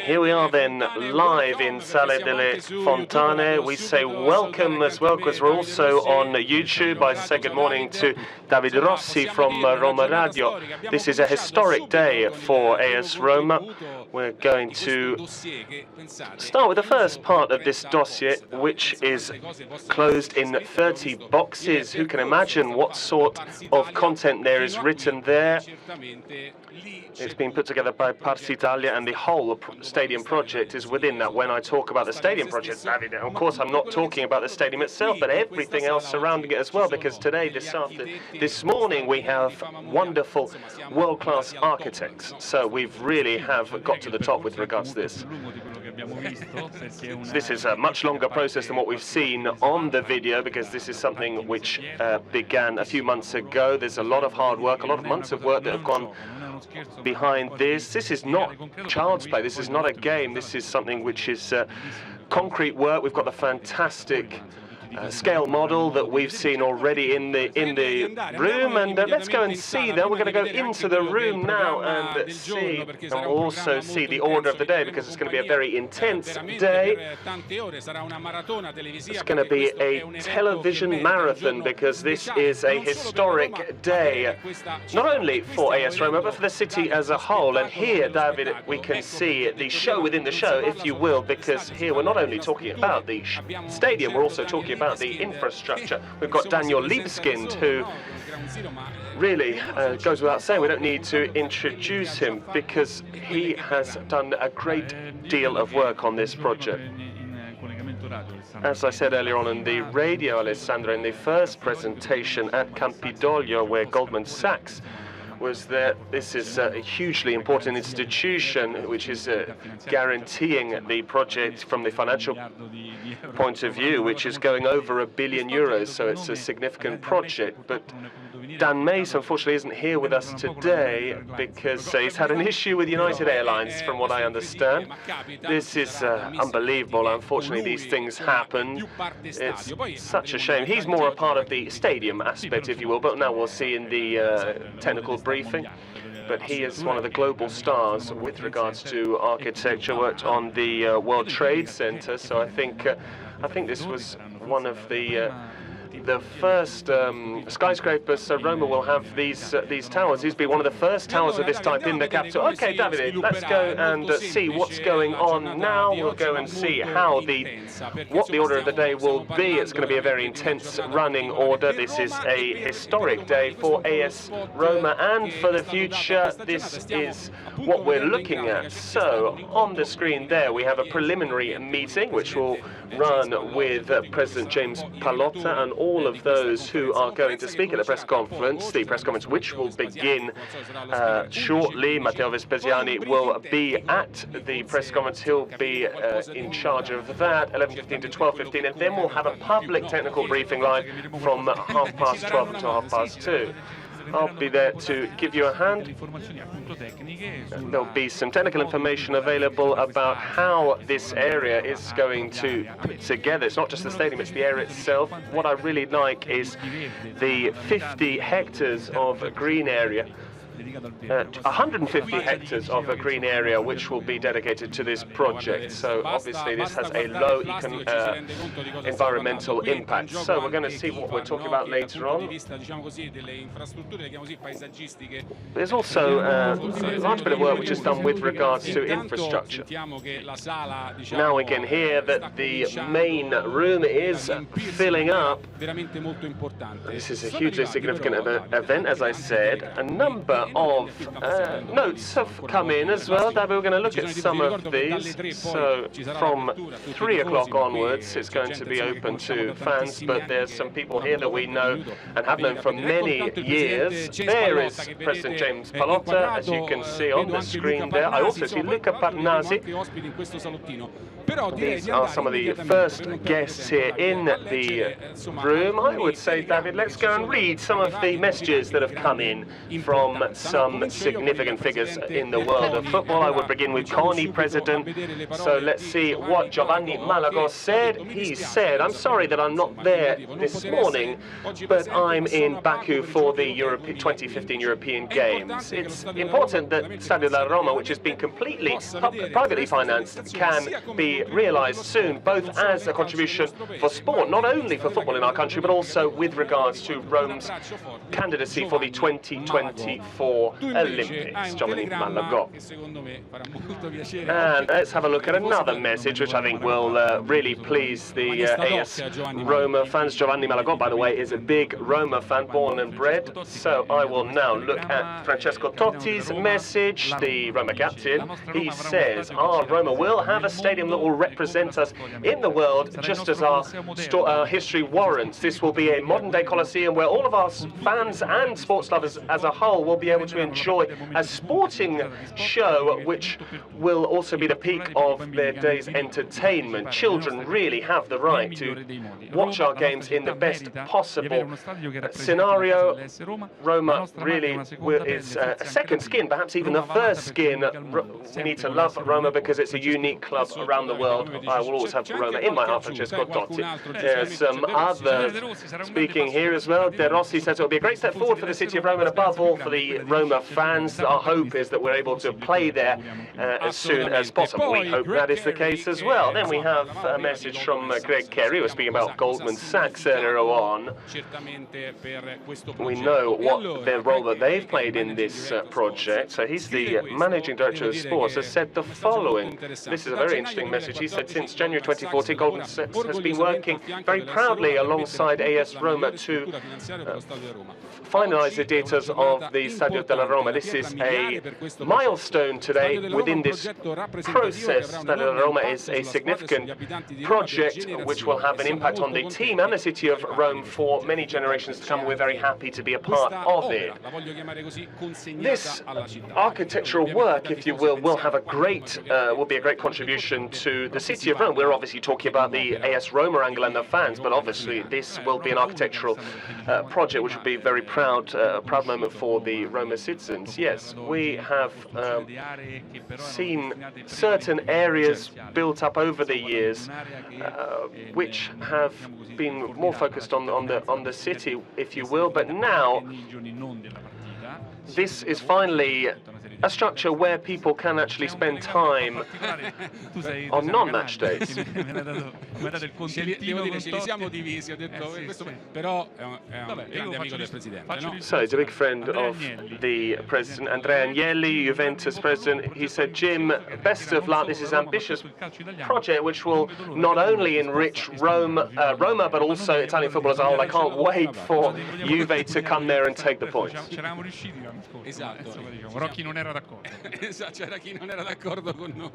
Here we are then, live in Sale delle Fontane. We say welcome as well, because we're also on YouTube. I say good morning to David Rossi from Roma Radio. This is a historic day for AS Roma. We're going to start with the first part of this dossier, which is closed in 30 boxes. Who can imagine what sort of content there is written there? It's been put together by Pars Italia, and the whole stadium project is within that. When I talk about the stadium project, of course, I'm not talking about the stadium itself, but everything else surrounding it as well, because today, this morning, we have wonderful, world-class architects. So we've really have got to the top with regards to this. This is a much longer process than what we've seen on the video, because this is something which began a few months ago. There's a lot of hard work, a lot of months of work that have gone behind this. This is not child's play. This is not a game. This is something which is concrete work. We've got the fantastic scale model that we've seen already in the room, and let's go and see that. We're going to go into the room now and see, and we'll also see the order of the day, because it's going to be a very intense day. It's going to be a television marathon, because this is a historic day, not only for AS Roma, but for the city as a whole. And here, David, we can see the show within the show, if you will, because here we're not only talking about the stadium, we're also talking about the infrastructure. We've got Daniel Libeskind, who really goes without saying, we don't need to introduce him, because he has done a great deal of work on this project. As I said earlier on in the radio, Alessandra, in the first presentation at Campidoglio, where Goldman Sachs was there, this is a hugely important institution which is guaranteeing the project from the financial point of view, which is going over €1 billion, so it's a significant project. But Dan Mace, unfortunately, isn't here with us today, because he's had an issue with United Airlines, from what I understand. This is unbelievable. Unfortunately, these things happen. It's such a shame. He's more a part of the stadium aspect, if you will, but now we'll see in the technical briefing. But he is one of the global stars with regards to architecture, worked on the World Trade Center, so I think this was one of the first skyscrapers. So Roma will have these towers. These will be one of the first towers of this type in the capital. Okay, Davide, let's go and see what's going on now. We'll go and see what the order of the day will be. It's going to be a very intense running order. This is a historic day for AS Roma, and for the future, this is what we're looking at. So on the screen there, we have a preliminary meeting which will run with President James Pallotta and all of those who are going to speak at the press conference which will begin shortly. Matteo Vespasiani will be at the press conference. He'll be in charge of that, 11:15 to 12:15, and then we'll have a public technical briefing live from 12:30 to 2:30. I'll be there to give you a hand. There'll be some technical information available about how this area is going to put together. It's not just the stadium, it's the area itself. What I really like is the 50 hectares of green area. 150 hectares of a green area which will be dedicated to this project. So obviously this has a low environmental impact. So we're going to see what we're talking about later on. There's also a large bit of work which is done with regards to infrastructure. Now we can hear that the main room is filling up. This is a hugely significant event, as I said. A number of notes have come in as well. We're going to look at some of these. So from 3 o'clock onwards, it's going to be open to fans, but there's some people here that we know and have known for many years. There is President James Pallotta, as you can see on the screen there. I also see Luca Parnasi. These are some of the first guests here in the room. I would say, David, let's go and read some of the messages that have come in from some significant figures in the world of football. I will begin with CONI president. So let's see what Giovanni Malagò said. He said, "I'm sorry that I'm not there this morning, but I'm in Baku for the 2015 European Games. It's important that Stadio della Roma, which has been completely privately financed, can be realized soon, both as a contribution for sport, not only for football in our country, but also with regards to Rome's candidacy for the 2024 Olympics." Giovanni Malagò. And let's have a look at another message, which I think will really please the AS Roma fans. Giovanni Malagò, by the way, is a big Roma fan, born and bred. So I will now look at Francesco Totti's message, the Roma captain. He says, "Our Roma will have a stadium that will represent us in the world, just as our history warrants. This will be a modern-day Colosseum where all of our fans and sports lovers as a whole will be able to enjoy a sporting show, which will also be the peak of their day's entertainment. Children really have the right to watch our games in the best possible scenario. Roma really is a second skin, perhaps even the first skin. We need to love Roma because it's a unique club around the world. I will always have Roma in my heart." Francesco Totti. There's some others speaking here as well. De Rossi says it will be a great step forward for the city of Roma and above all for the Roma fans. Our hope is that we're able to play there as soon as possible. We hope that is the case as well. Then we have a message from Greg Carey, who was speaking about Goldman Sachs earlier on. We know what their role that they've played in this project. So he's the managing director of sports, has said the following. This is a very interesting message. He said, "Since January 2014, Goldman Sachs has been working very proudly alongside AS Roma to finalize the details of the Stadio della Roma. This is a milestone today within this process. Stadio della Roma is a significant project which will have an impact on the team and the city of Rome for many generations to come. We're very happy to be a part of it. This architectural work, if you will have a great, will be a great contribution to the city of Rome. We're obviously talking about the AS Roma angle and the fans, but obviously this will be an architectural project which will be very proud moment for the Roma citizens. Yes, we have seen certain areas built up over the years which have been more focused on the city, if you will, but now this is finally a structure where people can actually spend time on non-match days. So he's a big friend of the president, Andrea Agnelli, Juventus president. He said, "Jim, best of luck. This is an ambitious project which will not only enrich Roma, but also Italian football as a whole. I can't wait for Juve to come there and take the points."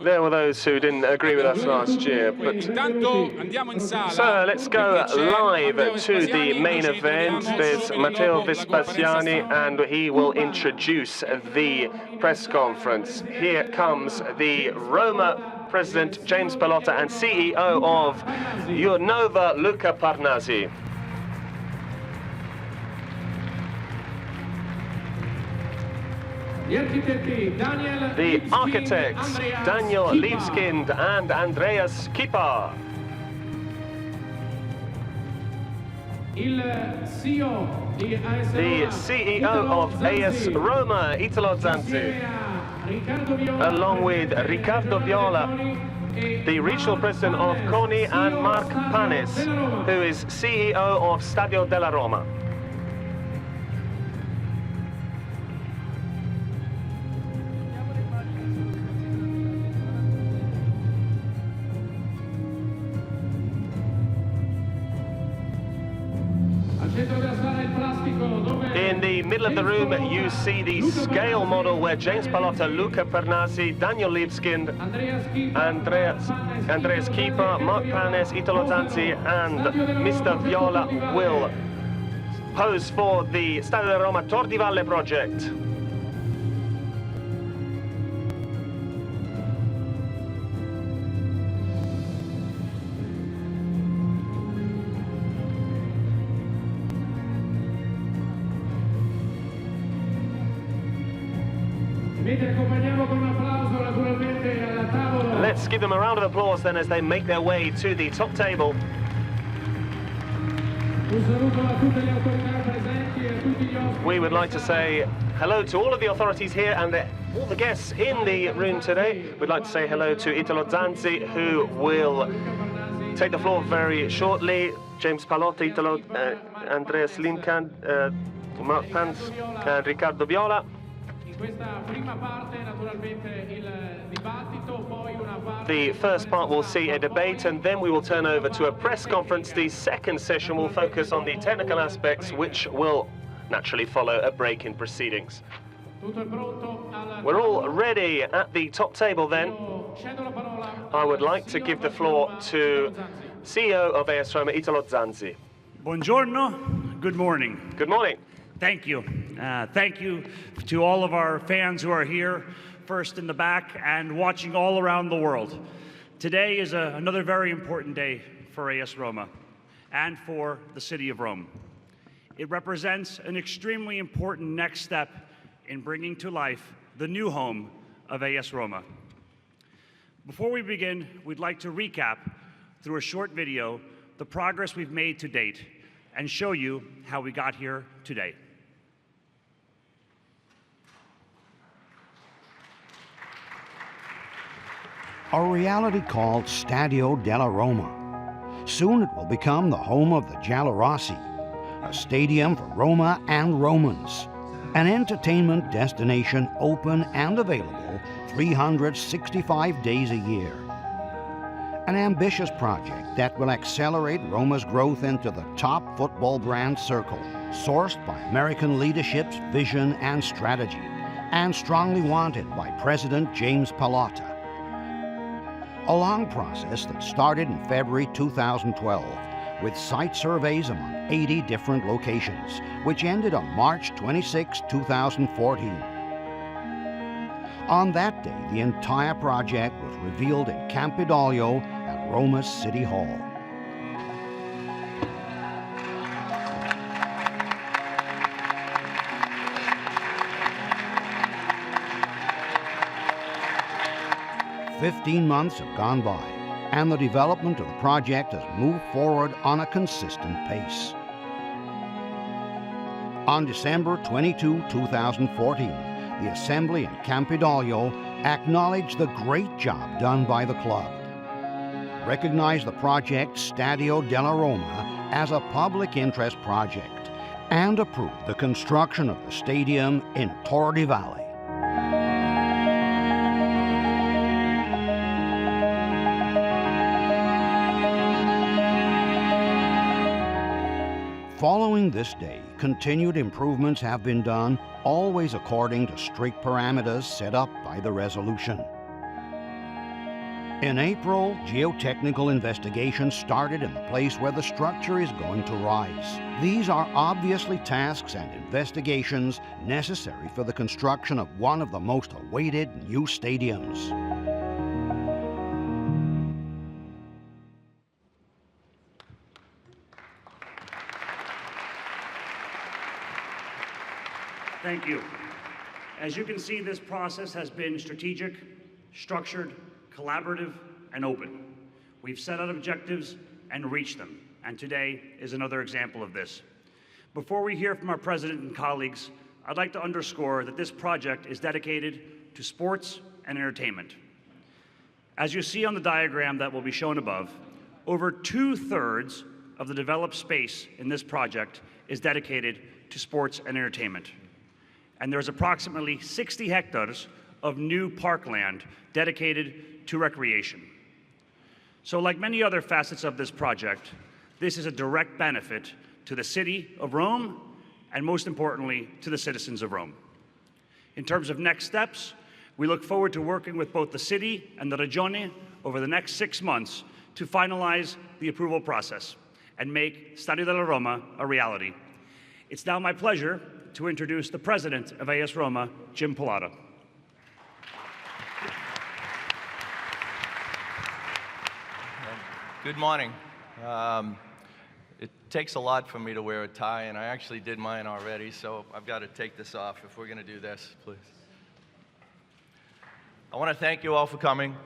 There were those who didn't agree with us last year. But so let's go live to the main event. There's Matteo Vespasiani, and he will introduce the press conference. Here comes the Roma president, James Pallotta, and CEO of Nova, Luca Parnasi. The architects, Daniel Libeskind and Andreas Kipper. The CEO of AS Roma, Italo Zanzi, along with Riccardo Viola, the regional president of CONI, and Mark Panis, who is CEO of Stadio della Roma. In the middle of the room, you see the scale model where James Pallotta, Luca Parnasi, Daniel Libeskind, Andreas Kipper, Mark Panes, Italo Zanzi, and Mr. Viola will pose for the Stadio della Roma Tor di Valle project. Let's give them a round of applause then as they make their way to the top table. We would like to say hello to all of the authorities here and all the guests in the room today. We'd like to say hello to Italo Zanzi, who will take the floor very shortly. James Pallotta, Italo, Andreas Lincoln, Mark Pants, and Riccardo Viola. The first part will see a debate, and then we will turn over to a press conference. The second session will focus on the technical aspects, which will naturally follow a break in proceedings. We're all ready at the top table then. I would like to give the floor to CEO of AS Roma, Italo Zanzi. Buongiorno, good morning. Good morning. Thank you. Thank you to all of our fans who are here, first in the back and watching all around the world. Today is another very important day for AS Roma and for the city of Rome. It represents an extremely important next step in bringing to life the new home of AS Roma. Before we begin, we'd like to recap through a short video the progress we've made to date and show you how we got here today. A reality called Stadio della Roma. Soon it will become the home of the Giallorossi, a stadium for Roma and Romans, an entertainment destination open and available 365 days a year. An ambitious project that will accelerate Roma's growth into the top football brand circle, sourced by American leadership's vision and strategy, and strongly wanted by President James Pallotta. A long process that started in February 2012 with site surveys among 80 different locations, which ended on March 26, 2014. On that day, the entire project was revealed in Campidoglio at Roma's City Hall. "15 months have gone by, and the development of the project has moved forward on a consistent pace. On December 22, 2014, the Assembly in Campidoglio acknowledged the great job done by the club, recognized the project Stadio della Roma as a public interest project, and approved the construction of the stadium in Tor di Valle. Following this day, continued improvements have been done, always according to strict parameters set up by the resolution. In April, geotechnical investigations started in the place where the structure is going to rise. These are obviously tasks and investigations necessary for the construction of one of the most awaited new stadiums. Thank you. As you can see, this process has been strategic, structured, collaborative, and open. We've set out objectives and reached them, and today is another example of this. Before we hear from our president and colleagues, I'd like to underscore that this project is dedicated to sports and entertainment. As you see on the diagram that will be shown above, over 2/3 of the developed space in this project is dedicated to sports and entertainment. And there's approximately 60 hectares of new parkland dedicated to recreation. So like many other facets of this project, this is a direct benefit to the city of Rome and most importantly, to the citizens of Rome. In terms of next steps, we look forward to working with both the city and the Regione over the next 6 months to finalize the approval process and make Stadio della Roma a reality. It's now my pleasure to introduce the president of AS Roma, Jim Pallotta. Good morning. It takes a lot for me to wear a tie, and I actually did mine already, so I've got to take this off if we're going to do this, please. I want to thank you all for coming.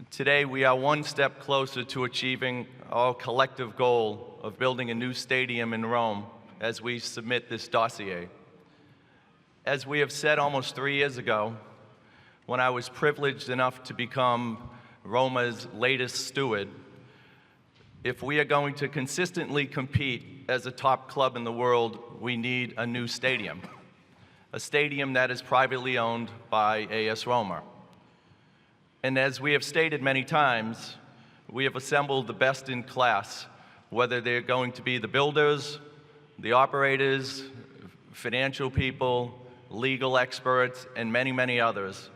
Today, we are one step closer to achieving our collective goal of building a new stadium in Rome as we submit this dossier. As we have said almost 3 years ago, when I was privileged enough to become Roma's latest steward, if we are going to consistently compete as a top club in the world, we need a new stadium, a stadium that is privately owned by AS Roma. And as we have stated many times, we have assembled the best in class, whether they're going to be the builders, the operators, financial people, legal experts, and many, many others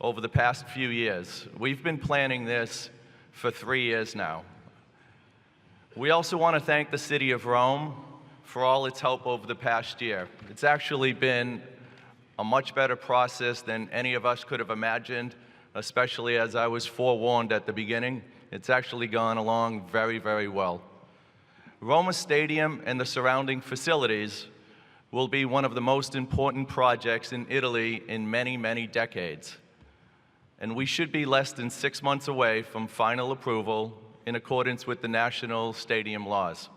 over the past few years. We've been planning this for 3 years now. We also want to thank the City of Rome for all its help over the past year. It's actually been a much better process than any of us could have imagined, especially as I was forewarned at the beginning. It's actually gone along very, very well. Roma Stadium and the surrounding facilities will be one of the most important projects in Italy in many, many decades. And we should be less than 6 months away from final approval in accordance with the national stadium laws.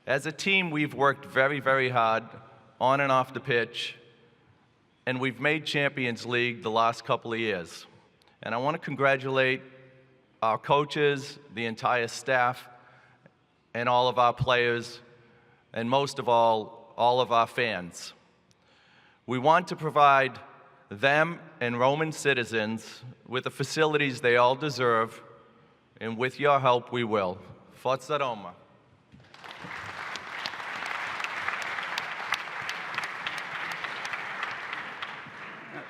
As a team, we've worked very, very hard on and off the pitch, and we've made Champions League the last couple of years. And I want to congratulate our coaches, the entire staff, and all of our players, and most of all of our fans. We want to provide them and Roman citizens with the facilities they all deserve, and with your help, we will. Forza Roma.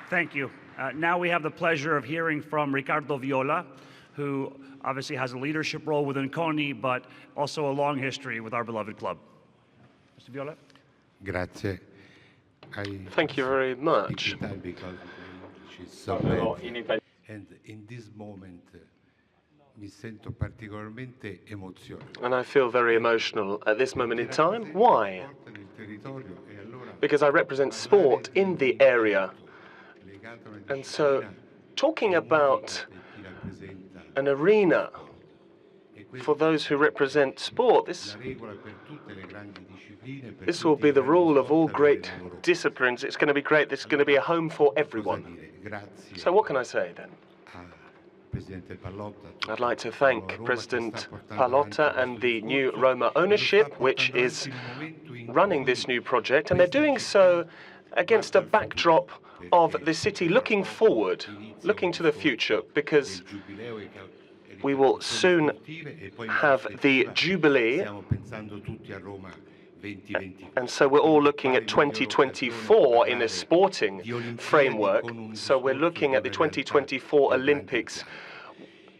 Thank you. Now we have the pleasure of hearing from Riccardo Viola, who obviously has a leadership role within CONI, but also a long history with our beloved club. Mr. Viola? Grazie. Thank you very much. And in this moment mi sento particolarmente emozionato. And I feel very emotional at this moment in time. Why? Because I represent sport in the area. And so, talking about an arena for those who represent sport, this will be the rule of all great disciplines. It's going to be great. This is going to be a home for everyone. So what can I say then? I'd like to thank President Pallotta and the new Roma ownership, which is running this new project, and they're doing so against a backdrop of the city looking forward, looking to the future, because we will soon have the Jubilee, and so we're all looking at 2024 in a sporting framework. So we're looking at the 2024 Olympics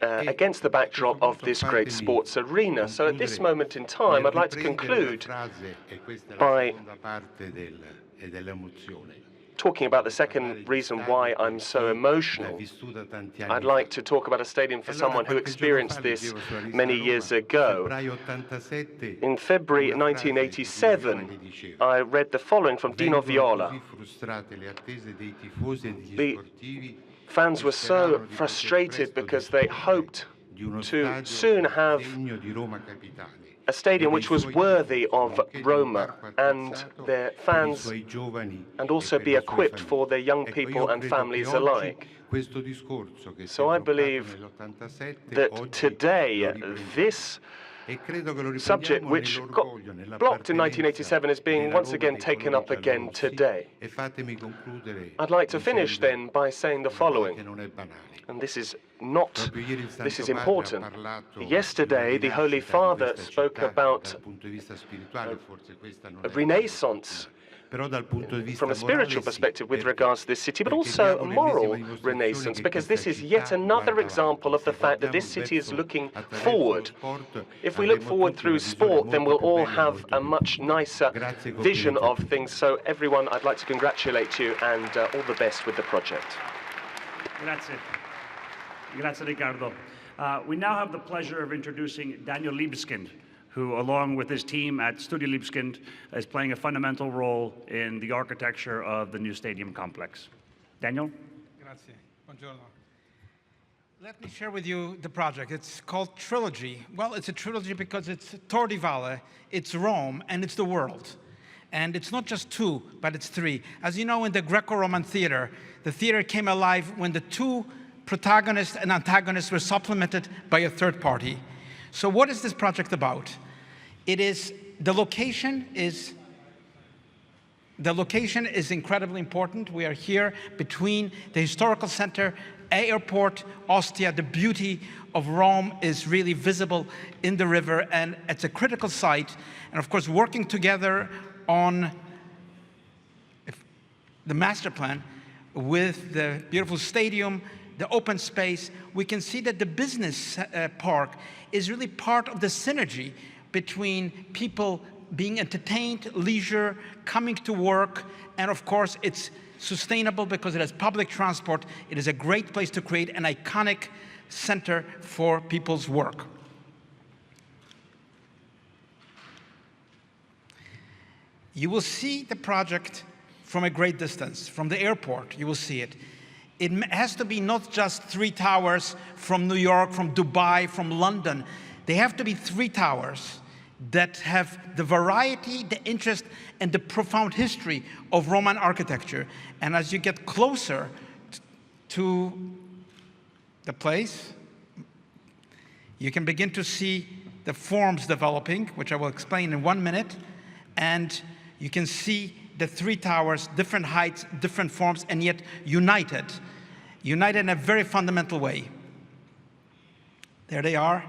against the backdrop of this great sports arena. So at this moment in time, I'd like to conclude by talking about the second reason why I'm so emotional. I'd like to talk about a stadium for someone who experienced this many years ago. In February 1987, I read the following from Dino Viola. The fans were so frustrated because they hoped to soon have a stadium which was worthy of Roma and their fans, and also be equipped for their young people and families alike. So I believe that today, this subject, which got blocked in 1987, is being once again taken up again today. I'd like to finish then by saying the following, and this is important. Yesterday, the Holy Father spoke about a renaissance from a spiritual perspective with regards to this city, but also a moral renaissance, because this is yet another example of the fact that this city is looking forward. If we look forward through sport, then we'll all have a much nicer vision of things. So everyone, I'd like to congratulate you and all the best with the project. Grazie. Grazie, Riccardo. We now have the pleasure of introducing Daniel Libeskind, who, along with his team at Studio Libeskind, is playing a fundamental role in the architecture of the new stadium complex. Daniel? Grazie. Buongiorno. Let me share with you the project. It's called Trilogy. Well, it's a trilogy because it's Tor di Valle, it's Rome, and it's the world. And it's not just two, but it's three. As you know, in the Greco-Roman theater, the theater came alive when the two protagonists and antagonists were supplemented by a third party. So what is this project about? The location is incredibly important. We are here between the historical center, airport, Ostia. The beauty of Rome is really visible in the river, and it's a critical site. And of course, working together on the master plan with the beautiful stadium, the open space, we can see that the business park is really part of the synergy between people being entertained, leisure, coming to work, and of course it's sustainable because it has public transport. It is a great place to create an iconic center for people's work. You will see the project from a great distance. From the airport, you will see it. It has to be not just 3 towers from New York, from Dubai, from London. They have to be 3 towers that have the variety, the interest, and the profound history of Roman architecture. And as you get closer to the place, you can begin to see the forms developing, which I will explain in 1 minute. And you can see the 3 towers, different heights, different forms, and yet united in a very fundamental way. There they are,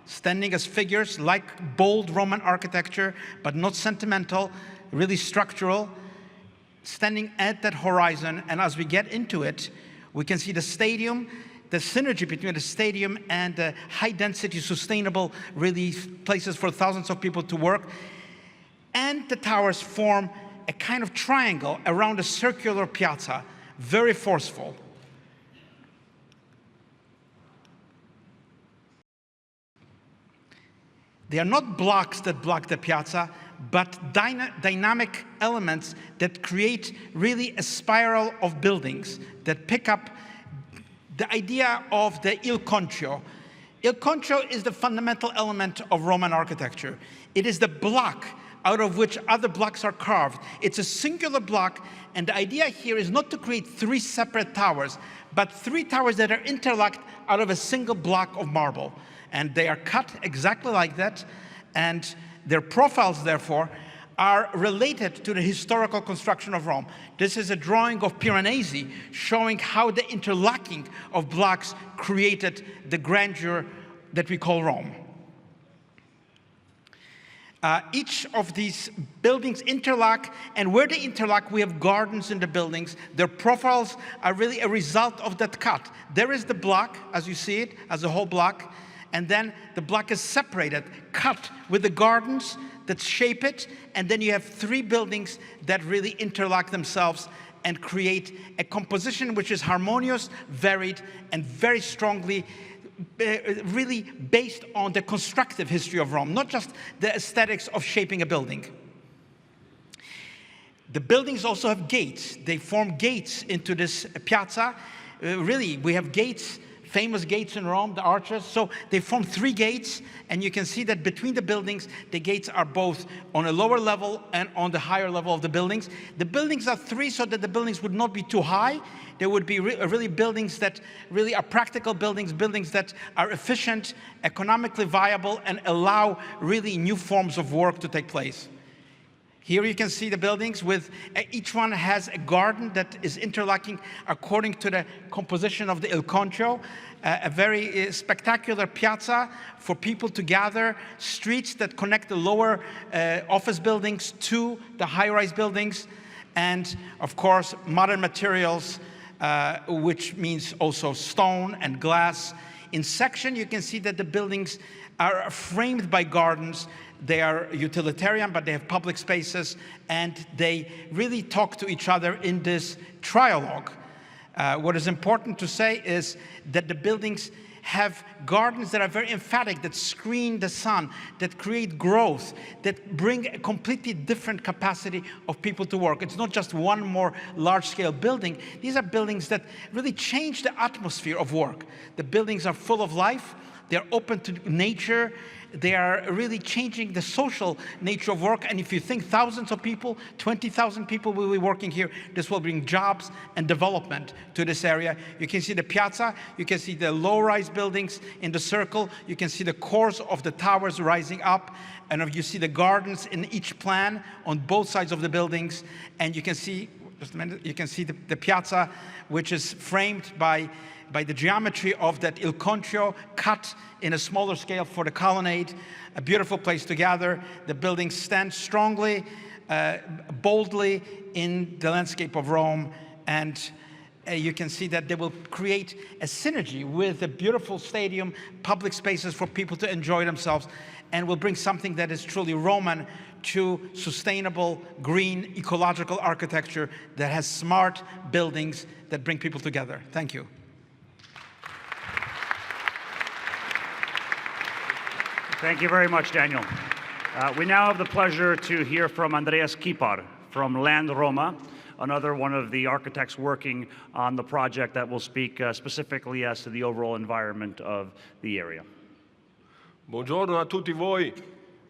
standing as figures like bold Roman architecture, but not sentimental, really structural, standing at that horizon. And as we get into it, we can see the stadium, the synergy between the stadium and the high-density, sustainable, really places for thousands of people to work. And the towers form a kind of triangle around a circular piazza, very forceful. They are not blocks that block the piazza, but dynamic elements that create really a spiral of buildings that pick up the idea of the il concio. Il concio is the fundamental element of Roman architecture. It is the block out of which other blocks are carved. It's a singular block, and the idea here is not to create 3 separate towers, but 3 towers that are interlocked out of a single block of marble. And they are cut exactly like that, and their profiles, therefore, are related to the historical construction of Rome. This is a drawing of Piranesi showing how the interlocking of blocks created the grandeur that we call Rome. Each of these buildings interlock, and where they interlock, we have gardens in the buildings. Their profiles are really a result of that cut. There is the block, as you see it, as a whole block, and then the block is separated, cut with the gardens that shape it, and then you have 3 buildings that really interlock themselves and create a composition which is harmonious, varied, and very strongly really based on the constructive history of Rome, not just the aesthetics of shaping a building. The buildings also have gates. They form gates into this piazza. Really, we have gates, famous gates in Rome, the arches. So they form 3 gates, and you can see that between the buildings, the gates are both on a lower level and on the higher level of the buildings. The buildings are 3 so that the buildings would not be too high. There would be really buildings that really are practical buildings, buildings that are efficient, economically viable, and allow really new forms of work to take place. Here you can see the buildings with each one has a garden that is interlocking according to the composition of the Il Concio, a very spectacular piazza for people to gather, streets that connect the lower office buildings to the high-rise buildings, and of course modern materials, which means also stone and glass. In section, you can see that the buildings are framed by gardens. They are utilitarian, but they have public spaces, and they really talk to each other in this trialogue. What is important to say is that the buildings have gardens that are very emphatic, that screen the sun, that create growth, that bring a completely different capacity of people to work. It's not just one more large-scale building. These are buildings that really change the atmosphere of work. The buildings are full of life. They're open to nature. They are really changing the social nature of work. And if you think thousands of people, 20,000 people will be working here, this will bring jobs and development to this area. You can see the piazza. You can see the low-rise buildings in the circle. You can see the cores of the towers rising up. And you see the gardens in each plan on both sides of the buildings. And you can see, just a minute, you can see the piazza, which is framed by the geometry of that Il Concio cut in a smaller scale for the colonnade. A beautiful place to gather. The buildings stand strongly, boldly in the landscape of Rome, and you can see that they will create a synergy with a beautiful stadium, public spaces for people to enjoy themselves, and will bring something that is truly Roman to sustainable, green, ecological architecture that has smart buildings that bring people together. Thank you. Thank you very much, Daniel. We now have the pleasure to hear from Andreas Kipar from Land Roma, another one of the architects working on the project that will speak specifically as to the overall environment of the area. Buongiorno a tutti voi.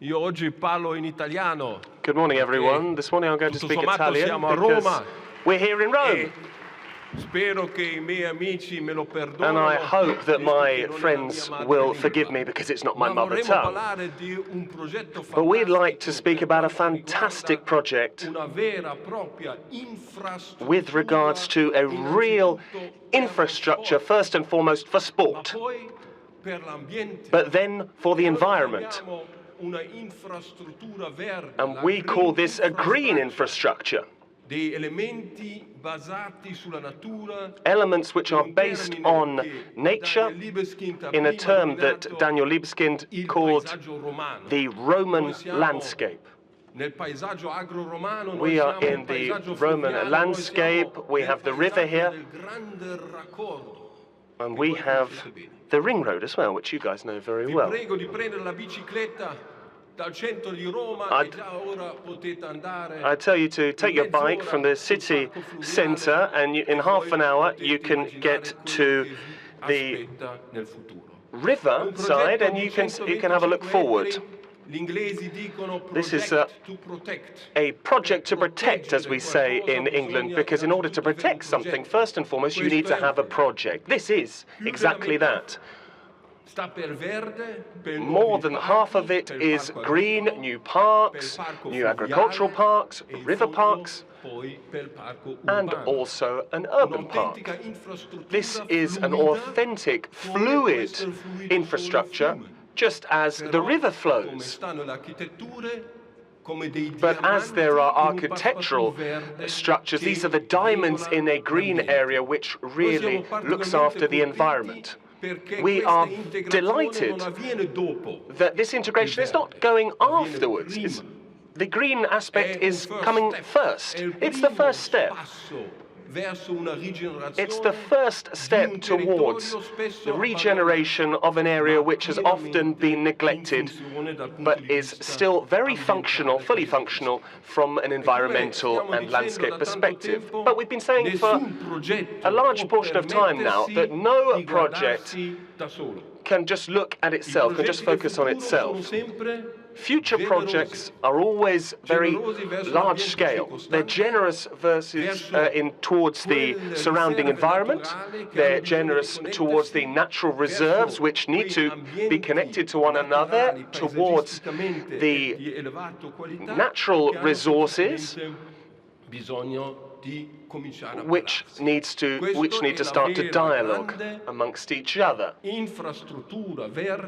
Io oggi parlo in italiano. Good morning, everyone. This morning I'm going to speak Italian siamo a because Roma. we're here in Rome. Spero che I miei amici me lo perdonano. And I hope that my friends will forgive me because it's not my mother tongue. But we'd like to speak about a fantastic project with regards to a real infrastructure, first and foremost for sport, but then for the environment. And we call this a green infrastructure. Elements which are based on nature in a term that Daniel Libeskind called the Roman landscape. We are in the Roman landscape, we have the river here, and we have the ring road as well, which you guys know very well. I'd tell you to take your bike from the city centre, and in half an hour you can get to the river side, and you can have a look forward. This is a project to protect, as we say in England, because in order to protect something, first and foremost, you need to have a project. This is exactly that. More than half of it is green, new parks, new agricultural parks, river parks, and also an urban park. This is an authentic, fluid infrastructure, just as the river flows. But as there are architectural structures, these are the diamonds in a green area which really looks after the environment. We are delighted that this integration is not going afterwards. The green aspect is coming first. It's the first step. It's the first step towards the regeneration of an area which has often been neglected, but is still very functional, fully functional from an environmental and landscape perspective. But we've been saying for a large portion of time now that no project can just look at itself, can just focus on itself. Future projects are always very large scale. They're generous towards the surrounding environment. They're generous towards the natural reserves which need to be connected to one another, towards the natural resources which need to start to dialogue amongst each other.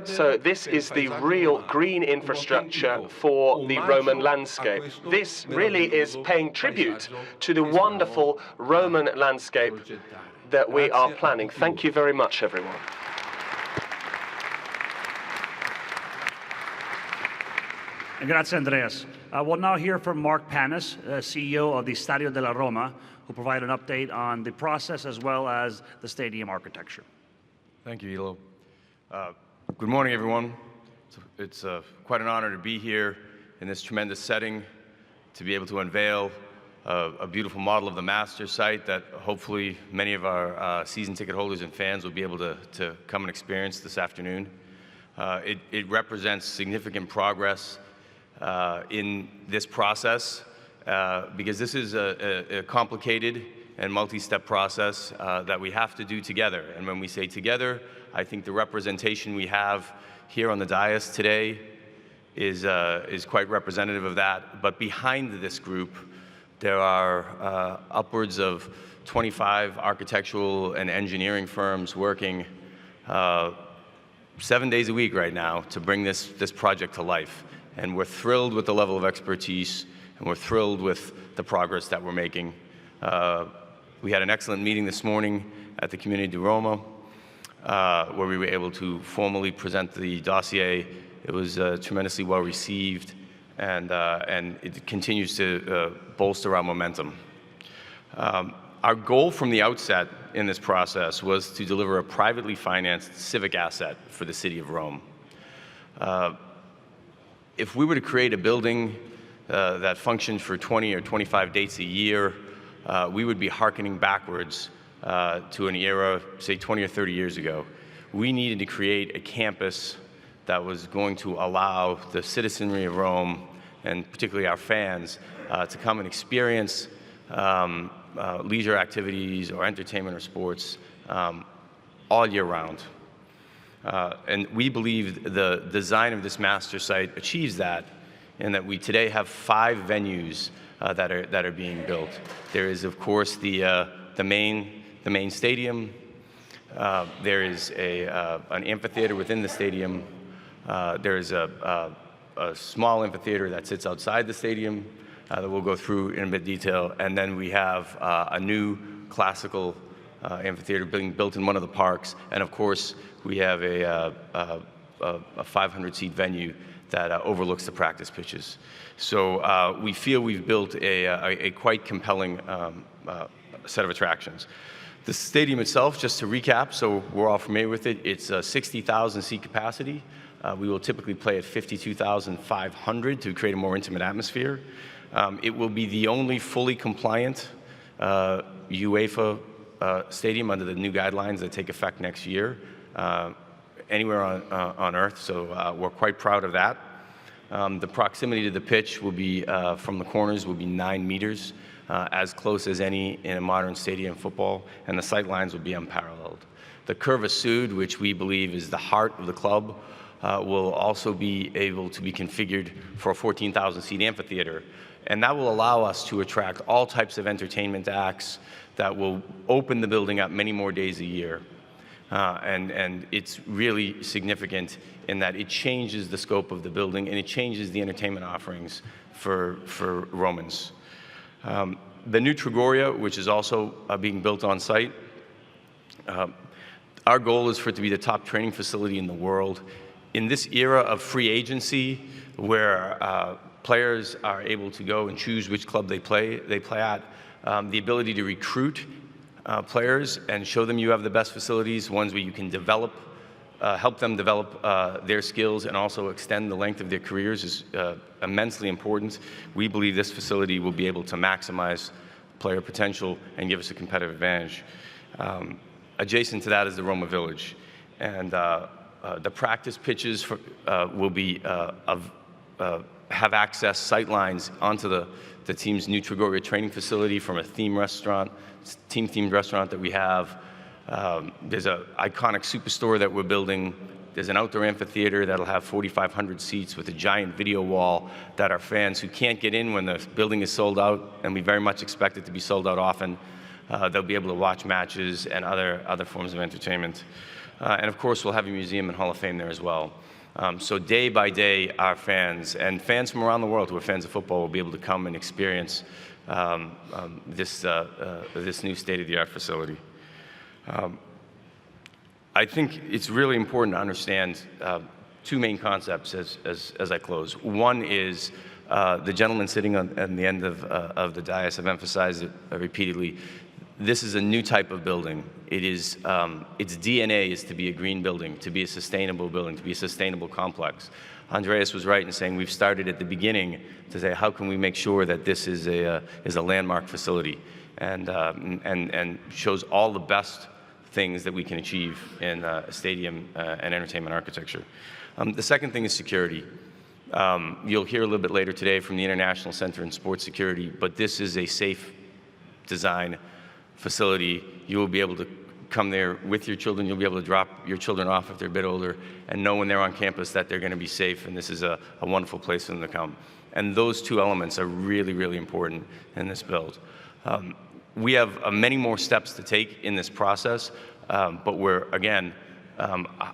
So this is the real green infrastructure for the Roman landscape. This really is paying tribute to the wonderful Roman landscape that we are planning. Thank you very much, everyone. Grazie, Andreas. We'll now hear from Mark Panis, CEO of the Stadio della Roma, who will provide an update on the process as well as the stadium architecture. Thank you, Elo. Good morning, everyone. It's quite an honor to be here in this tremendous setting, to be able to unveil a beautiful model of the master site that hopefully many of our season ticket holders and fans will be able to come and experience this afternoon. It represents significant progress in this process because this is a complicated and multi-step process that we have to do together. And when we say together, I think the representation we have here on the dais today is quite representative of that. But behind this group, there are upwards of 25 architectural and engineering firms working 7 days a week right now to bring this project to life. And we're thrilled with the level of expertise, and we're thrilled with the progress that we're making. We had an excellent meeting this morning at the Community di Roma, where we were able to formally present the dossier. It was tremendously well received, and it continues to bolster our momentum. Our goal from the outset in this process was to deliver a privately financed civic asset for the city of Rome. If we were to create a building that functioned for 20 or 25 dates a year, we would be hearkening backwards to an era, say 20 or 30 years ago. We needed to create a campus that was going to allow the citizenry of Rome, and particularly our fans, to come and experience leisure activities or entertainment or sports all year round. And we believe the design of this master site achieves that, in that we today have 5 venues that are being built. There is, of course, the main stadium. There is an amphitheater within the stadium. There is a small amphitheater that sits outside the stadium that we'll go through in a bit of detail. And then we have a new classical amphitheater being built in one of the parks. And of course, we have a 500-seat venue that overlooks the practice pitches. So we feel we've built a quite compelling set of attractions. The stadium itself, just to recap, so we're all familiar with it, it's a 60,000 seat capacity. We will typically play at 52,500 to create a more intimate atmosphere. It will be the only fully compliant UEFA stadium under the new guidelines that take effect next year, anywhere on Earth, so we're quite proud of that. The proximity to the pitch will be, from the corners, will be 9 meters, as close as any in a modern stadium football, and the sight lines will be unparalleled. The Curva Sud, which we believe is the heart of the club, will also be able to be configured for a 14,000-seat amphitheater. And that will allow us to attract all types of entertainment acts that will open the building up many more days a year. And it's really significant in that it changes the scope of the building and it changes the entertainment offerings for Romans. The new Trigoria, which is also being built on site, our goal is for it to be the top training facility in the world. In this era of free agency, where players are able to go and choose which club they play at, the ability to recruit players and show them you have the best facilities, ones where you can develop, help them develop their skills and also extend the length of their careers is immensely important. We believe this facility will be able to maximize player potential and give us a competitive advantage. Adjacent to that is the Roma Village. And the practice pitches will be have access sight lines onto the team's new Trigoria training facility from a team-themed restaurant that we have. There's an iconic superstore that we're building. There's an outdoor amphitheater that'll have 4,500 seats with a giant video wall that our fans who can't get in when the building is sold out, and we very much expect it to be sold out often, they'll be able to watch matches and other forms of entertainment. And of course, we'll have a museum and Hall of Fame there as well. So day by day, our fans, and fans from around the world who are fans of football, will be able to come and experience this new state-of-the-art facility. I think it's really important to understand 2 main concepts as I close. One is The gentleman sitting on the end of the dais have emphasized it repeatedly. This is a new type of building. It is, its DNA is to be a green building, to be a sustainable building, to be a sustainable complex. Andreas was right in saying we've started at the beginning to say how can we make sure that this is a landmark facility and shows all the best things that we can achieve in stadium and entertainment architecture. The second thing is security. You'll hear a little bit later today from the International Center in Sports Security, but this is a safe design facility. You will be able to come there with your children. You'll be able to drop your children off if they're a bit older and know when they're on campus that they're going to be safe, and this is a wonderful place for them to come. And those two elements are really, really important in this build. We have many more steps to take in this process, but we're, again,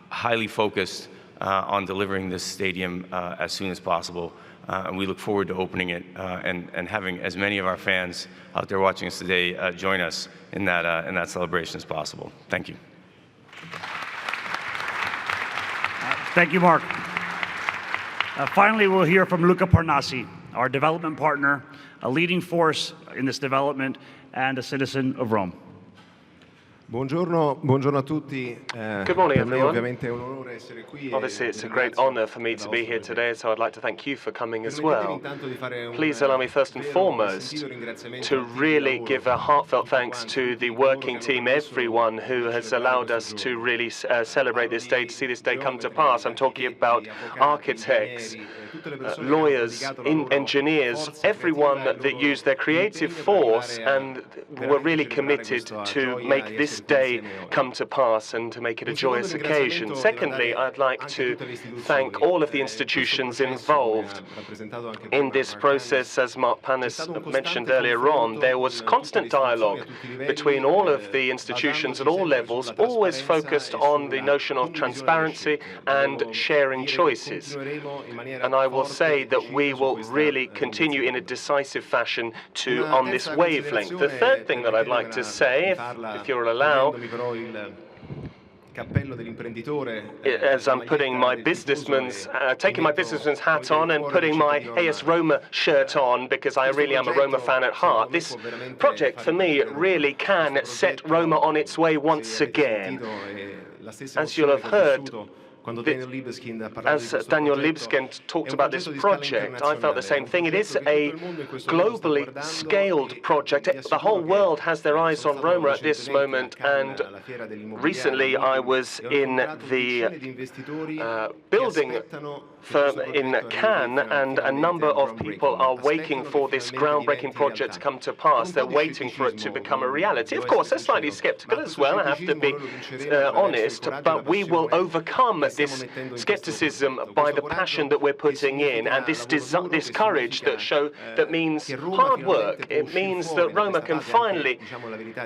highly focused on delivering this stadium as soon as possible. And we look forward to opening it and having as many of our fans out there watching us today join us in that celebration as possible. Thank you. Thank you, Mark. Finally, we'll hear from Luca Parnassi, our development partner, a leading force in this development, and a citizen of Rome. Buongiorno a tutti. Good morning, Per me everyone. ovviamente è un onore essere qui. Obviously, it's a great honor for me to be here today, so I'd like to thank you for coming as well. Please allow me first and foremost to really give a heartfelt thanks to the working team, everyone who has allowed us to really celebrate this day, to see this day come to pass. I'm talking about architects, lawyers, engineers, everyone that used their creative force and were really committed to make this day come to pass and to make it a joyous occasion. Secondly, I'd like to thank all of the institutions involved in this process. As Mark Panis mentioned earlier on, there was constant dialogue between all of the institutions at all levels, always focused on the notion of transparency and sharing choices. And I will say that we will really continue in a decisive fashion on this wavelength. The third thing that I'd like to say, if you'll allow, as I'm putting my taking my businessman's hat on and putting my AS Roma shirt on, because I really am a Roma fan at heart, this project for me really can set Roma on its way once again. As you'll have heard, as Daniel Libeskind talked about this project, I felt the same thing. It is a globally scaled project. The whole world has their eyes on Roma at this moment, and recently I was in the building firm in Cannes, and a number of people are waiting for this groundbreaking project to come to pass. They're waiting for it to become a reality. Of course, they're slightly skeptical as well, I have to be honest, but we will overcome this skepticism by the passion that we're putting in, and this courage that means hard work. It means that Roma can finally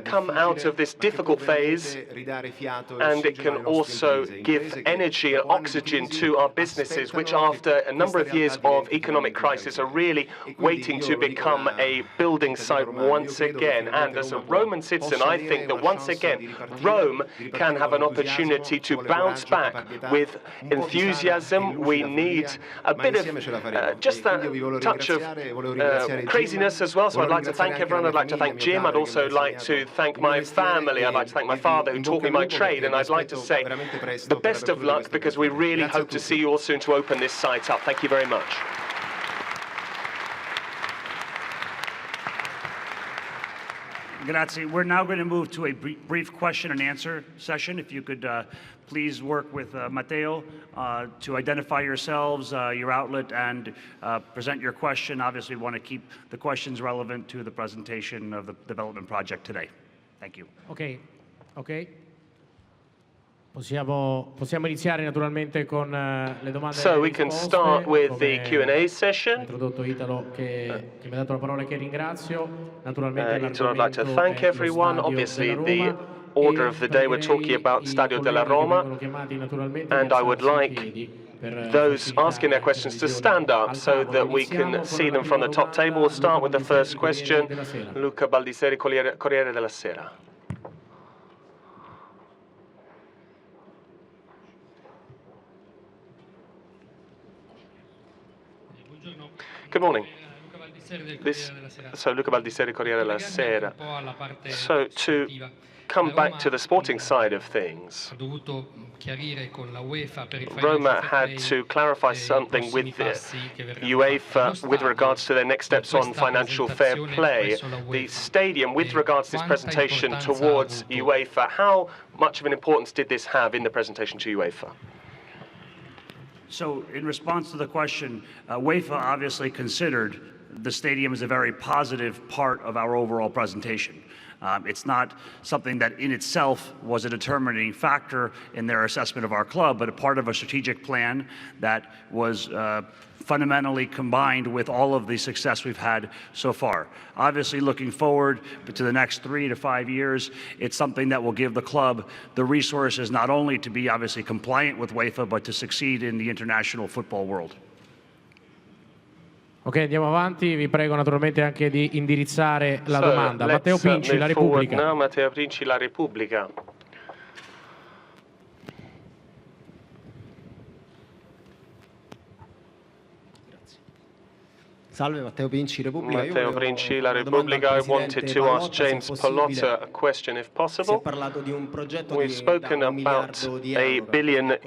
come out of this difficult phase, and it can also give energy and oxygen to our businesses, which after a number of years of economic crisis are really waiting to become a building site once again. And as a Roman citizen, I think that once again Rome can have an opportunity to bounce back with enthusiasm. We need a bit of just that touch of craziness as well. So I'd like to thank everyone. I'd like to thank Jim. I'd also like to thank my family. I'd like to thank my father who taught me my trade, and I'd like to say the best of luck, because we really hope to see you all soon to open this site up. Thank you very much. Grazie. We're now going to move to a brief question and answer session. If you could please work with Matteo to identify yourselves, your outlet, and present your question. Obviously, we want to keep the questions relevant to the presentation of the development project today. Thank you. Ok. Possiamo iniziare naturalmente con le domande. So we can start with the Q&A session. Introdotto Italo che mi ha dato la parola, che ringrazio. Naturalmente I'd like to thank everyone. Obviously, the order of the day, we're talking about Stadio della Roma, and I would like those asking their questions to stand up so that we can see them from the top table. We'll start with the first question. Luca Baldisseri, Corriere della Sera. Good morning. Luca Baldisseri, Corriere della Sera. So to come back to the sporting side of things, Roma had to clarify something with the UEFA with regards to their next steps on financial fair play. The stadium, with regards to this presentation towards UEFA, how much of an importance did this have in the presentation to UEFA? So in response to the question, UEFA obviously considered the stadium as a very positive part of our overall presentation. It's not something that in itself was a determining factor in their assessment of our club, but a part of a strategic plan that was fundamentally combined with all of the success we've had so far. Obviously, looking forward to the next 3 to 5 years, it's something that will give the club the resources not only to be obviously compliant with UEFA, but to succeed in the international football world. Ok, andiamo avanti, vi prego naturalmente anche di indirizzare la domanda. Matteo Pinci, La Repubblica. Now, Matteo Pinci, La Repubblica. Salve, Matteo Pinci, Repubblica. Matteo Pinci, La Repubblica. I wanted to ask James Pallotta a question, if possible. We've spoken about a €1 billion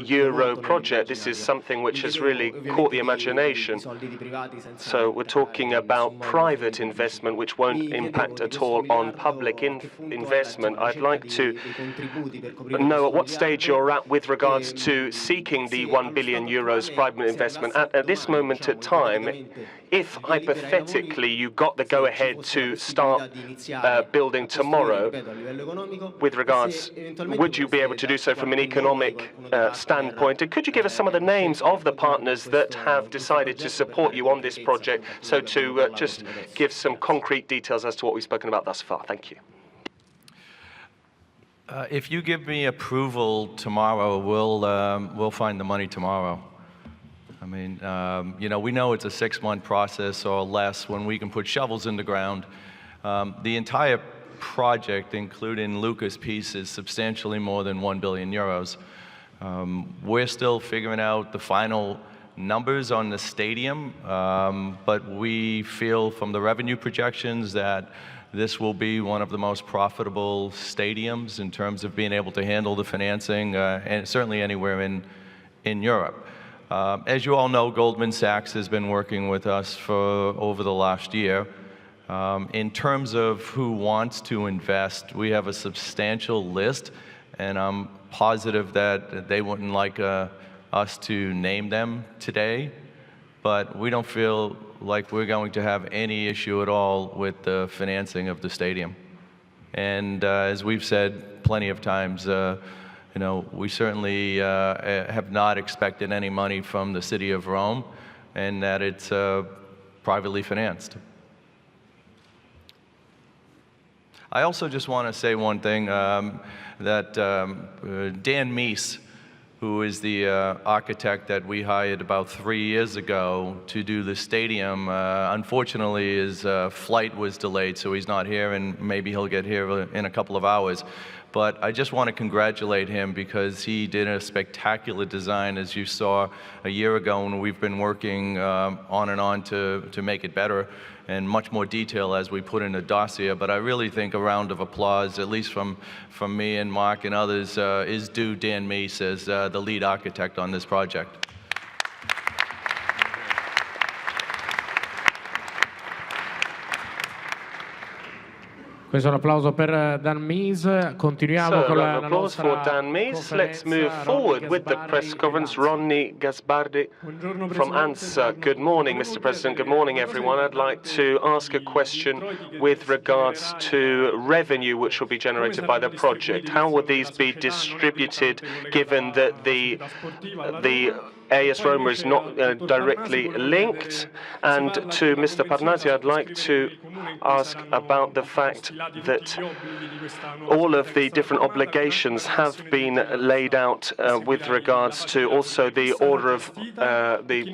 project. This is something which has really caught the imagination. So we're talking about private investment, which won't impact at all on public investment. I'd like to know at what stage you're at with regards to seeking the €1 billion private investment. At this moment in time, if hypothetically you got the go-ahead to start building tomorrow, with regards, would you be able to do so from an economic standpoint? And could you give us some of the names of the partners that have decided to support you on this project, so to just give some concrete details as to what we've spoken about thus far? Thank you. If you give me approval tomorrow, we'll find the money tomorrow. I mean, you know, we know it's a 6-month process or less when we can put shovels in the ground. The entire project, including Luca's piece, is substantially more than €1 billion. We're still figuring out the final numbers on the stadium, but we feel from the revenue projections that this will be one of the most profitable stadiums in terms of being able to handle the financing, and certainly anywhere in Europe. As you all know, Goldman Sachs has been working with us for over the last year. In terms of who wants to invest, we have a substantial list, and I'm positive that they wouldn't like us to name them today, but we don't feel like we're going to have any issue at all with the financing of the stadium. And as we've said plenty of times, you know, we certainly have not expected any money from the city of Rome, and that it's privately financed. I also just want to say one thing, that Dan Meese, who is the architect that we hired about 3 years ago to do the stadium, unfortunately his flight was delayed, so he's not here, and maybe he'll get here in a couple of hours. But I just want to congratulate him because he did a spectacular design, as you saw a year ago, and we've been working on and on to make it better and much more detail as we put in a dossier. But I really think a round of applause, at least from me and Mark and others, is due Dan Meese as the lead architect on this project. Questo è un applauso per Dan Meese. Continuiamo con la nostra for Dan Meese. Let's move forward with the press conference. Ronnie Gasbardi from ANSA. Good morning, Mr. President. Good morning, everyone. I'd like to ask a question with regards to revenue which will be generated by the project. How will these be distributed, given that the AS Roma is not directly linked? And to Mr. Parnasi, I'd like to ask about the fact that all of the different obligations have been laid out with regards to also the order of the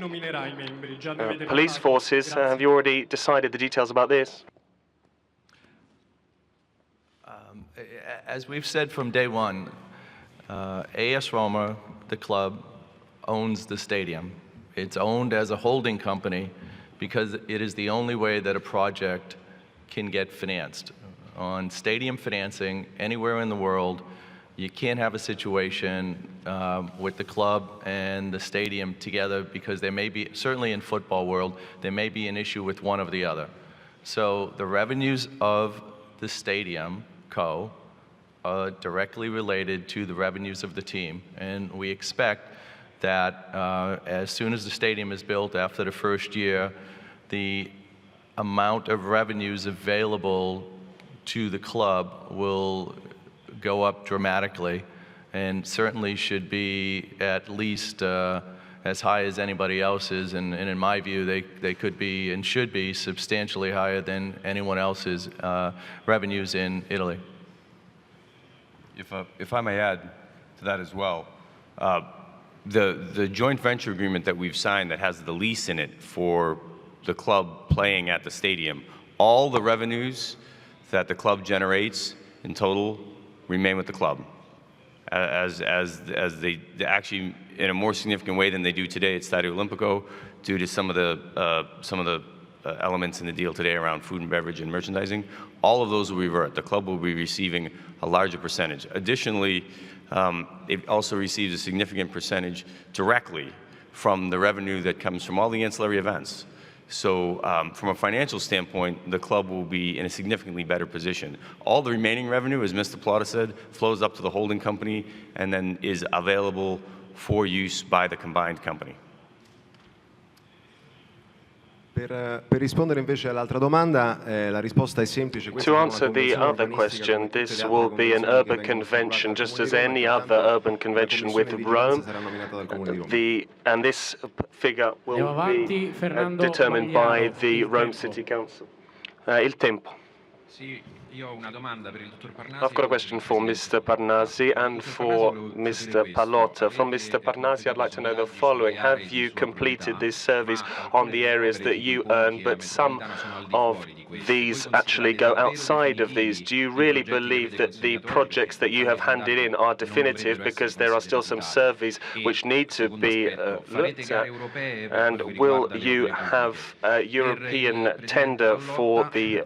police forces. Have you already decided the details about this? As we've said from day one, AS Roma, the club, owns the stadium. It's owned as a holding company because it is the only way that a project can get financed. On stadium financing, anywhere in the world, you can't have a situation with the club and the stadium together, because there may be, certainly in football world, there may be an issue with one or the other. So the revenues of the stadium co are directly related to the revenues of the team, and we expect that as soon as the stadium is built after the first year, the amount of revenues available to the club will go up dramatically, and certainly should be at least as high as anybody else's, and in my view, they could be and should be substantially higher than anyone else's revenues in Italy. If I may add to that as well, the joint venture agreement that we've signed that has the lease in it for the club playing at the stadium, all the revenues that the club generates in total remain with the club, as they actually in a more significant way than they do today at Stadio Olimpico, due to some of the elements in the deal today around food and beverage and merchandising. All of those will revert. The club will be receiving a larger percentage. Additionally, it also receives a significant percentage directly from the revenue that comes from all the ancillary events. So from a financial standpoint, the club will be in a significantly better position. All the remaining revenue, as Mr. Plata said, flows up to the holding company and then is available for use by the combined company. Per rispondere invece all'altra domanda, la risposta è semplice. To answer the other question, this will be an urban convention, just as any other urban convention with Rome. And this figure will be determined by the Rome City Council. Il tempo. I've got a question for Mr. Parnasi and for Mr. Pallotta. From Mr. Parnasi, I'd like to know the following. Have you completed this service on the areas that you earn, but some of these actually go outside of these? Do you really believe that the projects that you have handed in are definitive, because there are still some surveys which need to be looked at? And will you have a European tender for the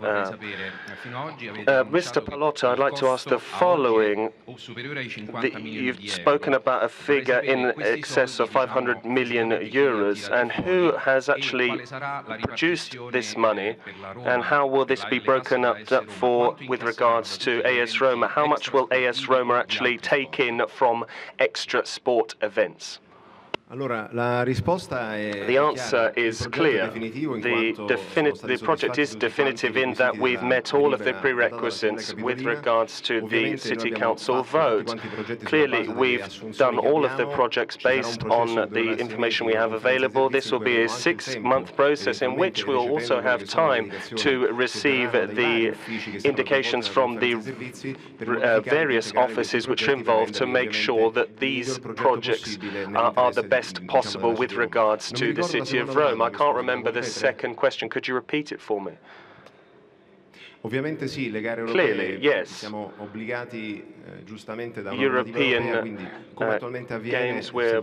Mr. Pallotta, I'd like to ask the following. You've spoken about a figure in excess of 500 million euros, and who has actually produced this money, and how will this be broken up for with regards to AS Roma? How much will AS Roma actually take in from extra sport events? The answer is clear. The project is definitive in that we've met all of the prerequisites with regards to the City Council vote. Clearly, we've done all of the projects based on the information we have available. This will be a 6-month process in which we'll also have time to receive the indications from the various offices which are involved to make sure that these projects are the best possible with regards to the city of Rome. I can't remember the second question. Could you repeat it for me? Clearly, yes. European games where...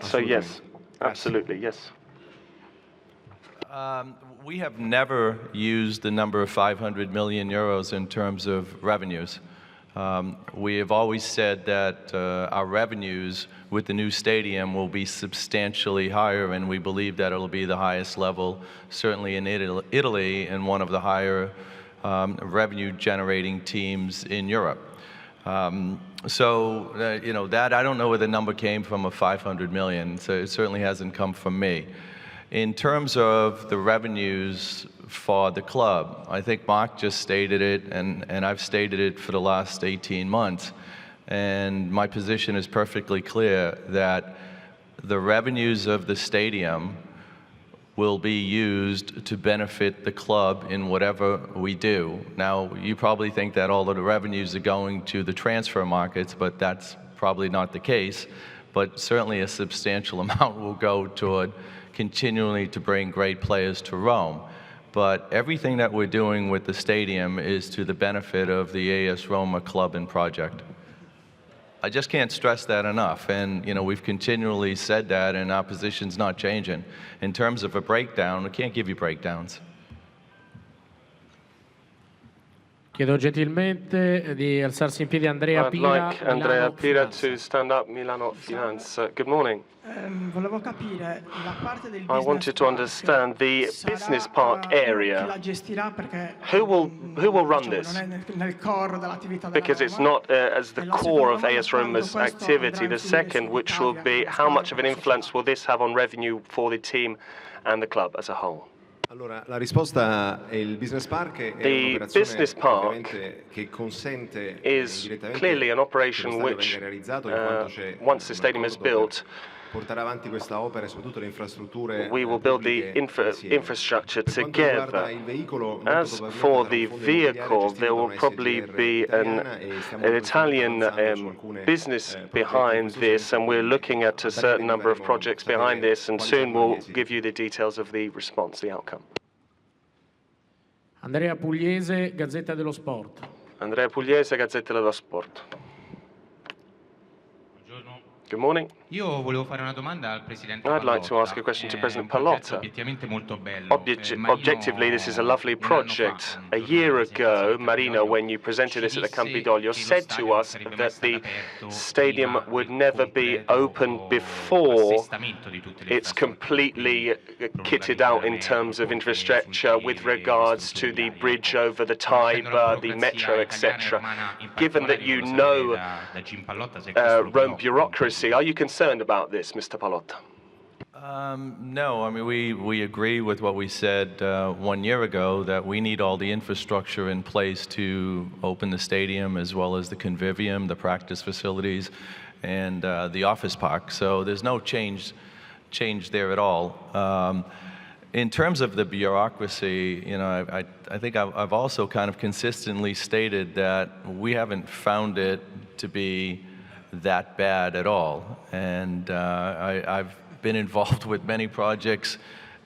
So yes, absolutely, yes. We have never used the number of 500 million euros in terms of revenues. We have always said that our revenues with the new stadium will be substantially higher, and we believe that it'll be the highest level, certainly in Italy, and one of the higher revenue-generating teams in Europe. You know, that I don't know where the number came from of 500 million, so it certainly hasn't come from me. In terms of the revenues for the club, I think Mark just stated it, and I've stated it for the last 18 months. And my position is perfectly clear that the revenues of the stadium will be used to benefit the club in whatever we do. Now, you probably think that all of the revenues are going to the transfer markets, but that's probably not the case. But certainly a substantial amount will go toward continually to bring great players to Rome. But everything that we're doing with the stadium is to the benefit of the AS Roma club and project. I just can't stress that enough, and we've continually said that, and our position's not changing. In terms of a breakdown, we can't give you breakdowns. Chiedo gentilmente di alzarsi in piedi Andrea I'd Pira, like Andrea Milano Pira Finanza. to stand up, Milano Finance. Good morning. Volevo capire la parte del I wanted to understand the business park area. chi la gestirà perché Who will run non this? è nel core dell'attività della Because it's Roma. not as the E la core seconda of domanda è AS quanto Roma's questo activity. andrà a The influire second, which will sull'Italia, be sulla how much of an società. influence will this have on revenue for the team and the club as a whole? Allora, la risposta è il business park è The business un'operazione park ovviamente che consente is indirettamente clearly an che lo operation stadio which, venga realizzato in quanto c'è once the un stadium is accordo per built, portare avanti questa opera e soprattutto le infrastrutture we will build the pubbliche insieme. infrastructure Per quanto riguarda together. il veicolo, molto As probabilmente for sarà the un fondo immobiliare vehicle, gestito there da will una probably SGR be italiana e stiamo an Italian avanzando su alcune business progetti in behind questo this, senso, and we're quindi looking at a a certain breve number of faremo projects behind sapere this, and quali soon saranno gli we'll esiti. give you the details of the response, the outcome. Andrea Pugliese, Gazzetta dello Sport. Andrea Pugliese, Gazzetta dello Sport. Good morning. Io volevo fare una domanda al Presidente I'd like Pallotta. to ask a question to President È un progetto Pallotta. obiettivamente molto bello. Objectively, this is a lovely project. A year ago, Marino, when you presented this at the Campidoglio, said to us that the stadium would never be open before it's completely kitted out in terms of infrastructure with regards to the bridge over the Tiber, the metro, etc. Given that you know Rome bureaucracy, are you concerned about this, Mr. Pallotta? No, I mean, we agree with what we said 1 year ago, that we need all the infrastructure in place to open the stadium, as well as the convivium, the practice facilities, and the office park. So there's no change there at all. In terms of the bureaucracy, I think I've also kind of consistently stated that we haven't found it to be that bad at all. And I've been involved with many projects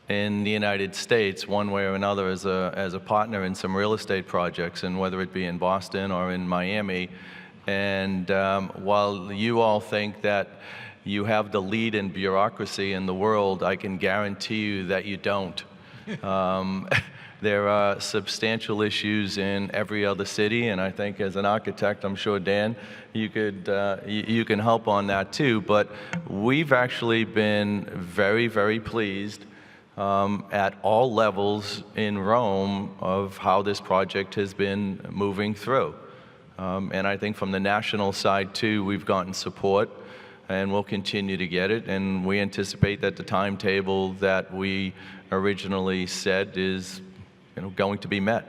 in the United States, one way or another, as a partner in some real estate projects, and whether it be in Boston or in Miami. And while you all think that you have the lead in bureaucracy in the world, I can guarantee you that you don't. There are substantial issues in every other city, and I think as an architect, I'm sure, Dan, you can help on that too. But we've actually been very, very pleased at all levels in Rome of how this project has been moving through. And I think from the national side too, we've gotten support, and we'll continue to get it. And we anticipate that the timetable that we originally said is going to be met.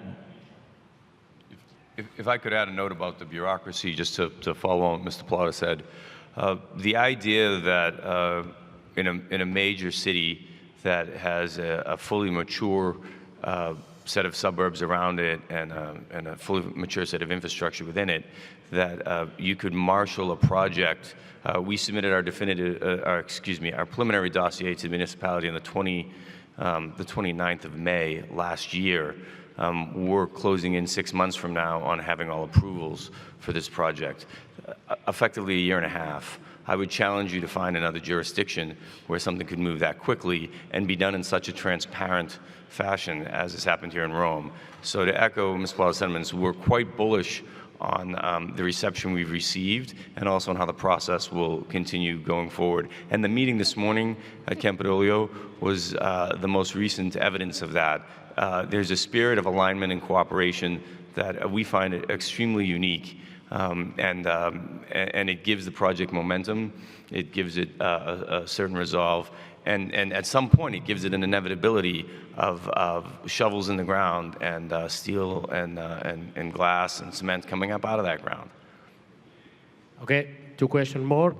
If I could add a note about the bureaucracy, just to follow on what Mr. Pallotta said, the idea that in a major city that has a fully mature set of suburbs around it and a fully mature set of infrastructure within it, that you could marshal a project. We submitted our preliminary dossier to the municipality on the 29th of May last year. We're closing in 6 months from now on having all approvals for this project, effectively a year and a half. I would challenge you to find another jurisdiction where something could move that quickly and be done in such a transparent fashion as has happened here in Rome. So to echo Ms. Pallotta's sentiments, we're quite bullish on the reception we've received, and also on how the process will continue going forward. And the meeting this morning at Campidoglio was the most recent evidence of that. There's a spirit of alignment and cooperation that we find extremely unique, and it gives the project momentum. It gives it a certain resolve. And at some point, it gives it an inevitability of shovels in the ground and steel and glass and cement coming up out of that ground. Okay, 2 questions more.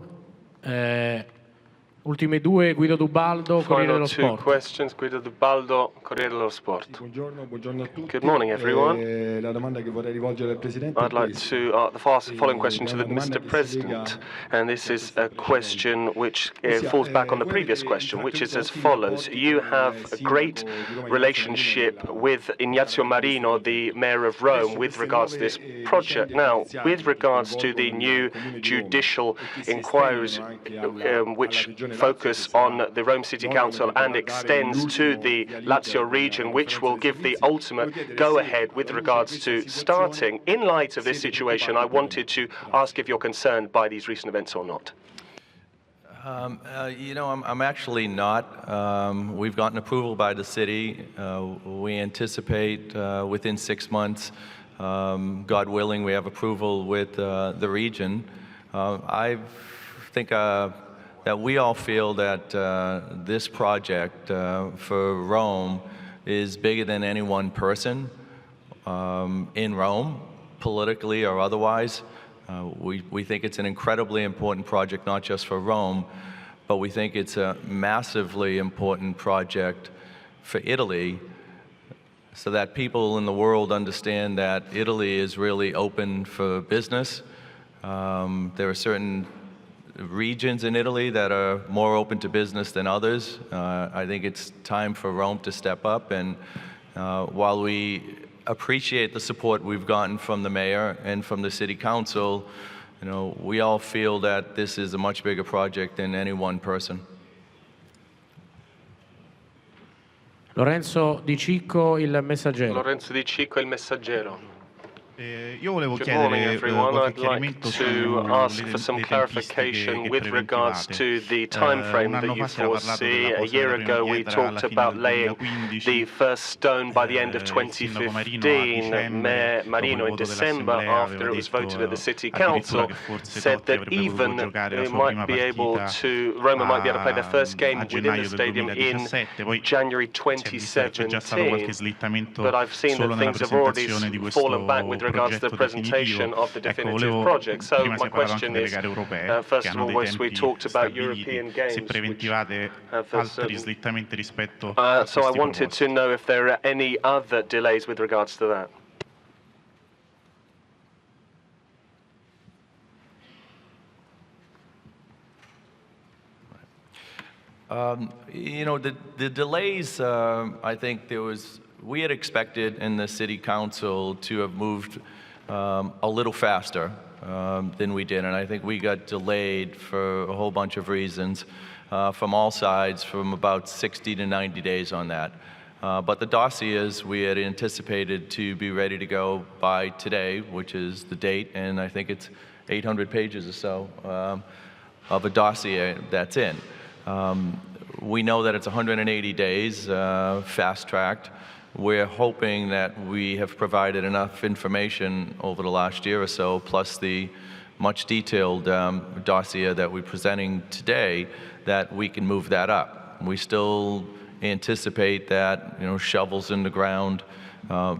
Ultime due, Guido Dubaldo, Corriere dello Final two Sport. questions, Guido Dubaldo, Corriere dello Sport. Buongiorno a tutti. Good morning, everyone. La domanda che vorrei rivolgere al Presidente I'd like to the following question to Mr. President, and this is a question which falls back on the previous question, which is as follows. You have a great relationship with Ignazio Marino, the mayor of Rome, with regards to this project. Now, with regards to the new judicial inquiries which focus on the Rome City Council and extends to the Lazio region, which will give the ultimate go-ahead with regards to starting. In light of this situation, I wanted to ask if you're concerned by these recent events or not. You know, I'm actually not. We've gotten approval by the city. We anticipate within 6 months, God willing, we have approval with the region. I think that we all feel that this project for Rome is bigger than any one person in Rome, politically or otherwise. We think it's an incredibly important project, not just for Rome, but we think it's a massively important project for Italy, so that people in the world understand that Italy is really open for business. There are certain regions in Italy that are more open to business than others. I think it's time for Rome to step up, and while we appreciate the support we've gotten from the mayor and from the city council, you know, we all feel that this is a much bigger project than any one person. Lorenzo Di Cicco, Il Messaggero. Lorenzo Di Cicco, Il Messaggero. Io volevo Good morning, chiedere everyone. qualche I'd like chiarimento to ask for some clarification with regards to the time frame that you foresee. A year ago, we talked about laying the first stone by the end of 2015. Mayor Marino, in December, after it was voted at the City Council, said that even they might be able to, Roma might be able to play their first game within the stadium in January 2017. But I've seen that things have already fallen back with regards to the presentation of the definitive project. So my question is, first of all, we talked about European games. So I wanted to know if there are any other delays with regards to that. You know, the delays, I think we had expected in the city council to have moved a little faster than we did, and I think we got delayed for a whole bunch of reasons from all sides, from about 60 to 90 days on that. But the dossiers we had anticipated to be ready to go by today, which is the date, and I think it's 800 pages or so of a dossier that's in. We know that it's 180 days, fast-tracked. We're hoping that we have provided enough information over the last year or so, plus the much detailed dossier that we're presenting today, that we can move that up. We still anticipate that, you know, shovels in the ground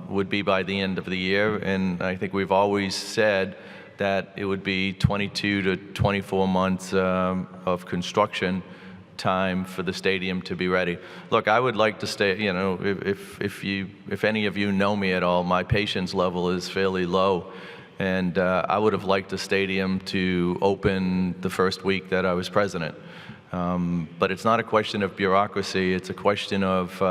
would be by the end of the year, and I think we've always said that it would be 22 to 24 months of construction time for the stadium to be ready. Look, I would like to stay, you know, if any of you know me at all, my patience level is fairly low, and I would have liked the stadium to open the first week that I was president. But it's not a question of bureaucracy, it's a question of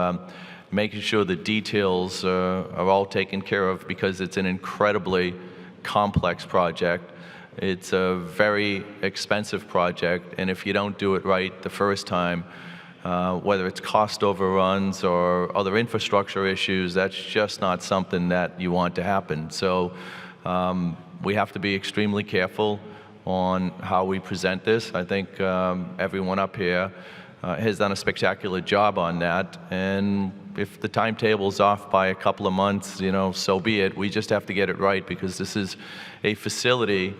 making sure the details are all taken care of, because it's an incredibly complex project. It's a very expensive project, and if you don't do it right the first time, whether it's cost overruns or other infrastructure issues, that's just not something that you want to happen. So we have to be extremely careful on how we present this. I think everyone up here has done a spectacular job on that, and if the timetable's off by a couple of months, you know, so be it. We just have to get it right, because this is a facility,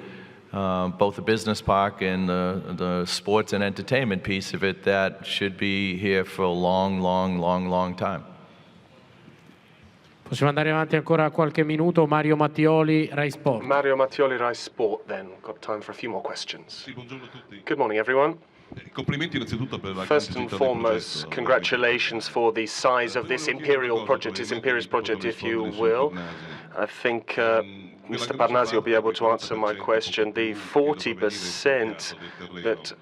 both the business park and the sports and entertainment piece of it, that should be here for a long, long, long, long time. Possiamo andare avanti ancora qualche minuto. Mario Mattioli, Rai Sport. Mario Mattioli, Rai Sport, then. Got time for a few more questions. Good morning, everyone. First and foremost, congratulations for the size of this imperial project, this imperious project, if you will. I think Mr. Parnasi will be able to answer my question. The 40% that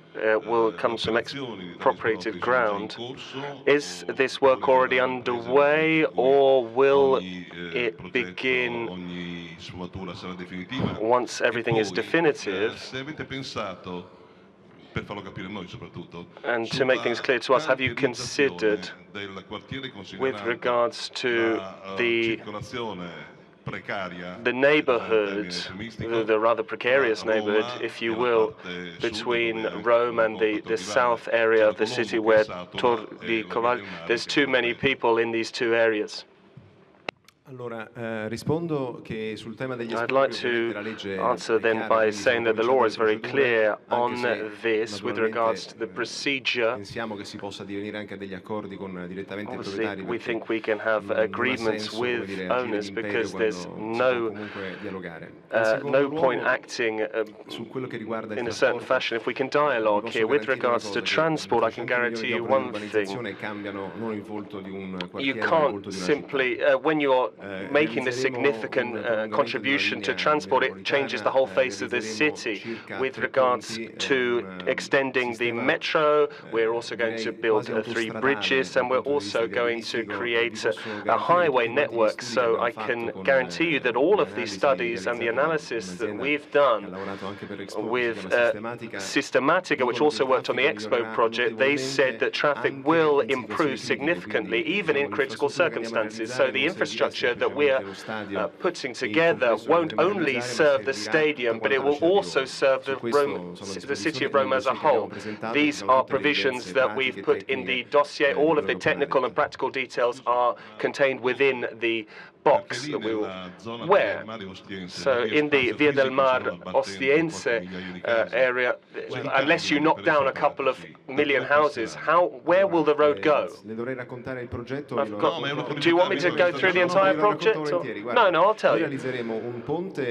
will come from expropriated ground, is this work already underway, or will it begin once everything is definitive? And to make things clear to us, have you considered, with regards to the neighborhood, the rather precarious neighborhood, if you will, between Rome and the south area of the city where Tor di Coval, there's too many people in these two areas? Allora, rispondo che sul tema degli I'd like to answer then by saying that the law is very clear on this with regards to the procedure. Pensiamo che si possa divenire anche degli accordi con direttamente i Obviously, proprietari. we think we can have agreements with owners because there's no point acting in a certain fashion if we can dialogue here. With regards to transport, I can guarantee you one thing. You can't simply, when you're making a significant contribution to transport, it changes the whole face of the city. With regards to extending the metro, we're also going to build 3 bridges, and we're also going to create a highway network. So I can guarantee you that all of these studies and the analysis that we've done with Systematica, which also worked on the Expo project, they said that traffic will improve significantly, even in critical circumstances. So the infrastructure that we're putting together won't only serve the stadium, but it will also serve the city of Rome as a whole. These are provisions that we've put in the dossier. All of the technical and practical details are contained within the box that we will wear. So in the Via del Mar Ostiense area, unless you knock down a couple of million houses, where will the road go? Do you want me to go through the entire project? No, I'll tell you.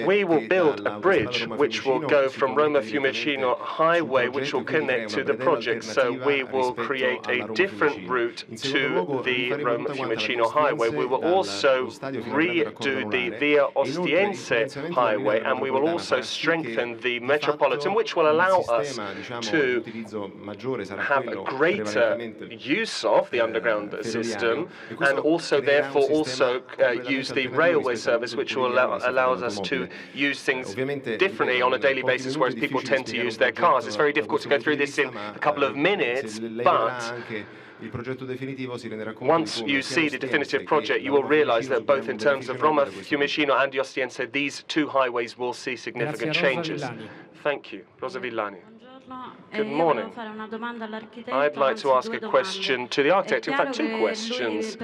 We will build a bridge which will go from Roma Fiumicino Highway, which will connect to the project. So we will create a different route to the Roma Fiumicino Highway. We will also redo the Via Ostiense highway, and we will also strengthen the Metropolitan, which will allow us to have a greater use of the underground system, and also therefore use the railway service, which will allow us to use things differently on a daily basis, whereas people tend to use their cars. It's very difficult to go through this in a couple of minutes, but once you see the definitive project, you will realize that both in terms of Roma Fiumicino and Ostiense, these 2 highways will see significant changes. Thank you. Rosa Villani. Good morning. I'd like to ask a question to the architect, in fact 2 questions.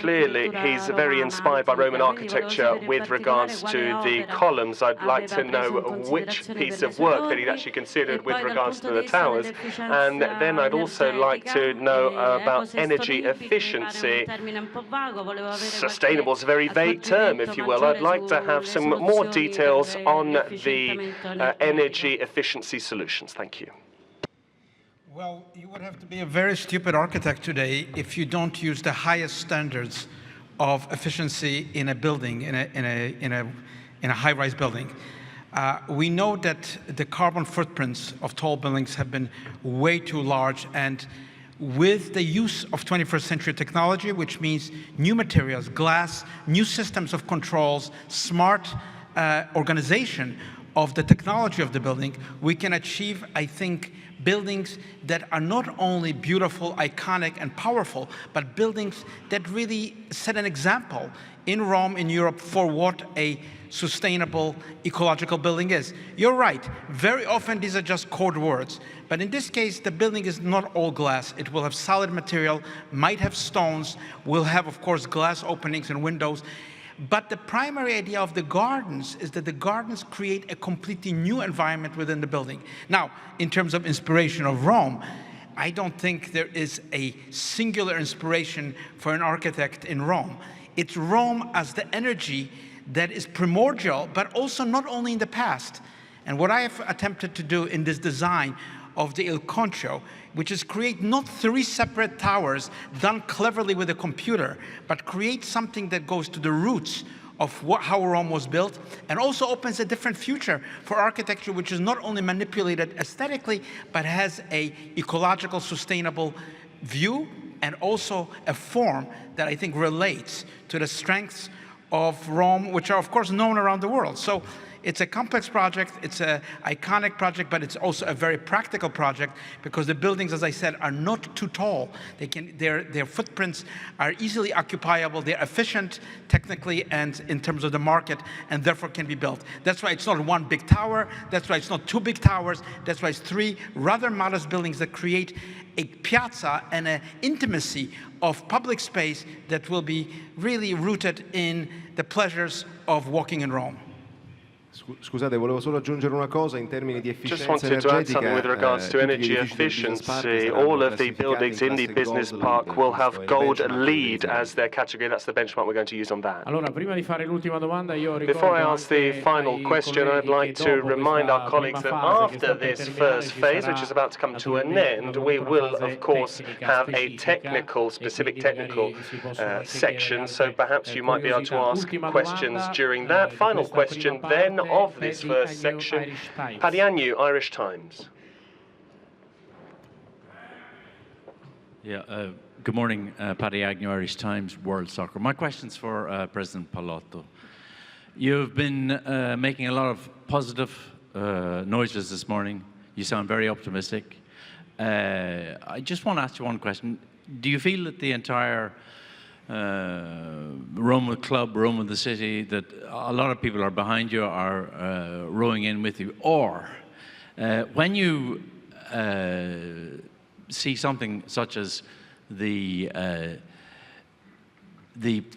Clearly, he's very inspired by Roman architecture with regards to the columns. I'd like to know which piece of work that he'd actually considered with regards to the towers. And then I'd also like to know about energy efficiency. Sustainable is a very vague term, if you will. I'd like to have some more details on the energy efficiency solutions. Thank you. Well, you would have to be a very stupid architect today if you don't use the highest standards of efficiency in a building, in a high-rise building. We know that the carbon footprints of tall buildings have been way too large, and with the use of 21st century technology, which means new materials, glass, new systems of controls, smart organization of the technology of the building, we can achieve, I think, buildings that are not only beautiful, iconic, and powerful, but buildings that really set an example in Rome, in Europe, for what a sustainable, ecological building is. You're right, very often these are just code words, but in this case, the building is not all glass. It will have solid material, might have stones, will have, of course, glass openings and windows. But the primary idea of the gardens is that the gardens create a completely new environment within the building. Now, in terms of inspiration of Rome, I don't think there is a singular inspiration for an architect in Rome. It's Rome as the energy that is primordial, but also not only in the past. And what I have attempted to do in this design of the Il Concio, which is create not 3 separate towers done cleverly with a computer, but create something that goes to the roots of how Rome was built, and also opens a different future for architecture, which is not only manipulated aesthetically, but has a ecological, sustainable view, and also a form that I think relates to the strengths of Rome, which are of course known around the world. So it's a complex project, it's an iconic project, but it's also a very practical project because the buildings, as I said, are not too tall. Their footprints are easily occupiable, they're efficient technically and in terms of the market, and therefore can be built. That's why it's not 1 big tower, that's why it's not 2 big towers, that's why it's 3 rather modest buildings that create a piazza and an intimacy of public space that will be really rooted in the pleasures of walking in Rome. Scusate, volevo solo aggiungere una cosa in termini di efficienza Just wanted to add something with regards to energy efficiency. All of the buildings in the business park will have gold LEED as their category. That's the benchmark we're going to use on that. Allora, prima di fare l'ultima domanda, io Before I ask the final question, I'd like to remind our colleagues that after this first phase, which is about to come to an end, we will, of course, have a specific technical section. So perhaps you might be able to ask questions during that. Final question then of this first section. Padiagnu, Irish Times. Yeah, good morning, Paddy Agnew, Irish Times, World Soccer. My question's for President Palotto. You've been making a lot of positive noises this morning. You sound very optimistic. I just want to ask you one question. Do you feel that the entire Roma club, Roma the city, that a lot of people are behind you, are rowing in with you? Or when you see something such as the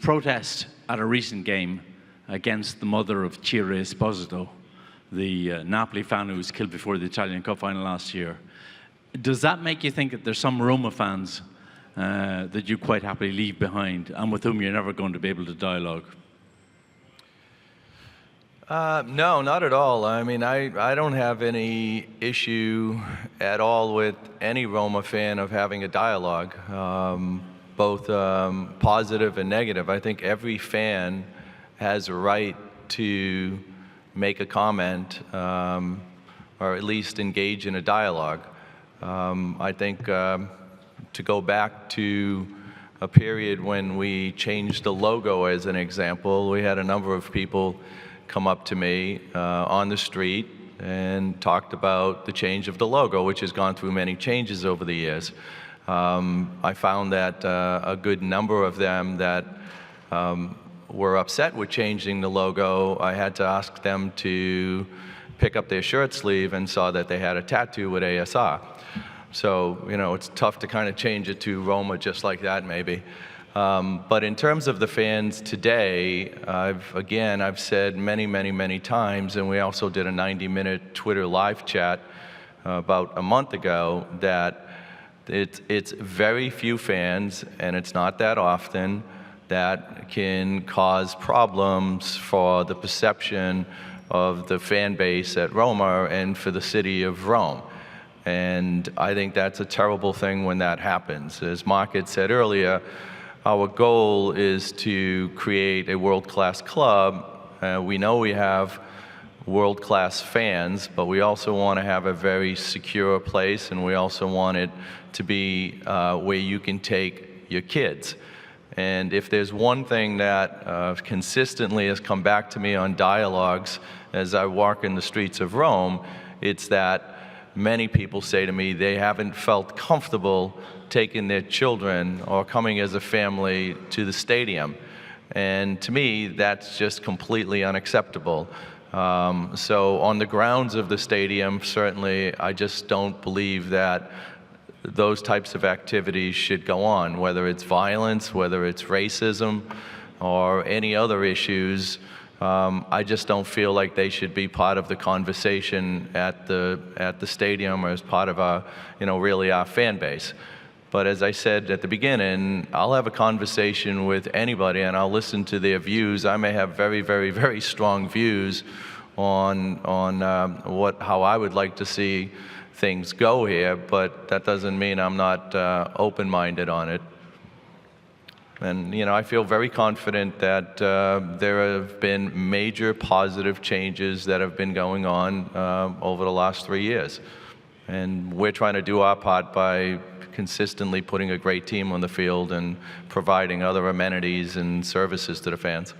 protest at a recent game against the mother of Ciro Esposito, the Napoli fan who was killed before the Italian Cup final last year, does that make you think that there's some Roma fans that you quite happily leave behind and with whom you're never going to be able to dialogue? No, not at all. I mean, I don't have any issue at all with any Roma fan of having a dialogue, both positive and negative. I think every fan has a right to make a comment or at least engage in a dialogue. I think to go back to a period when we changed the logo as an example, we had a number of people come up to me on the street and talked about the change of the logo, which has gone through many changes over the years. I found that a good number of them that were upset with changing the logo, I had to ask them to pick up their shirt sleeve and saw that they had a tattoo with ASR. So, you know, it's tough to kind of change it to Roma just like that, maybe. But in terms of the fans today, I've said many times, and we also did a 90-minute Twitter live chat about a month ago, that it's very few fans, and it's not that often, that can cause problems for the perception of the fan base at Roma and for the city of Rome. And I think that's a terrible thing when that happens. As Mark had said earlier, our goal is to create a world-class club. We know we have world-class fans, but we also want to have a very secure place, and we also want it to be where you can take your kids. And if there's one thing that consistently has come back to me on dialogues as I walk in the streets of Rome, it's that many people say to me they haven't felt comfortable taking their children or coming as a family to the stadium. And to me, that's just completely unacceptable. So on the grounds of the stadium, certainly, I just don't believe that those types of activities should go on, whether it's violence, whether it's racism, or any other issues. I just don't feel like they should be part of the conversation at the stadium or as part of our, really our fan base. But as I said at the beginning, I'll have a conversation with anybody and I'll listen to their views. I may have very, very, very strong views on how I would like to see things go here, but that doesn't mean I'm not open-minded on it. And I feel very confident that there have been major positive changes that have been going on over the last 3 years. And we're trying to do our part by consistently putting a great team on the field and providing other amenities and services to the fans.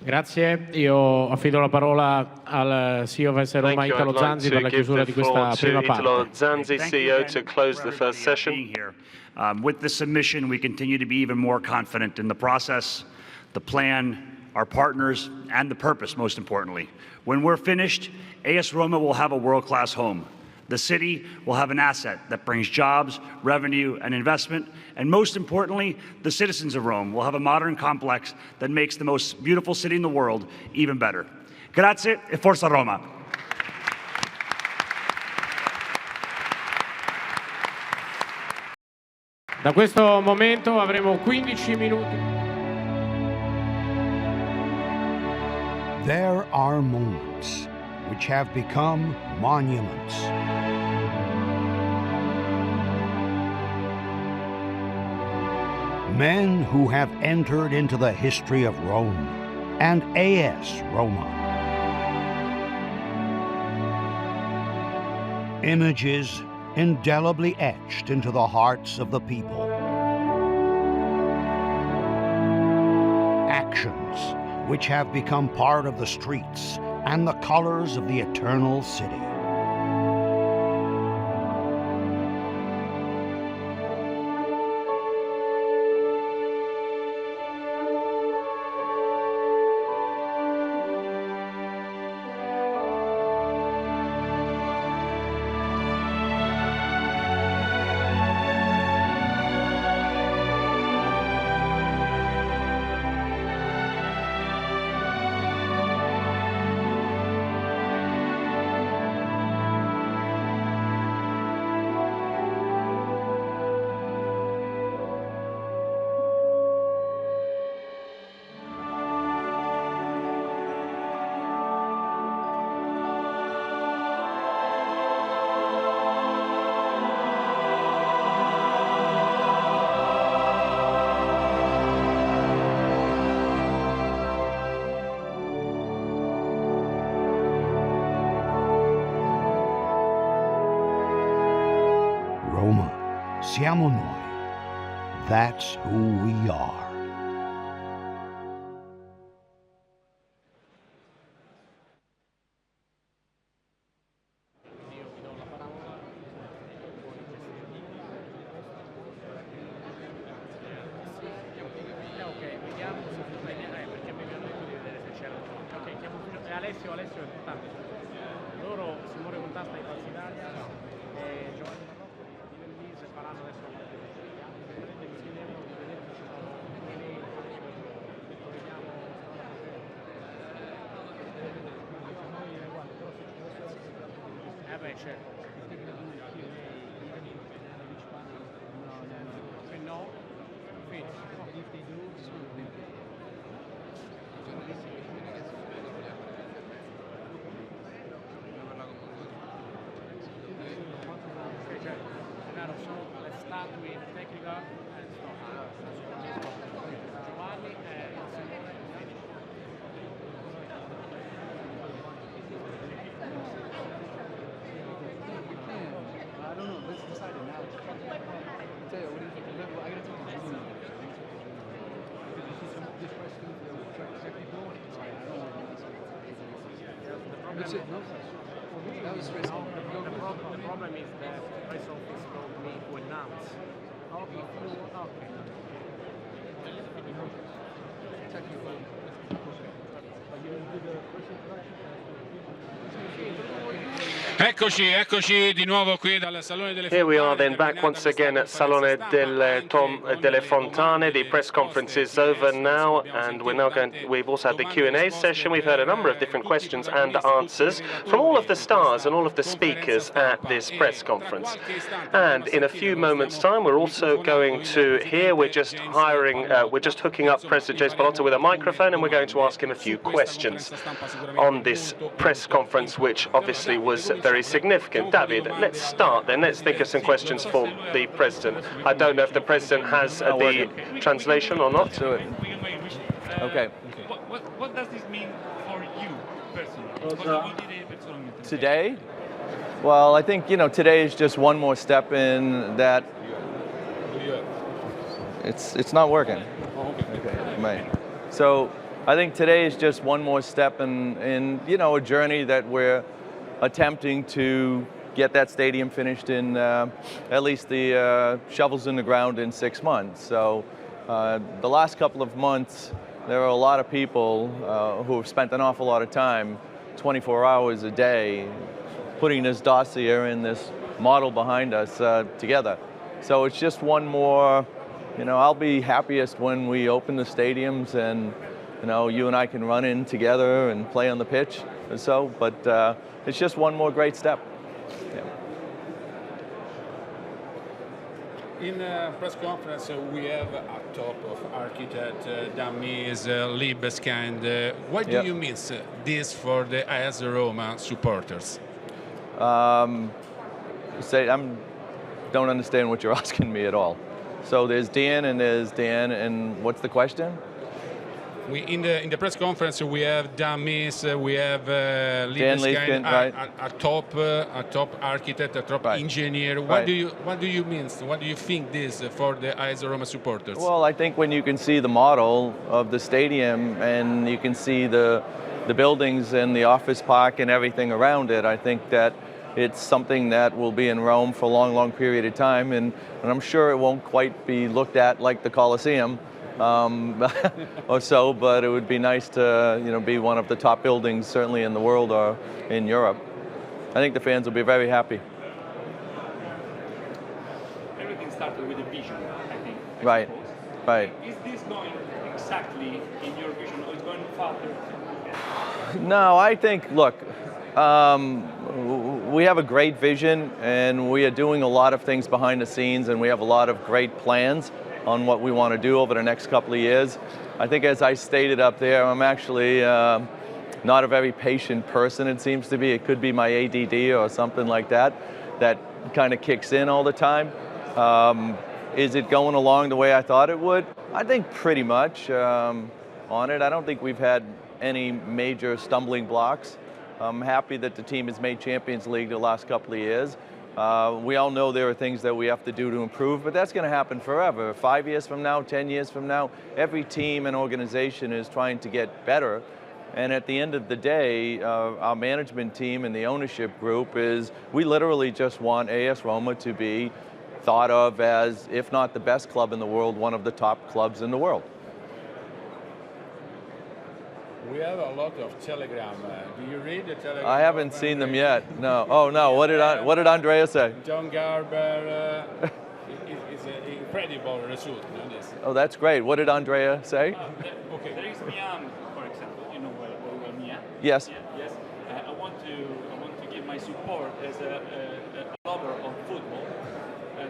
Grazie, io affido la parola al CEO of AS Roma, Italo Zanzi, per la chiusura di questa prima parte. Italo Zanzi, CEO, to close the first session. With this submission, we continue to be even more confident in the process, the plan, our partners, and the purpose, most importantly. When we're finished, AS Roma will have a world-class home. The city will have an asset that brings jobs, revenue, and investment. And most importantly, the citizens of Rome will have a modern complex that makes the most beautiful city in the world even better. Grazie e forza Roma. Da questo momento avremo 15 minuti. There are moments which have become monuments. Men who have entered into the history of Rome and AS Roma. Images indelibly etched into the hearts of the people. Actions which have become part of the streets and the colors of the eternal city. Roma, siamo noi. That's who we are. Alessio è importante. Loro, Simone Contasta di Forza Italia e Giovanni Marrocco di Bellise faranno adesso la parte mi chiedevano di vedere se ci sono beh certo. Se no, le statue tecnica Giovanni e Simone. I don't know, let's decide it now. Tell you, what do you think? I gotta take a video. Because you see some of these questions, exactly going. That's it, no? That was risky. The problem is that the press office told me to announce. Okay. Technically. Are you going to do the first introduction? Here we are then back once again at Salone delle Fontane. The press conference is over now, and we've also had the Q&A session. We've heard a number of different questions and answers from all of the stars and all of the speakers at this press conference. And in a few moments' time, we're also going to hear, we're just hooking up President James Pallotta with a microphone, and we're going to ask him a few questions on this press conference, which obviously was very significant. David, let's start then. Let's think of some questions for the President. I don't know if the President has the translation or not. Okay. What does this mean for you personally? Today? Well, I think, today is just one more step in that. It's not working. Okay. Right. So I think today is just one more step in a journey that we're attempting to get that stadium finished in at least the shovels in the ground in 6 months. So the last couple of months, there are a lot of people who have spent an awful lot of time, 24 hours a day, putting this dossier and this model behind us together. So it's just one more, I'll be happiest when we open the stadiums and, you and I can run in together and play on the pitch and so, but it's just one more great step. Yeah. In a press conference, we have a top of architect, dummies, Libeskind. What do you mean this for the AS Roma supporters? Don't understand what you're asking me at all. So there's Dan and there's Dan, and what's the question? In the press conference we have dummies, we have Libeskind, right. a top architect, a top engineer. What do you mean? What do you think this for the AS Roma supporters? Well, I think when you can see the model of the stadium and you can see the buildings and the office park and everything around it, I think that it's something that will be in Rome for a long, long period of time, and I'm sure it won't quite be looked at like the Colosseum. Or so, but it would be nice to, be one of the top buildings, certainly in the world or in Europe. I think the fans will be very happy. Everything started with a vision, I think. Right. Is this going exactly in your vision, or is it going farther? No, I think, look, we have a great vision, and we are doing a lot of things behind the scenes, and we have a lot of great plans on what we want to do over the next couple of years. I think, as I stated up there, I'm actually not a very patient person, it seems to be. It could be my ADD or something like that kind of kicks in all the time. Is it going along the way I thought it would? I think pretty much on it. I don't think we've had any major stumbling blocks. I'm happy that the team has made Champions League the last couple of years. We all know there are things that we have to do to improve, but that's going to happen forever. 5 years from now, 10 years from now, every team and organization is trying to get better. And at the end of the day, our management team and the ownership group we literally just want AS Roma to be thought of as, if not the best club in the world, one of the top clubs in the world. We have a lot of telegram. Do you read the telegram? I haven't seen them yet. No. Oh no. What did Andrea say? John Garber is an incredible result. Oh, that's great. What did Andrea say? Okay. There is Mian, for example. You know where Mian? Yes. Yes. I want to give my support as a lover of football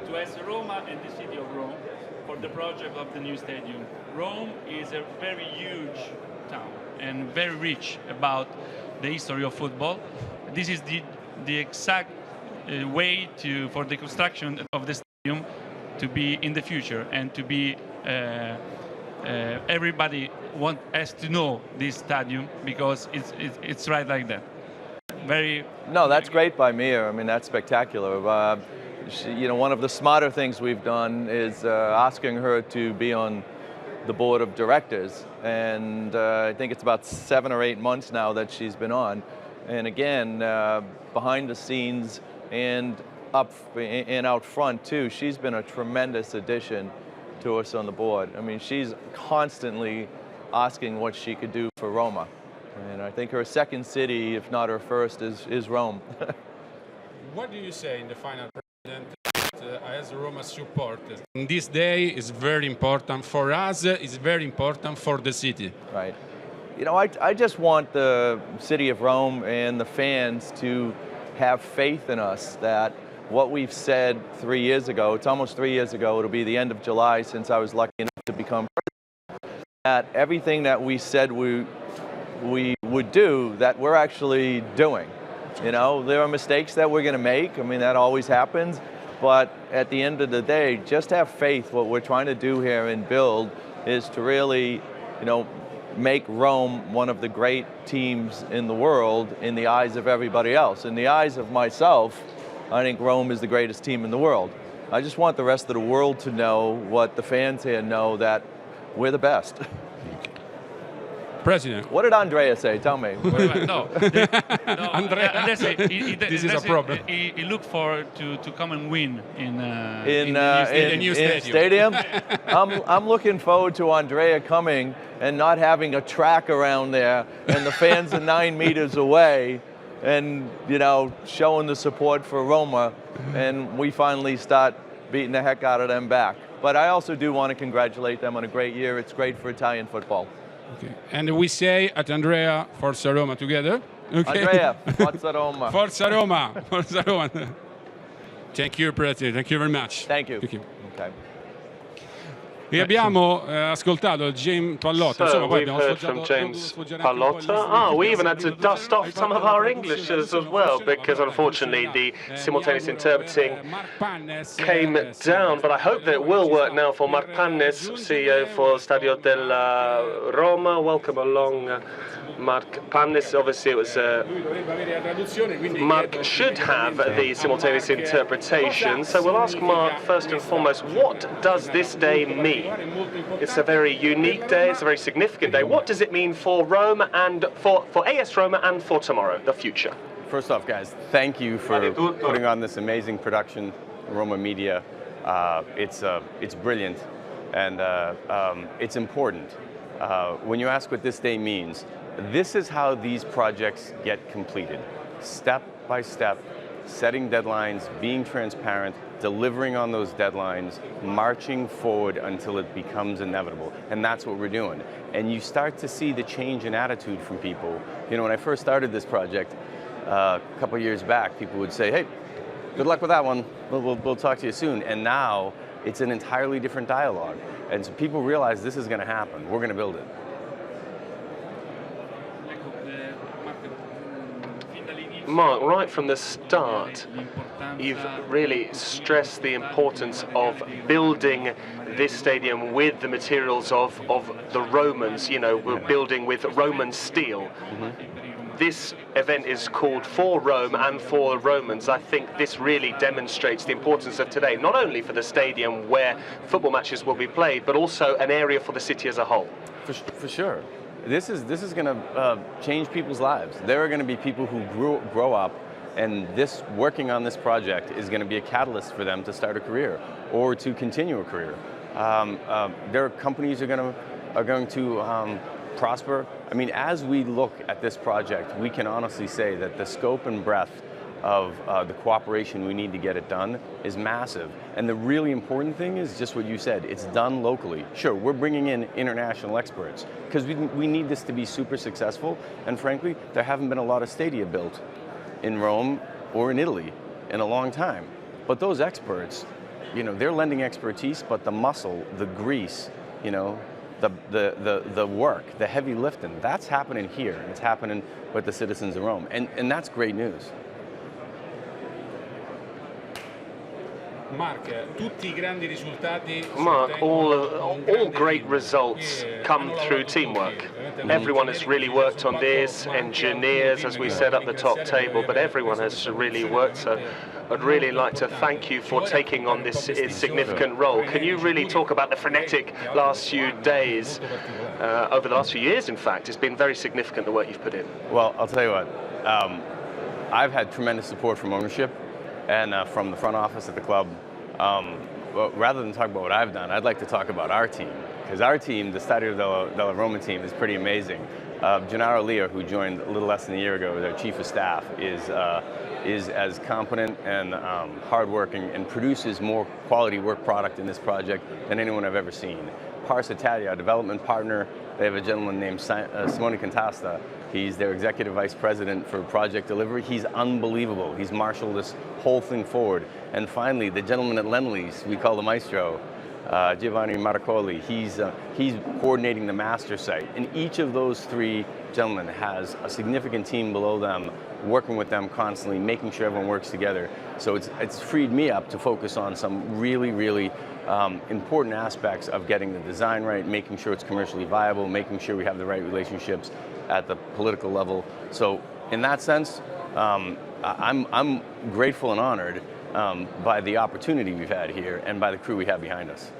to AS Roma and the city of Rome for the project of the new stadium. Rome is a very huge town and very rich about the history of football. This is the exact way for the construction of the stadium to be in the future, and to be everybody has to know this stadium, because it's right like that. No, that's great by Mia. I mean, that's spectacular. One of the smarter things we've done is asking her to be on the board of directors, and I think it's about 7 or 8 months now that she's been on. And again, behind the scenes and out front too, she's been a tremendous addition to us on the board. I mean, she's constantly asking what she could do for Roma, and I think her second city, if not her first, is Rome. What do you say in the final, President, as Roma support? This day is very important for us, it's very important for the city. Right. You know, I just want the city of Rome and the fans to have faith in us that what we've said 3 years ago, it's almost 3 years ago, it'll be the end of July since I was lucky enough to become president, that everything that we said we would do, that we're actually doing. You know, there are mistakes that we're going to make. I mean, that always happens. But at the end of the day, just have faith. What we're trying to do here and build is to really, you know, make Rome one of the great teams in the world in the eyes of everybody else. In the eyes of myself, I think Rome is the greatest team in the world. I just want the rest of the world to know, what the fans here know, that we're the best. President. What did Andrea say? Tell me. No, Andrea said this is a problem. He looked forward to come and win in the new stadium. I'm looking forward to Andrea coming and not having a track around there, and the fans are 9 meters away, and you know, showing the support for Roma, and we finally start beating the heck out of them back. But I also do want to congratulate them on a great year. It's great for Italian football. Okay. And we say at Andrea, Forza Roma together. Okay. Andrea, Forza Roma. Forza Roma. Forza Roma. Thank you, President. Thank you very much. Thank you. Okay. E abbiamo ascoltato James Pallotta. So we've heard from James Pallotta. We even had to dust off some of our English as well, because unfortunately the simultaneous interpreting came down. But I hope that it will work now for Mark Pannes, CEO for Stadio della Roma. Welcome along, Mark Pannes. Obviously, it was Mark should have the simultaneous interpretation. So we'll ask Mark first and foremost, what does this day mean? It's a very unique day, it's a very significant day. What does it mean for Rome and for AS Roma and for tomorrow, the future? First off, guys, thank you for putting on this amazing production, Roma Media. It's brilliant, and it's important. When you ask what this day means, this is how these projects get completed. Step by step, setting deadlines, being transparent, delivering on those deadlines, marching forward until it becomes inevitable. And that's what we're doing. And you start to see the change in attitude from people. You know, when I first started this project a couple years back, people would say, hey, good luck with that one. We'll talk to you soon. And now it's an entirely different dialogue. And so people realize this is going to happen. We're going to build it. Mark, right from the start, you've really stressed the importance of building this stadium with the materials of the Romans. You know, we're building with Roman steel. This event is called For Rome and for Romans. I think this really demonstrates the importance of today, not only for the stadium where football matches will be played, but also an area for the city as a whole. For sure. This is going to change people's lives. There are going to be people who grow up, and this working on this project is going to be a catalyst for them to start a career or to continue a career. There are companies that are going to prosper. I mean, as we look at this project, we can honestly say that the scope and breadth of the cooperation we need to get it done is massive. And the really important thing is just what you said, it's done locally. Sure, we're bringing in international experts because we need this to be super successful. And frankly, there haven't been a lot of stadia built in Rome or in Italy in a long time. But those experts, you know, they're lending expertise, but the muscle, the grease, you know, the work, the heavy lifting, that's happening here. It's happening with the citizens of Rome. And that's great news. Mark, all great results come through teamwork. Everyone has really worked on this, engineers, as we said at the top table, but everyone has really worked. So I'd really like to thank you for taking on this significant role. Can you really talk about the frenetic last few days, over the last few years, in fact? It's been very significant, the work you've put in. Well, I'll tell you what, I've had tremendous support from ownership and from the front office at the club. Well, rather than talk about what I've done, I'd like to talk about our team. Because our team, the Stadio della Roma team, is pretty amazing. Gennaro Lear, who joined a little less than a year ago as our chief of staff, is is as competent and hardworking and produces more quality work product in this project than anyone I've ever seen. Pars Italia, development partner, they have a gentleman named Simone Cantasta. He's their executive vice president for project delivery. He's unbelievable. He's marshaled this whole thing forward. And finally, the gentleman at Lend-Lease, we call the maestro, Giovanni Maracoli, he's coordinating the master site. And each of those three gentlemen has a significant team below them, working with them constantly, making sure everyone works together. So it's freed me up to focus on some really, really important aspects of getting the design right, making sure it's commercially viable, making sure we have the right relationships at the political level. So in that sense, I'm grateful and honored by the opportunity we've had here and by the crew we have behind us.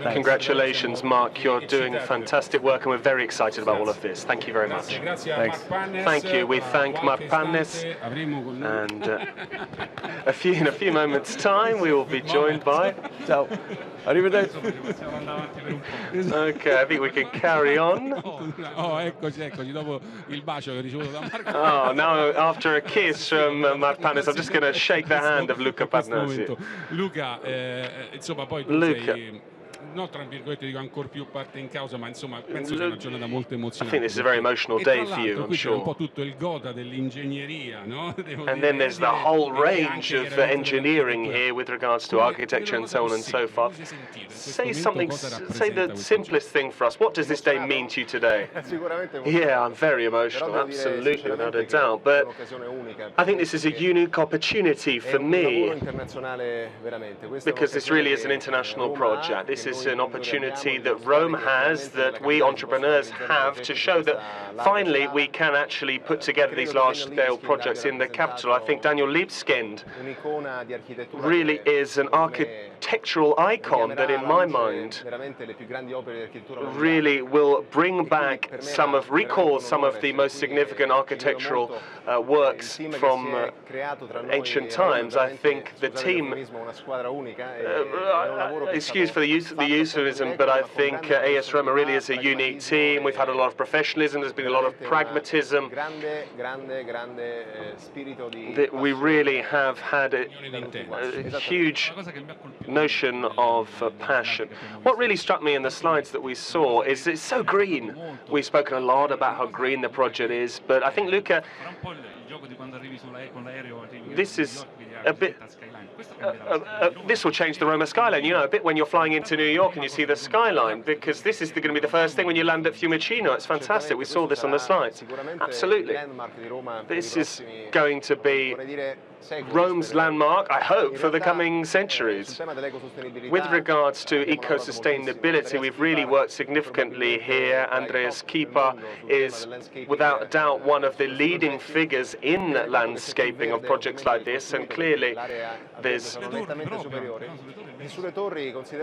Congratulations, Mark. You're doing fantastic work, and we're very excited about all of this. Thank you very much. Thanks. Thank you. We thank Mark Pannes, and in a few moments' time, we will be joined by. Ciao. Arrivederci. Okay, I think we can carry on. Oh, now after a kiss from Mark Pannes, I'm just going to shake the hand of Luca Parnasi. Luca, insomma, poi tu sei, no, tra virgolette dico ancor più parte in causa, ma insomma penso sia una giornata molto emozionante. I think this is a very emotional day for you, I'm sure. Un po' tutto il gota dell'ingegneria, no? And then there's the whole range of engineering here with regards to architecture and so on and so forth. Say something, say the simplest thing for us. What does this day mean to you today? Yeah, I'm very emotional, absolutely, without a doubt. But I think this is a unique opportunity for me, because this really is an international project. This is an opportunity that Rome has, that we entrepreneurs have, to show that finally we can actually put together these large-scale projects in the capital. I think Daniel Libeskind really is an architectural icon that, in my mind, really will bring back recall some of the most significant architectural works from ancient times. I think the team, excuse for the euphemism, but I think AS Roma really is a unique team. We've had a lot of professionalism, there's been a lot of pragmatism. We really have had a huge notion of passion. What really struck me in the slides that we saw is it's so green. We've spoken a lot about how green the project is, but I think, Luca, this is a bit, this will change the Roma skyline, you know, a bit when you're flying into New York and you see the skyline, because this is going to be the first thing when you land at Fiumicino. It's fantastic. We saw this on the slides. Absolutely. This is going to be Rome's landmark, I hope, for the coming centuries. With regards to eco-sustainability, we've really worked significantly here. Andreas Kieper is, without a doubt, one of the leading figures in landscaping of projects like this, and clearly there's,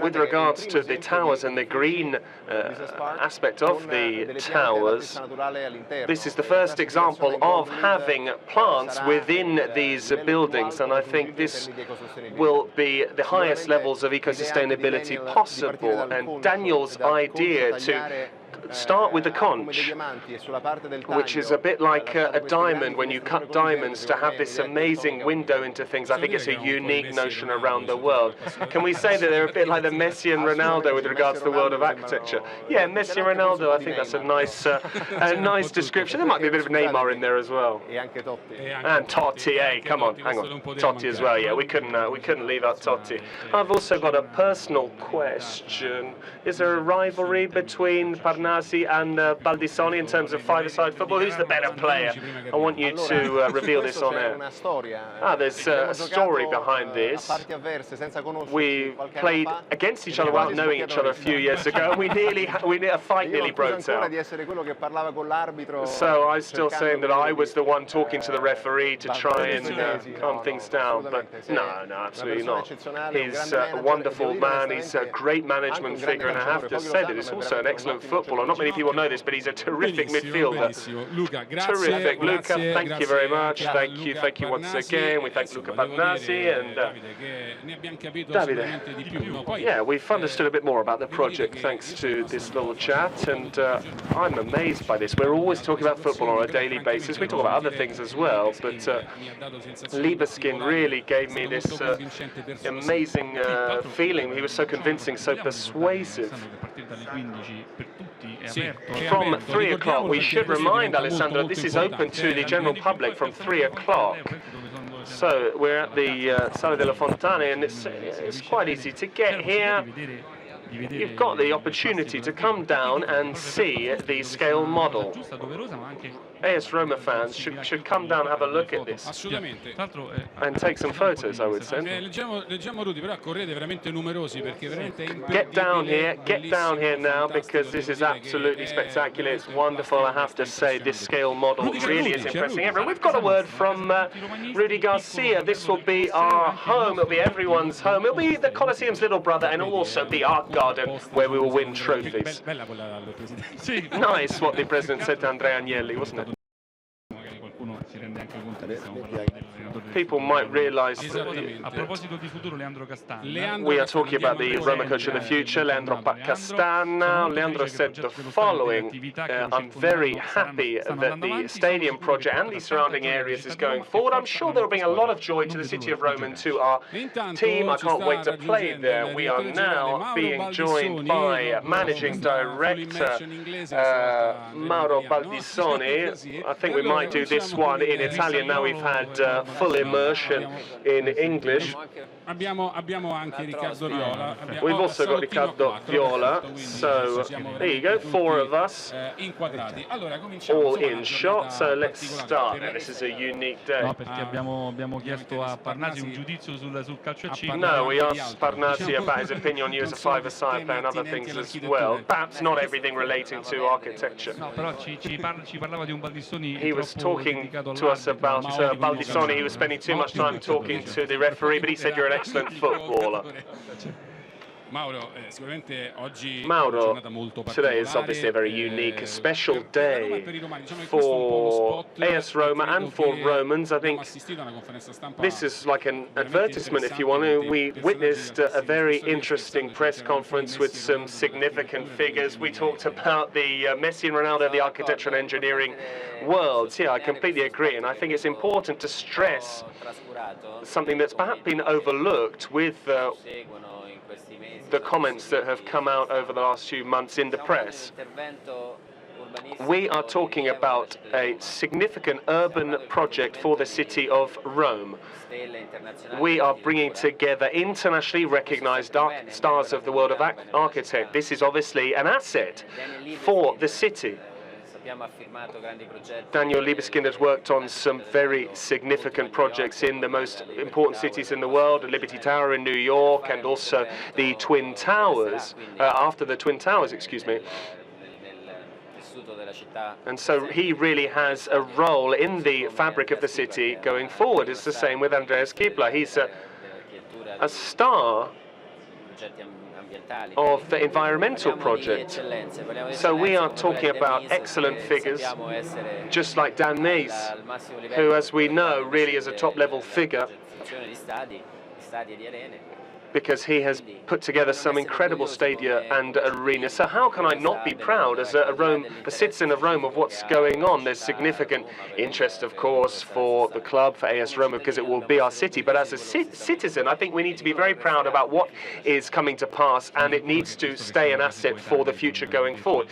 with regards to the towers and the green aspect of the towers, this is the first example of having plants within these buildings, and I think this will be the highest levels of eco-sustainability possible. And Daniel's idea to start with the conch, which is a bit like a diamond when you cut diamonds, to have this amazing window into things. I think it's a unique notion around the world. Can we say that they're a bit like the Messi and Ronaldo with regards to the world of architecture? Yeah, Messi and Ronaldo, I think that's a nice description. There might be a bit of Neymar in there as well. And Totti, hey, come on, hang on. Totti as well, yeah, we couldn't leave out Totti. I've also got a personal question. Is there a rivalry between Parnasi and Baldissoni in terms of five-a-side football? Who's the better player? I want you to reveal this on air. There's a story behind this. We played against each other without knowing each other a few years ago. A fight nearly broke out. So I'm still saying that I was the one talking to the referee to try and calm things down, but no, absolutely not. He's a wonderful man. He's a great management figure, and I have to say that he's also an excellent footballer. footballer. Not many people know this, but he's a terrific midfielder. Terrific. Luca, thank you very much. Thank you once again. We thank Luca Barnasi and Davide. Yeah, we've understood a bit more about the project thanks to this little chat, and I'm amazed by this. We're always talking about football on a daily basis. We talk about other things as well, but Libeskind really gave me this amazing feeling. He was so convincing, so persuasive. From 3 o'clock, we should remind Alessandro this is open to the general public from 3 o'clock. So we're at the Sala della Fontana, and it's quite easy to get here. You've got the opportunity to come down and see the scale model. AS Roma fans should come down and have a look at this and take some photos, I would say. Get down here now, because this is absolutely spectacular. It's wonderful, I have to say. This scale model really is impressing everyone. We've got a word from Rudy Garcia. This will be our home, it'll be everyone's home. It'll be the Colosseum's little brother, and it'll also be our garden where we will win trophies. Nice what the president said to Andrea Agnelli, wasn't it? People might realize that we are talking about the Roma coach of the future, Leandro Castana. Leandro said the following: I'm very happy that the stadium project and the surrounding areas is going forward. I'm sure there will bring a lot of joy to the city of Rome and to our team. I can't wait to play there. We are now being joined by Managing Director Mauro Baldissoni. I think we might do this one in Italian now. We've had full immersion in English. We've also got Riccardo Viola, so there you go, 4 of us, all in shot, so let's start. This is a unique day. No, we asked Parnassi about his opinion on you as a five-a-side player and other things as well, perhaps not everything relating to architecture. He was talking to us about Baldissoni. He was spending too much time talking to the referee, but he said you're an excellent footballer. Mauro, today is obviously a very unique, special day for AS Roma and for Romans. I think this is like an advertisement, if you want to. We witnessed a very interesting press conference with some significant figures. We talked about the Messi and Ronaldo of the architecture and engineering worlds. Yeah, I completely agree, and I think it's important to stress something that's perhaps been overlooked with the comments that have come out over the last few months in the press. We are talking about a significant urban project for the city of Rome. We are bringing together internationally recognized stars of the world of architecture. This is obviously an asset for the city. Daniel Libeskind has worked on some very significant projects in the most important cities in the world, Liberty Tower in New York, and also the Twin Towers, after the Twin Towers, excuse me. And so he really has a role in the fabric of the city going forward. It's the same with Andreas Kibler. He's a star of the environmental project. So we are talking about excellent figures, just like Dan Mays, who, as we know, really is a top-level figure, because he has put together some incredible stadia and arenas. So how can I not be proud as a citizen of Rome of what's going on? There's significant interest, of course, for the club, for AS Roma, because it will be our city. But as a citizen, I think we need to be very proud about what is coming to pass, and it needs to stay an asset for the future going forward.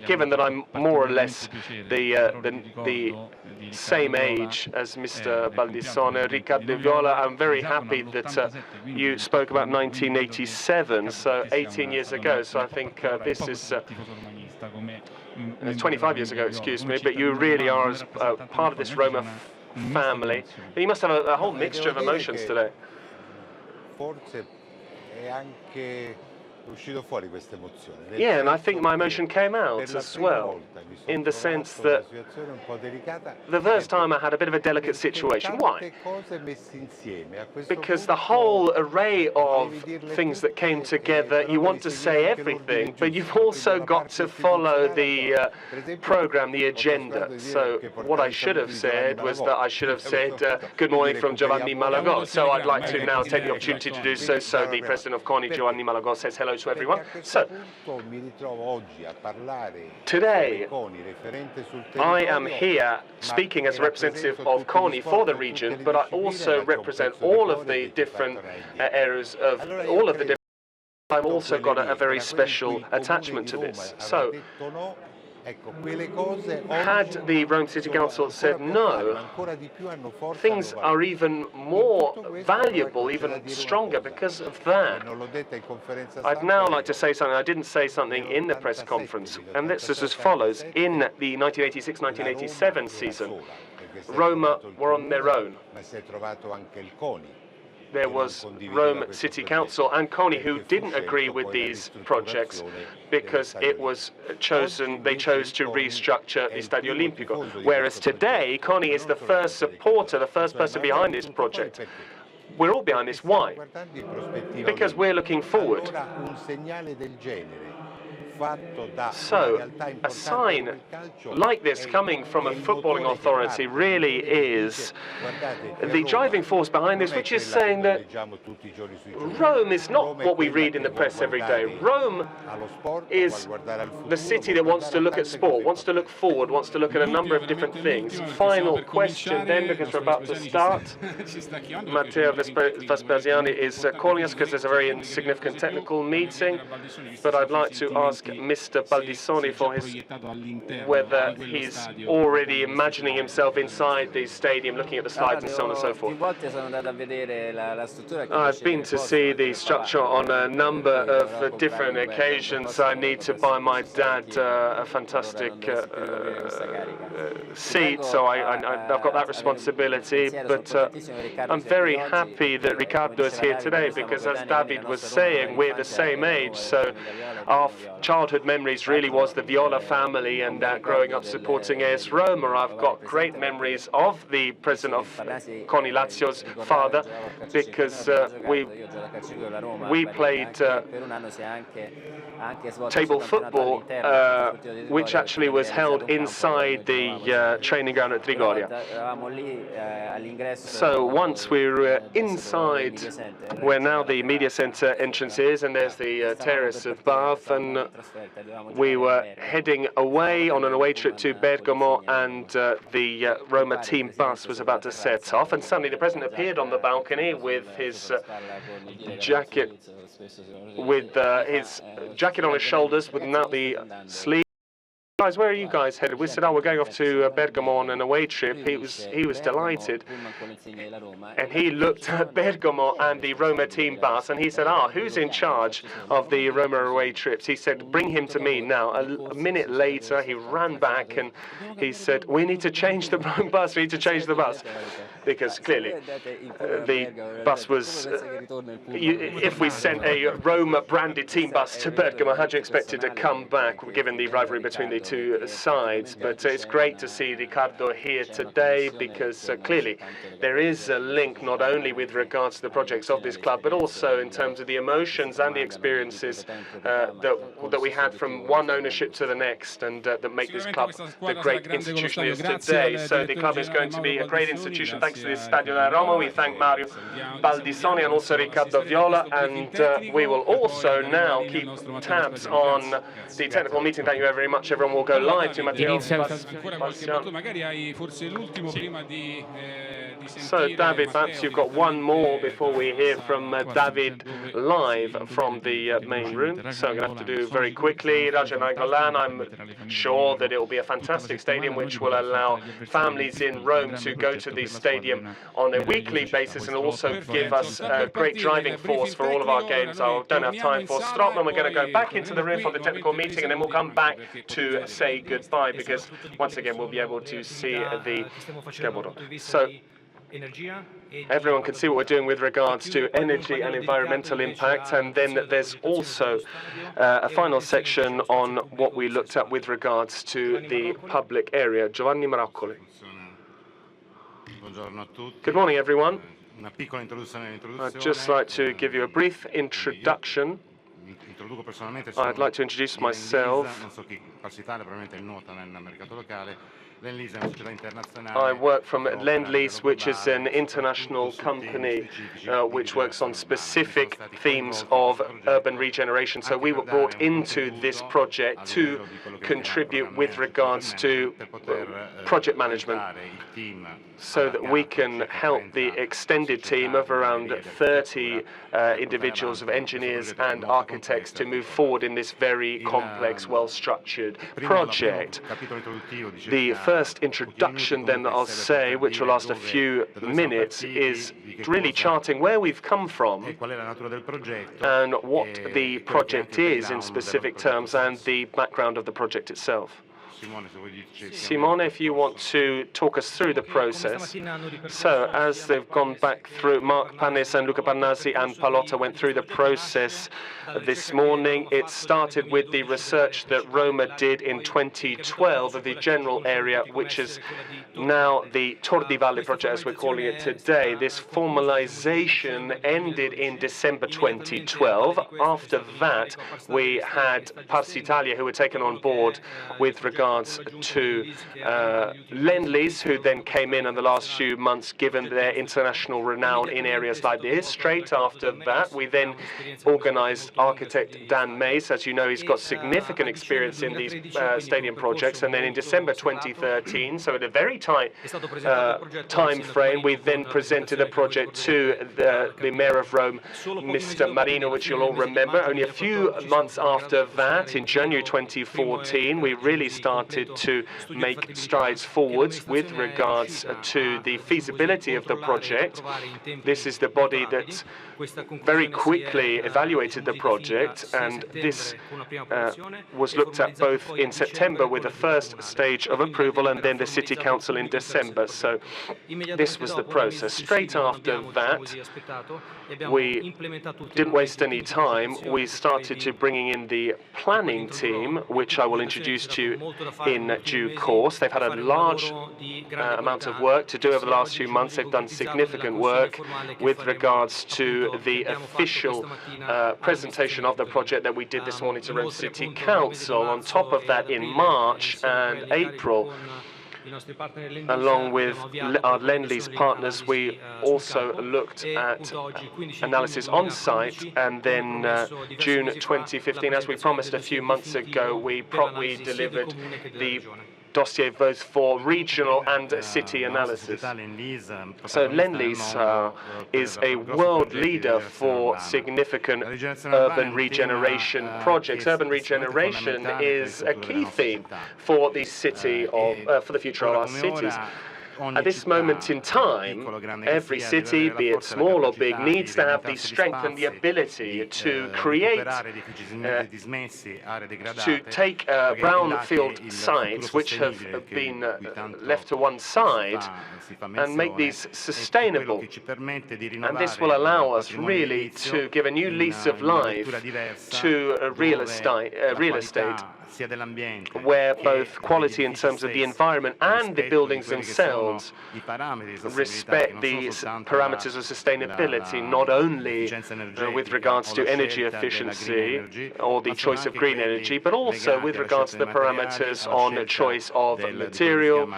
Given that I'm more or less the same age as Mr. Baldissoni, Riccardo Viola, I'm very happy that you spoke about 1987, so 18 years ago. So I think this is 25 years ago, excuse me, but you really are as part of this Roma family. And you must have a whole mixture of emotions today. Yeah, and I think my emotion came out as well, in the sense that the first time I had a bit of a delicate situation. Why? Because the whole array of things that came together, you want to say everything, but you've also got to follow the program, the agenda. So what I should have said was that I should have said, good morning from Giovanni Malagò. So I'd like to now take the opportunity to do so. So the president of CONI, Giovanni Malagò, says hello to everyone. So today, I am here speaking as a representative of CONI for the region, but I also represent all of the different areas of all of the different. I've also got a very special attachment to this. So, had the Rome City Council said no, things are even more valuable, even stronger because of that. I'd now like to say something. I didn't say something in the press conference, and this is as follows. In the 1986-1987 season, Roma were on their own. There was Rome City Council and CONI who didn't agree with these projects because it was chosen, they chose to restructure the Stadio Olimpico. Whereas today, CONI is the first supporter, the first person behind this project. We're all behind this. Why? Because we're looking forward. So, a sign like this coming from a footballing authority really is the driving force behind this, which is saying that Rome is not what we read in the press every day. Rome is the city that wants to look at sport, wants to look forward, wants to look at a number of different things. Final question then, because we're about to start. Matteo Vespasiani is calling us because there's a very significant technical meeting, but I'd like to ask Mr. Baldissoni for whether he's already imagining himself inside the stadium, looking at the slides and so on and so forth. I've been to see the structure on a number of different occasions. I need to buy my dad a fantastic seat, so I've got that responsibility, but I'm very happy that Riccardo is here today because, as David was saying, we're the same age, so our childhood memories really was the Viola family and growing up supporting AS Roma. I've got great memories of the president of CONI Lazio's father because we played table football, which actually was held inside the training ground at Trigoria. So once we were inside where now the media center entrance is, and there's the terrace above, and we were heading away on an away trip to Bergamo, and the Roma team bus was about to set off, and suddenly the president appeared on the balcony with his jacket on his shoulders, without the sleeve. Guys, where are you guys headed? We said, oh, we're going off to Bergamo on an away trip. He was delighted. And he looked at Bergamo and the Roma team bus, and he said, who's in charge of the Roma away trips? He said, bring him to me now. A minute later, he ran back and he said, we need to change the bus. We need to change the bus. Because clearly, the bus was, if we sent a Roma-branded team bus to Bergamo, how do you expect it to come back, given the rivalry between the two sides? But it's great to see Riccardo here today, because clearly there is a link not only with regards to the projects of this club, but also in terms of the emotions and the experiences that we had from one ownership to the next, and that make this club the great institution it is today. So the club is going to be a great institution thanks to this Stadio della Roma. We thank Mario Baldissoni and also Riccardo Viola, and we will also now keep tabs on the technical meeting. Thank you very much. Everyone will go live to Matteo. So, David, perhaps you've got one more before we hear from David live from the main room. So I'm going to have to do very quickly. Raja Nainggolan, I'm sure that it will be a fantastic stadium which will allow families in Rome to go to the stadium on a weekly basis and also give us a great driving force for all of our games. I don't have time for Strottman. We're going to go back into the room for the technical meeting, and then we'll come back to say goodbye, because once again we'll be able to see the. So Everyone can see what we're doing with regards to energy and environmental impact, and then there's also a final section on what we looked at with regards to the public area. Giovanni Maraccoli. Good morning, everyone. I'd just like to give you a brief introduction. I'd like to introduce myself. I work from Lend-Lease, which is an international company which works on specific themes of urban regeneration. So we were brought into this project to contribute with regards to project management, so that we can help the extended team of around 30 individuals of engineers and architects to move forward in this very complex, well-structured project. The first introduction then that I'll say, which will last a few minutes, is really charting where we've come from and what the project is in specific terms and the background of the project itself. Simone, if you want to talk us through the process. So, as they've gone back through, Mark Panis and Luca Pannasi and Pallotta went through the process this morning. It started with the research that Roma did in 2012 of the general area, which is now the Tor di Valle project, as we're calling it today. This formalization ended in December 2012. After that, we had Pars Italia, who were taken on board with regards to Lend-Lease, who then came in the last few months, given their international renown in areas like this. Straight after that, we then organized architect Dan Mace. As you know, he's got significant experience in these stadium projects. And then in December 2013, so at a very tight time frame, we then presented a project to the Mayor of Rome, Mr. Marino, which you'll all remember. Only a few months after that, in January 2014, we really started to make strides forwards with regards to the feasibility of the project. This is the body that very quickly evaluated the project, and this was looked at both in September with the first stage of approval and then the City Council in December. So this was the process. Straight after that, we didn't waste any time. We started to bringing in the planning team, which I will introduce to you in due course. They've had a large amount of work to do over the last few months. They've done significant work with regards to the official presentation of the project that we did this morning to Rome City Council. On top of that, in March and April, along with our Lend-Lease partners, we also looked at analysis on site, and then June 2015, as we promised a few months ago, we delivered the dossier both for regional and city analysis. So Lend-Lease is a world leader for significant urban regeneration projects. Urban regeneration is a key theme for the city of for the future of our cities. At this moment in time, every city, be it small or big, needs to have the strength and the ability to create, to take brownfield sites which have been left to one side and make these sustainable. And this will allow us really to give a new lease of life to real estate, where both quality in terms of the environment and the buildings themselves respect these parameters of sustainability, not only with regards to energy efficiency or the choice of green energy, but also with regards to the parameters on choice of material,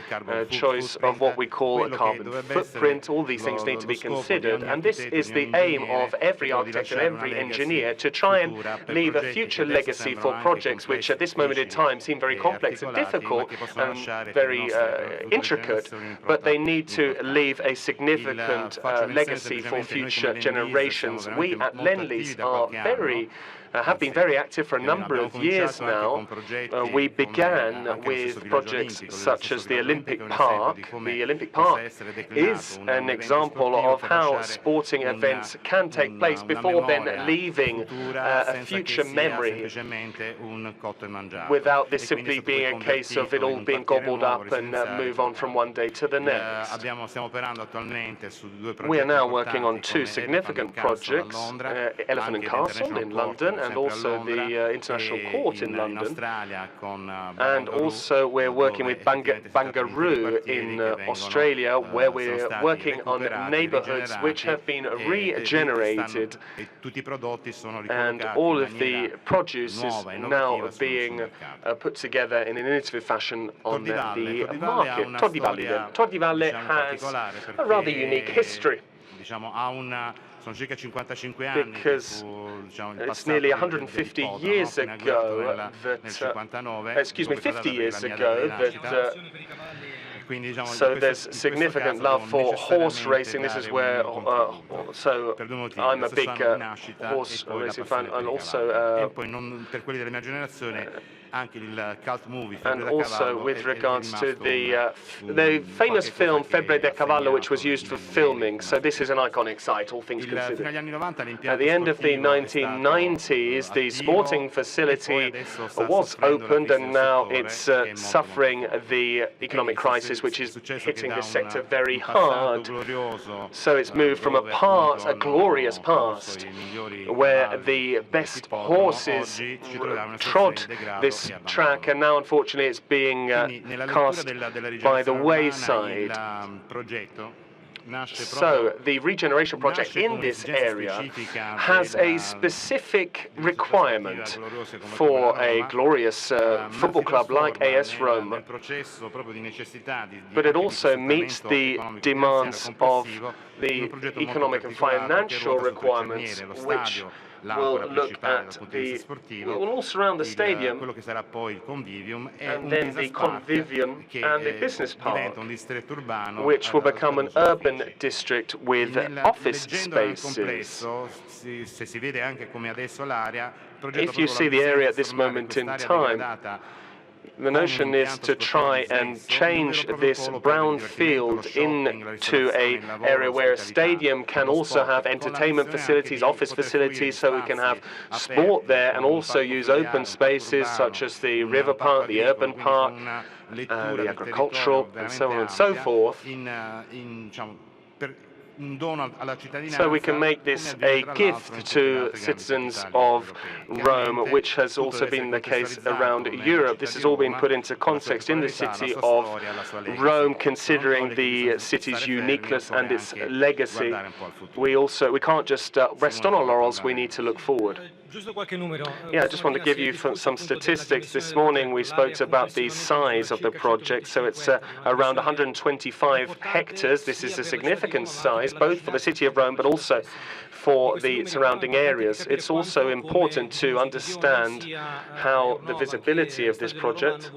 choice of what we call a carbon footprint. All these things need to be considered, and this is the aim of every architect and every engineer, to try and leave a future legacy for projects which at this moment in time seem very complex and difficult and very intricate, but they need to leave a significant legacy for future generations. We at Lend-Lease are very have been very active for a number of years now. We began with projects such as the Olympic Park. The Olympic Park is an example of how sporting events can take place before then leaving a future memory, without this simply being a case of it all being gobbled up and move on from one day to the next. We are now working on two significant projects, Elephant and Castle in London and also the International Court in London. And also we're working with Barangaroo in Australia, where we're working on neighborhoods which have been regenerated, and all of the produce is now being put together in an innovative fashion on the market. Tordi Valle has a rather unique history, because it's nearly 150 years ago that, excuse me, 50 years ago that so there's significant love for horse racing. This is where, so I'm a big horse racing fan, and also and also with regards to the famous film Febbre del Cavallo, which was used for filming. So this is an iconic site, all things considered. At the end of the 1990s, the sporting facility was opened, and now it's suffering the economic crisis, which is hitting the sector very hard. So it's moved from a glorious past, where the best horses trod this track, and now unfortunately it's being cast by the wayside. So the regeneration project in this area has a specific requirement for a glorious football club like AS Roma, but it also meets the demands of the economic and financial requirements, which will look at will all surround the stadium, and then the convivium and the business park, which will become an urban district with office spaces. If you see the area at this moment in time, the notion is to try and change this brown field into an area where a stadium can also have entertainment facilities, office facilities, so we can have sport there, and also use open spaces such as the river park, the urban park, the agricultural, and so on and so forth. So we can make this a gift to citizens of Rome, which has also been the case around Europe. This has all been put into context in the city of Rome, considering the city's uniqueness and its legacy. We can't just rest on our laurels, we need to look forward. Yeah, I just want to give you some statistics. This morning we spoke about the size of the project, so it's around 125 hectares. This is a significant size, both for the city of Rome, but also for the surrounding areas. It's also important to understand how the visibility of this project,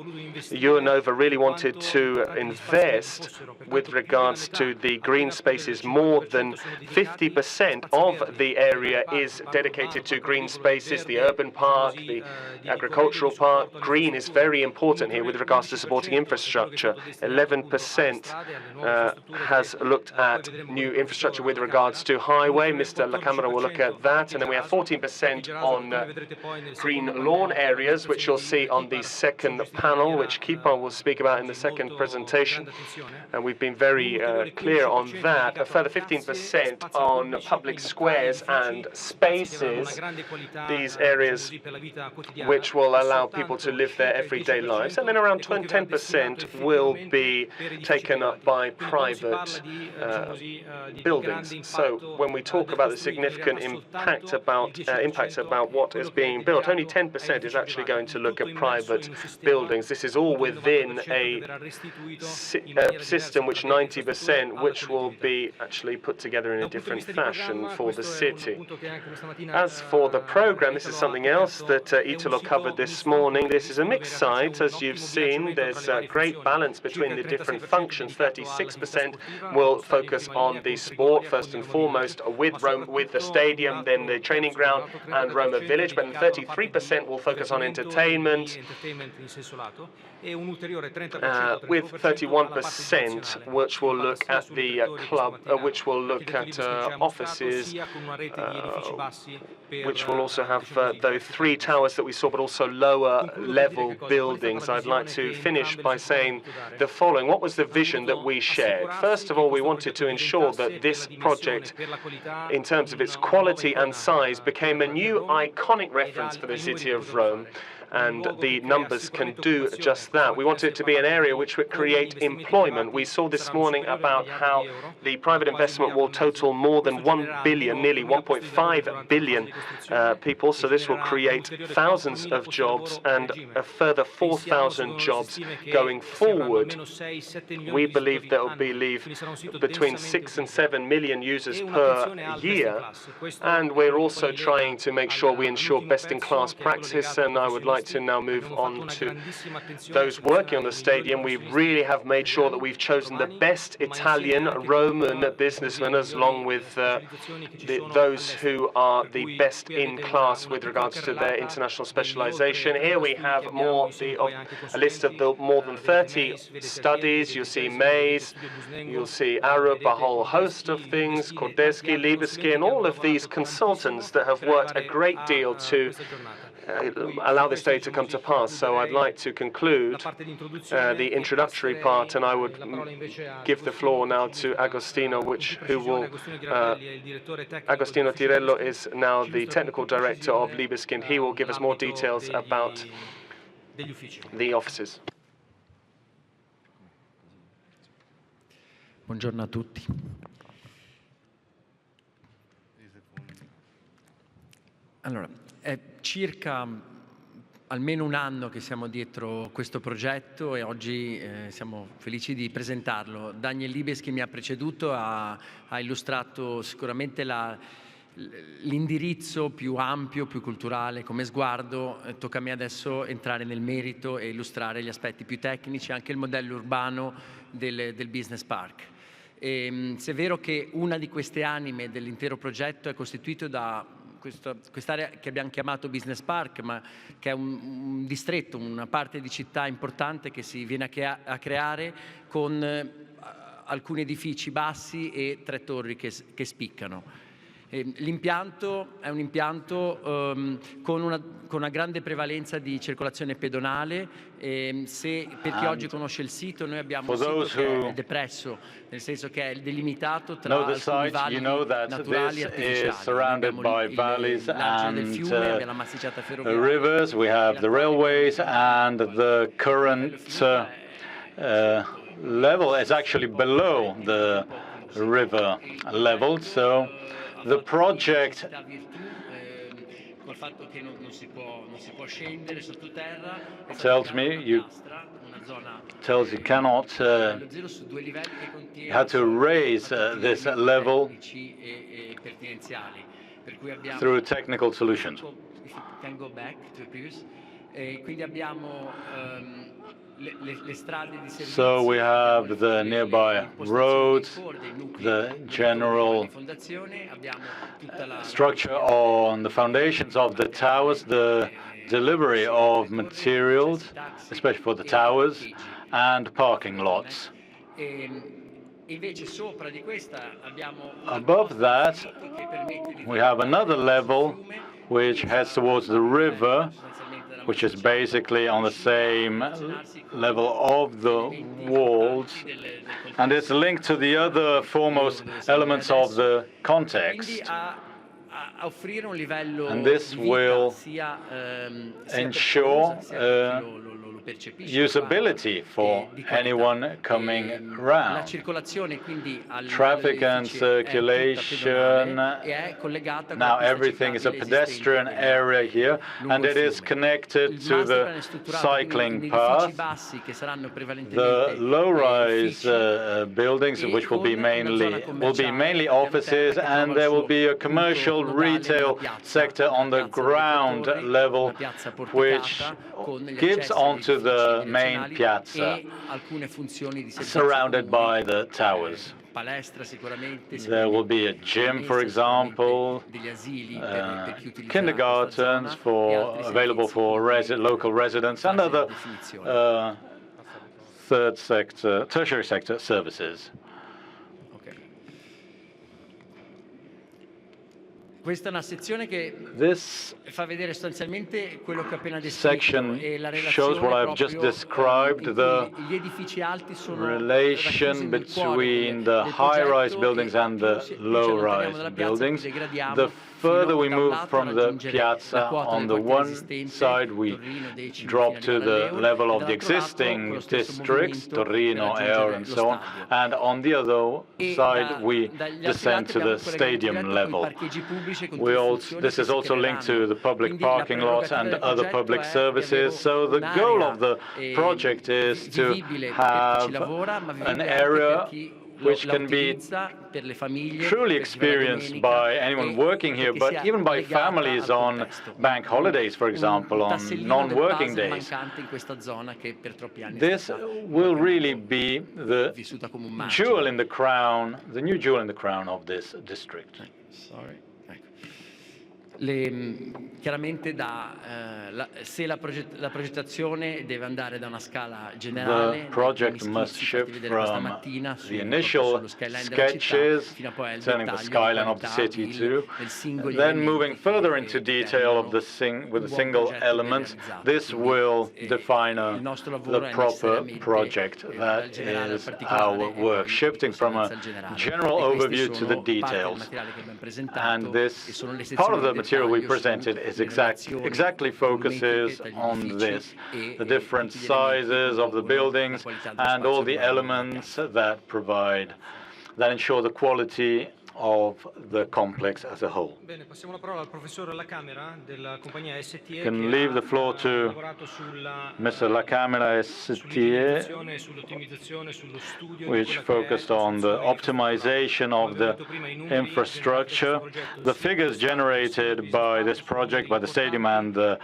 Euronova really wanted to invest with regards to the green spaces. More than 50% of the area is dedicated to green spaces, the urban park, the agricultural park. Green is very important here with regards to supporting infrastructure. 11% has looked at new infrastructure with regards to highway. Mr. La Camera will look at that. And then we have 14% on green lawn areas, which you'll see on the second panel, which Kipa will speak about in the second presentation. And we've been very clear on that. A further 15% on public squares and spaces, these areas which will allow people to live their everyday lives. And then around 10% will be taken up by private buildings. So when we talk about the significant impact about what is being built, only 10% is actually going to look at private buildings. This is all within a system which 90% which will be actually put together in a different fashion for the city. As for the program, this is something else that Italo covered this morning. This is a mixed site, as you've seen. There's a great balance between the different functions. 36% will focus on the sport, first and foremost, with the stadium, then the training ground and Roma Village, but 33% will focus on entertainment, with 31% which will look at the club, which will look at offices, which will also have those 3 towers that we saw, but also lower level buildings. I'd like to finish by saying the following. What was the vision that we shared? First of all, we wanted to ensure that this project, in terms of its quality and size, became a new iconic reference for the city of Rome. And the numbers can do just that. We want it to be an area which would create employment. We saw this morning about how the private investment will total more than 1 billion, nearly 1.5 billion people. So this will create thousands of jobs and a further 4,000 jobs going forward. We believe there will be between 6 and 7 million users per year. And we're also trying to make sure we ensure best-in-class practice. And I would like to now move on to those working on the stadium. We really have made sure that we've chosen the best Italian Roman businessmen, along with those who are the best in class with regards to their international specialization. Here we have a list of the more than 30 studies. You'll see Mays, you'll see Arup, a whole host of things, Kordesky, Libeski, and all of these consultants that have worked a great deal to allow this day to come to pass. So I'd like to conclude the introductory part, and I would give the floor now to Agostino, Agostino Tirello is now the technical director of Libeski. He will give us more details about the offices. Buongiorno a tutti. Allora, è circa almeno un anno che siamo dietro questo progetto e oggi siamo felici di presentarlo. Daniel Libeski mi ha preceduto, ha illustrato sicuramente l'indirizzo più ampio, più culturale come sguardo. Tocca a me adesso entrare nel merito e illustrare gli aspetti più tecnici, anche il modello urbano del business park. Se è vero che una di queste anime dell'intero progetto è costituito da quest'area che abbiamo chiamato Business Park, ma che è un distretto, una parte di città importante che si viene a creare con alcuni edifici bassi e 3 torri che spiccano. L'impianto è un impianto con una grande prevalenza di circolazione pedonale. Per chi oggi conosce il sito, noi abbiamo un sito che è depresso, nel senso che è delimitato tra alcuni valli naturali e artificiali. Abbiamo l'argine del fiume, abbiamo la massicciata ferroviaria, rivers, we have the railways, and the current level is actually below the river level. So the project tells you cannot you have to raise this level through technical solutions. So we have the nearby roads, the general structure on the foundations of the towers, the delivery of materials, especially for the towers, and parking lots. Above that, we have another level which heads towards the river, which is basically on the same level of the walls, and it's linked to the other foremost elements of the context. And this will ensure usability for anyone coming around. Traffic and circulation. Now everything is a pedestrian area here, and it is connected to the cycling path. The low-rise buildings, which will be mainly offices, and there will be a commercial retail sector on the ground level, which gives onto the main piazza, surrounded by the towers. There will be a gym, for example, kindergartens available for local residents, and other tertiary sector services. Questa è una sezione che fa vedere sostanzialmente quello che ho appena section descritto e la shows what I've just described, the gli edifici alti sono relation between the high-rise buildings and the low-rise buildings. The further we move from the piazza, on the one side we drop to the level of the existing districts, Torino, Air, and so on, and on the other side we descend to the stadium level. This is also linked to the public parking lots and other public services. So the goal of the project is to have an area which can be truly experienced by anyone working here, but even by families on bank holidays, for example, on non-working days. This will really be the jewel in the crown, the new jewel in the crown of this district. Sorry. Chiaramente se la progettazione deve andare da una scala generale, the project must shift from the initial sketches turning the skyline of the city to then moving further into detail of with a single element. This will define the proper project. That is our work, shifting from a general overview to the details. And this part of the material we presented is exactly focuses on this, the different sizes of the buildings and all the elements that ensure the quality of the complex as a whole. Can leave the floor to Mr. La Camera STE, which focused on the optimization of the infrastructure. The figures generated by this project, by the stadium and the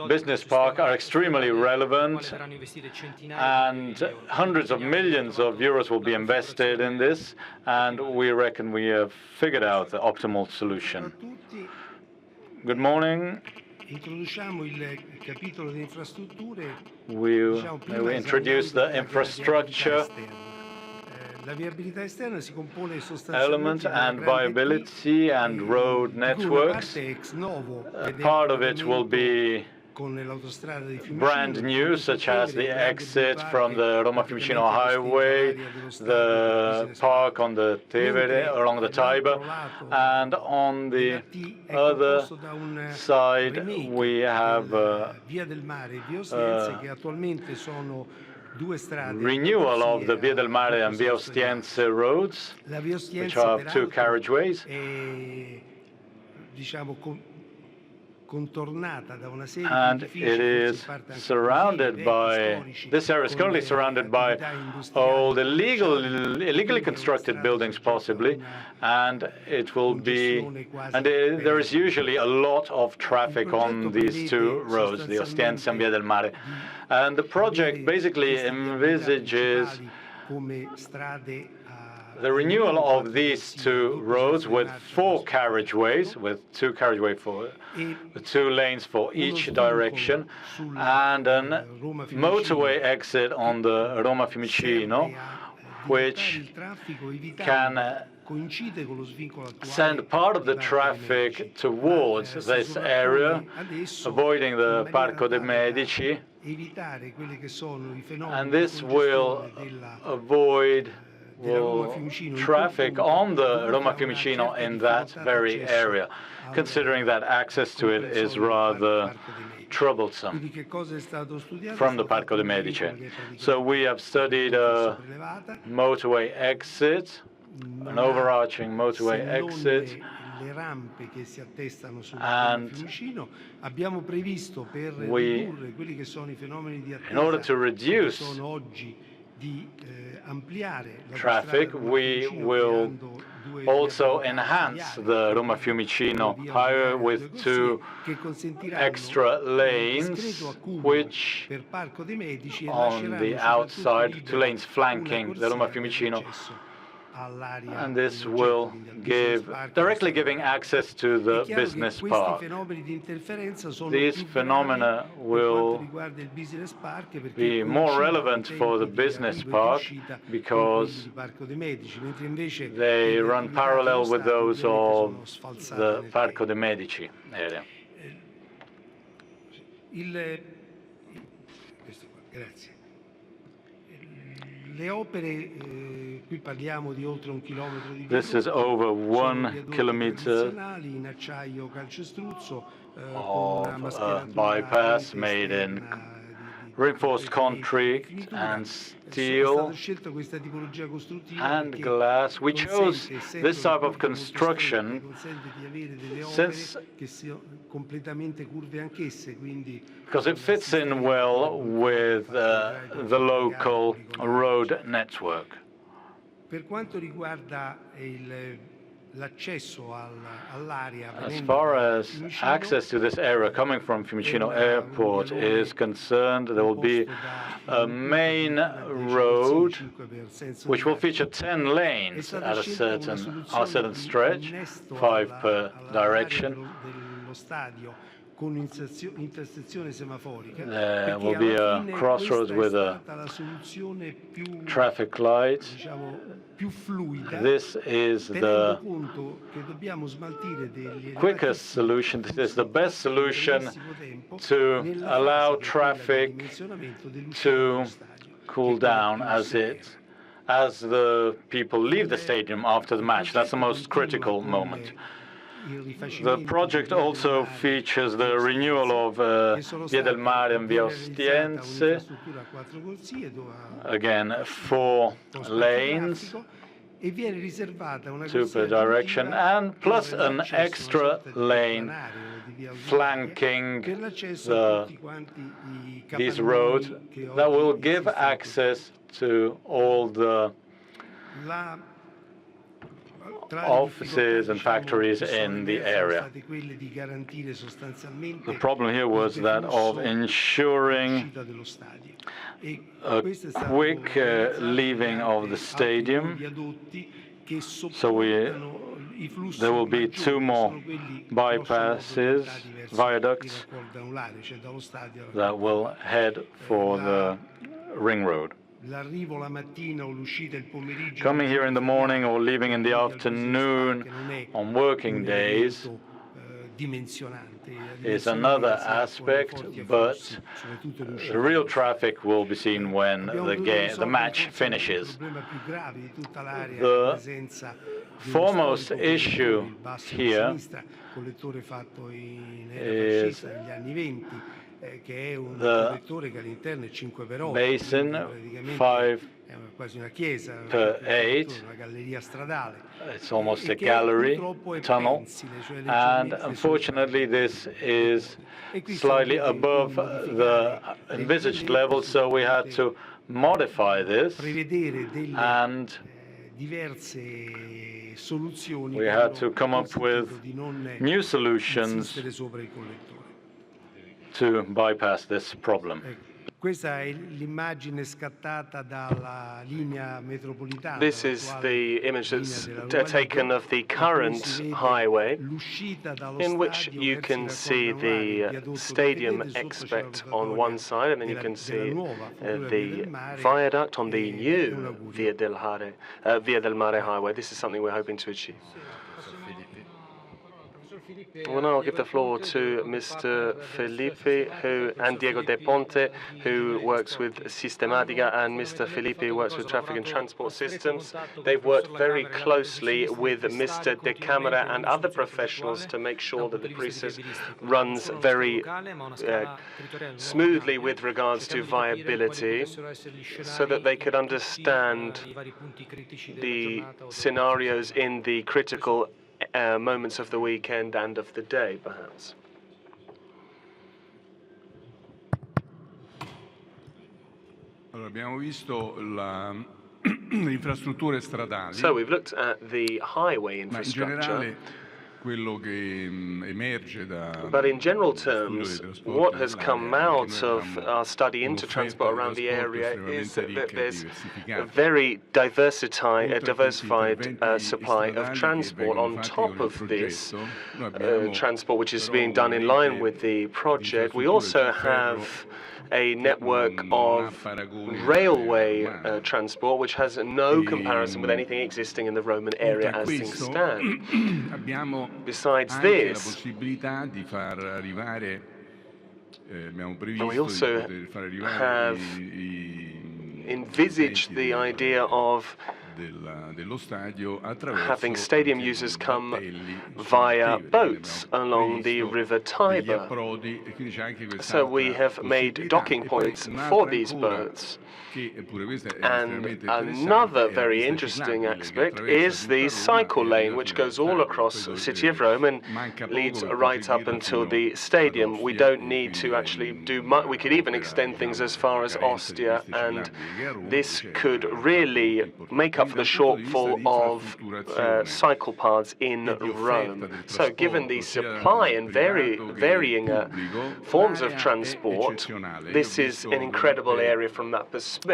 business park, are extremely relevant, and hundreds of millions of euros will be invested in this, and we reckon we have figured out the optimal solution. Good morning. We introduce the infrastructure element and viability and road networks. Part of it will be brand new, such as the exit from the Roma-Fiumicino highway, the park on the Tevere, along the Tiber, and on the other side we have renewal of the Via del Mare and Via Ostiense roads, which are two carriageways. And it is surrounded by, this area is currently surrounded by old illegally constructed buildings possibly, and it will be, and there is usually a lot of traffic on these two roads, the Ostiense and Via del Mare. And the project basically envisages the renewal of these two roads with four carriageways, with two lanes for each direction, and a motorway exit on the Roma-Fiumicino, which can send part of the traffic towards this area, avoiding the Parco dei Medici, and this will avoid traffic on the Roma-Fiumicino in that very area, considering that access to it is rather troublesome from the Parco dei Medici. So we have studied a motorway exit, an overarching motorway exit, and in order to reduce traffic, we will also enhance the Roma-Fiumicino highway with two extra lanes, which on the outside, two lanes flanking the Roma-Fiumicino, and this will directly giving access to the business park. These phenomena will be more relevant for the business park because they run parallel with those of the Parco dei Medici area. Grazie. Le opere, qui parliamo di oltre 1 chilometro di This is over 1 kilometer in acciaio calcestruzzo of bypass made in reinforced concrete and steel and glass. We chose this type of construction since because it fits in well with the local road network. Per quanto riguarda l'accesso all'area, as far as access to this area coming from Fiumicino Airport is concerned, there will be a main road which will feature 10 lanes at a certain stretch, 5 per direction. There will be a crossroads with a traffic light. This is the quickest solution. This is the best solution to allow traffic to cool down as the people leave the stadium after the match. That's the most critical moment. The project also features the renewal of Via del Mare and Via Ostiense. Again, 4 lanes, 2 per direction, and plus an extra lane flanking these roads that will give access to all the offices and factories in the area. The problem here was that of ensuring a quick leaving of the stadium. So there will be 2 more bypasses, viaducts, that will head for the ring road. Coming here in the morning or leaving in the afternoon on working days is another aspect, but the real traffic will be seen when the match finishes. The foremost issue here is the basin, 5 per 8. It's almost a gallery tunnel, and unfortunately this is slightly above the envisaged level, so we had to modify this, and we had to come up with new solutions to bypass this problem. This is the image that's taken of the current highway, in which you can see the stadium exit on one side, and then you can see the viaduct on the new Via del Mare highway. This is something we're hoping to achieve. Well, now I'll give the floor to Mr. Filippi and Diego De Ponte, who works with Sistematica, and Mr. Filippi works with Traffic and Transport Systems. They've worked very closely with Mr. De Camera and other professionals to make sure that the process runs very smoothly with regards to viability, so that they could understand the scenarios in the critical moments of the weekend and of the day, perhaps. Abbiamo visto le infrastrutture stradali. So we've looked at the highway infrastructure, But in general terms, what has come out of our study into transport around the area is that there's a very diversified supply of transport. On top of this transport, which is being done in line with the project, we also have a network of railway transport, which has no comparison with anything existing in the Roman area as things stand. Besides this, we also have envisaged the idea of having stadium users come via boats along the River Tiber. So we have made docking points for these boats. And another very interesting aspect is the cycle lane, which goes all across the city of Rome and leads right up until the stadium. We don't need to actually do much. We could even extend things as far as Ostia, and this could really make up for the shortfall of cycle paths in Rome. So given the supply and varying forms of transport, this is an incredible area from that perspective.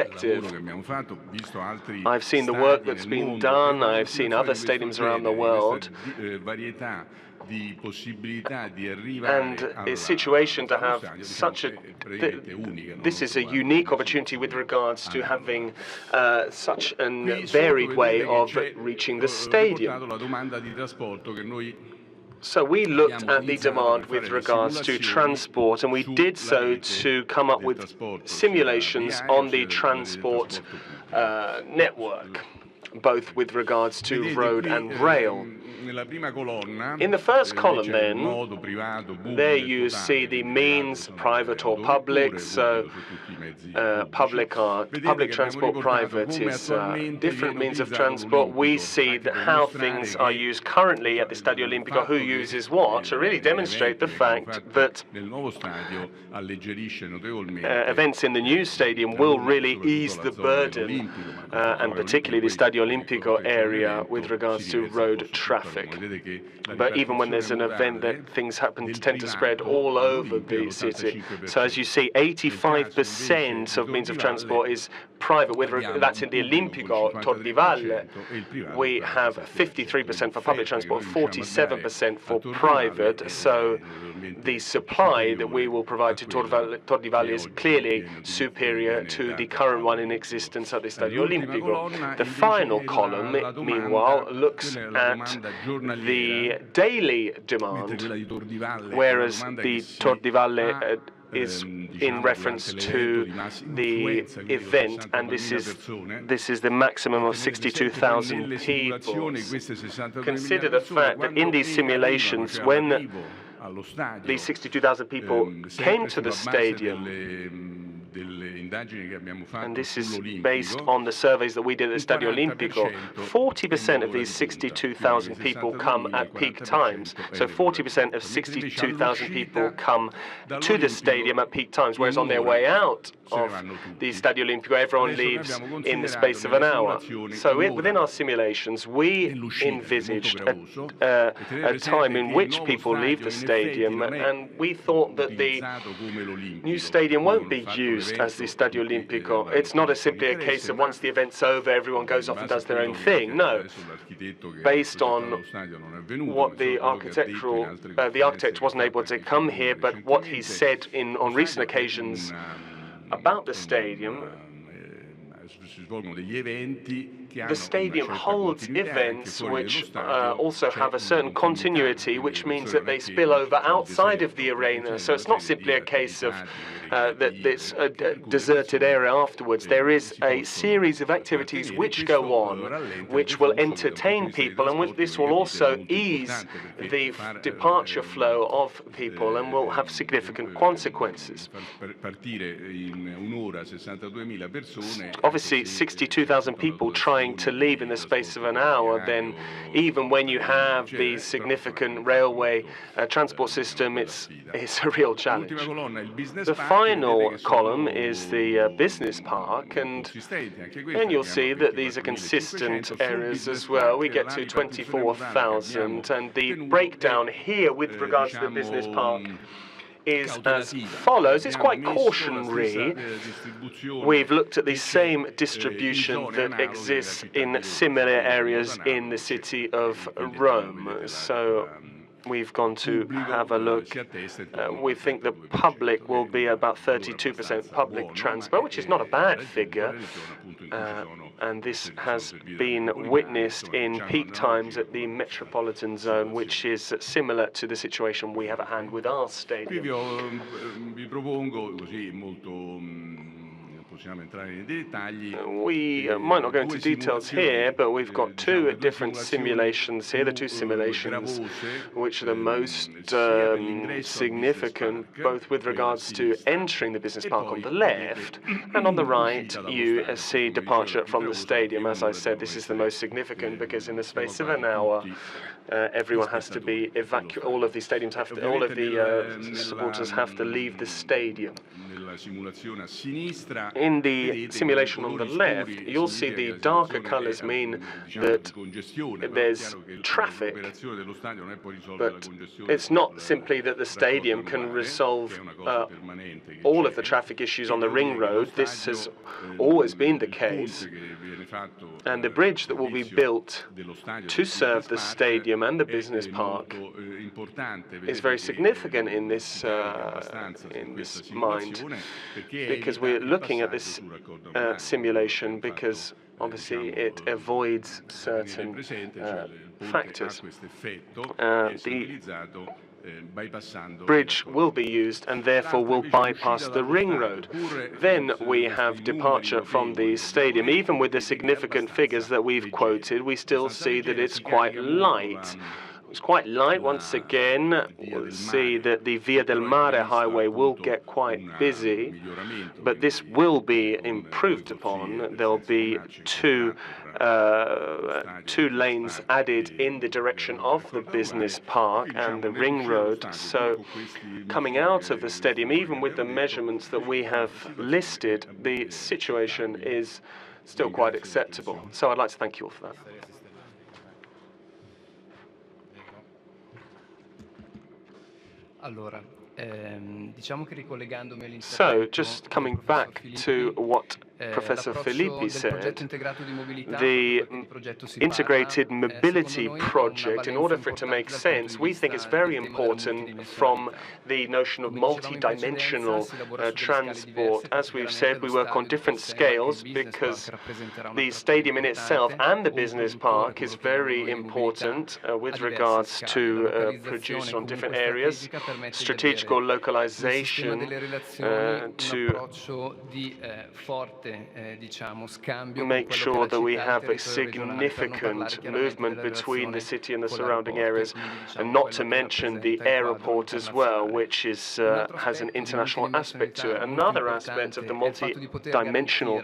I've seen the work that's been done, I've seen other stadiums around the world, and a situation to have such a... This is a unique opportunity with regards to having such a varied way of reaching the stadium. So we looked at the demand with regards to transport, and we did so to come up with simulations on the transport network, both with regards to road and rail. In the first column, then, there you see the means, private or public. So public transport, private is different means of transport. We see that how things are used currently at the Stadio Olimpico, who uses what, to really demonstrate the fact that events in the new stadium will really ease the burden, and particularly the Stadio Olimpico area with regards to road traffic. But even when there's an event, that things tend to spread all over the city. So as you see, 85% of means of transport is private. That's in the Olimpico, Tor di Valle. We have 53% for public transport, 47% for private. So the supply that we will provide to Tor di Valle is clearly superior to the current one in existence at the Stadio Olimpico. The final column, meanwhile, looks at the daily demand, whereas the Tor di Valle is in reference to the event, and this is the maximum of 62,000 people. Consider the fact that in these simulations, when these 62,000 people came to the stadium, and this is based on the surveys that we did at the Stadio Olimpico, 40% of these 62,000 people come at peak times. So 40% of 62,000 people come to the stadium at peak times, whereas on their way out of the Stadio Olimpico, everyone leaves in the space of an hour. So within our simulations, we envisaged a time in which people leave the stadium, and we thought that the new stadium won't be used as the Stadio Olimpico. It's not simply a case of once the event's over, everyone goes off and does their own thing. No. Based on what the architect wasn't able to come here, but what he said on recent occasions about the stadium, the stadium holds events which also have a certain continuity, which means that they spill over outside of the arena. So it's not simply a case of that it's a deserted area afterwards. There is a series of activities which go on, which will entertain people, and this will also ease the departure flow of people and will have significant consequences. Obviously, 62,000 people trying trying to leave in the space of an hour, then even when you have the significant railway transport system, it's a real challenge. The final column is the business park, and you'll see that these are consistent areas as well. We get to 24,000, and the breakdown here with regards to the business park is as follows. It's quite cautionary. We've looked at the same distribution that exists in similar areas in the city of Rome. So we've gone to have a look. We think the public will be about 32% public transport, which is not a bad figure. And this has been witnessed in peak times at the metropolitan zone, which is similar to the situation we have at hand with our stadium. We might not go into details here, but we've got two different simulations here, the two simulations which are the most significant, both with regards to entering the business park on the left, and on the right you see departure from the stadium. As I said, this is the most significant because in the space of an hour everyone has to be evacuated. All of the stadiums have to, all of the supporters have to leave the stadium. In the simulation on the left, you'll see the darker colors mean that there's traffic, but it's not simply that the stadium can resolve all of the traffic issues on the ring road. This has always been the case, and the bridge that will be built to serve the stadium and the business park is very significant in this mind, because we're looking at this simulation because obviously it avoids certain factors. The bridge will be used and therefore will bypass the ring road. Then we have departure from the stadium. Even with the significant figures that we've quoted, we still see that it's quite light. It's quite light once again. We'll see that the Via del Mare highway will get quite busy, but this will be improved upon. There'll be two lanes added in the direction of the business park and the ring road. So coming out of the stadium, even with the measurements that we have listed, the situation is still quite acceptable. So I'd like to thank you all for that. So, just coming back to what Professor Filippi said, the integrated mobility project, in order for it to make sense, we think it's very important from the notion of multi-dimensional transport. As we've said, we work on different scales because the stadium in itself and the business park is very important with regards to produce on different areas, strategical localization to make sure that we have a significant movement between the city and the surrounding areas, and not to mention the airport as well, which is has an international aspect to it. Another aspect of the multi-dimensional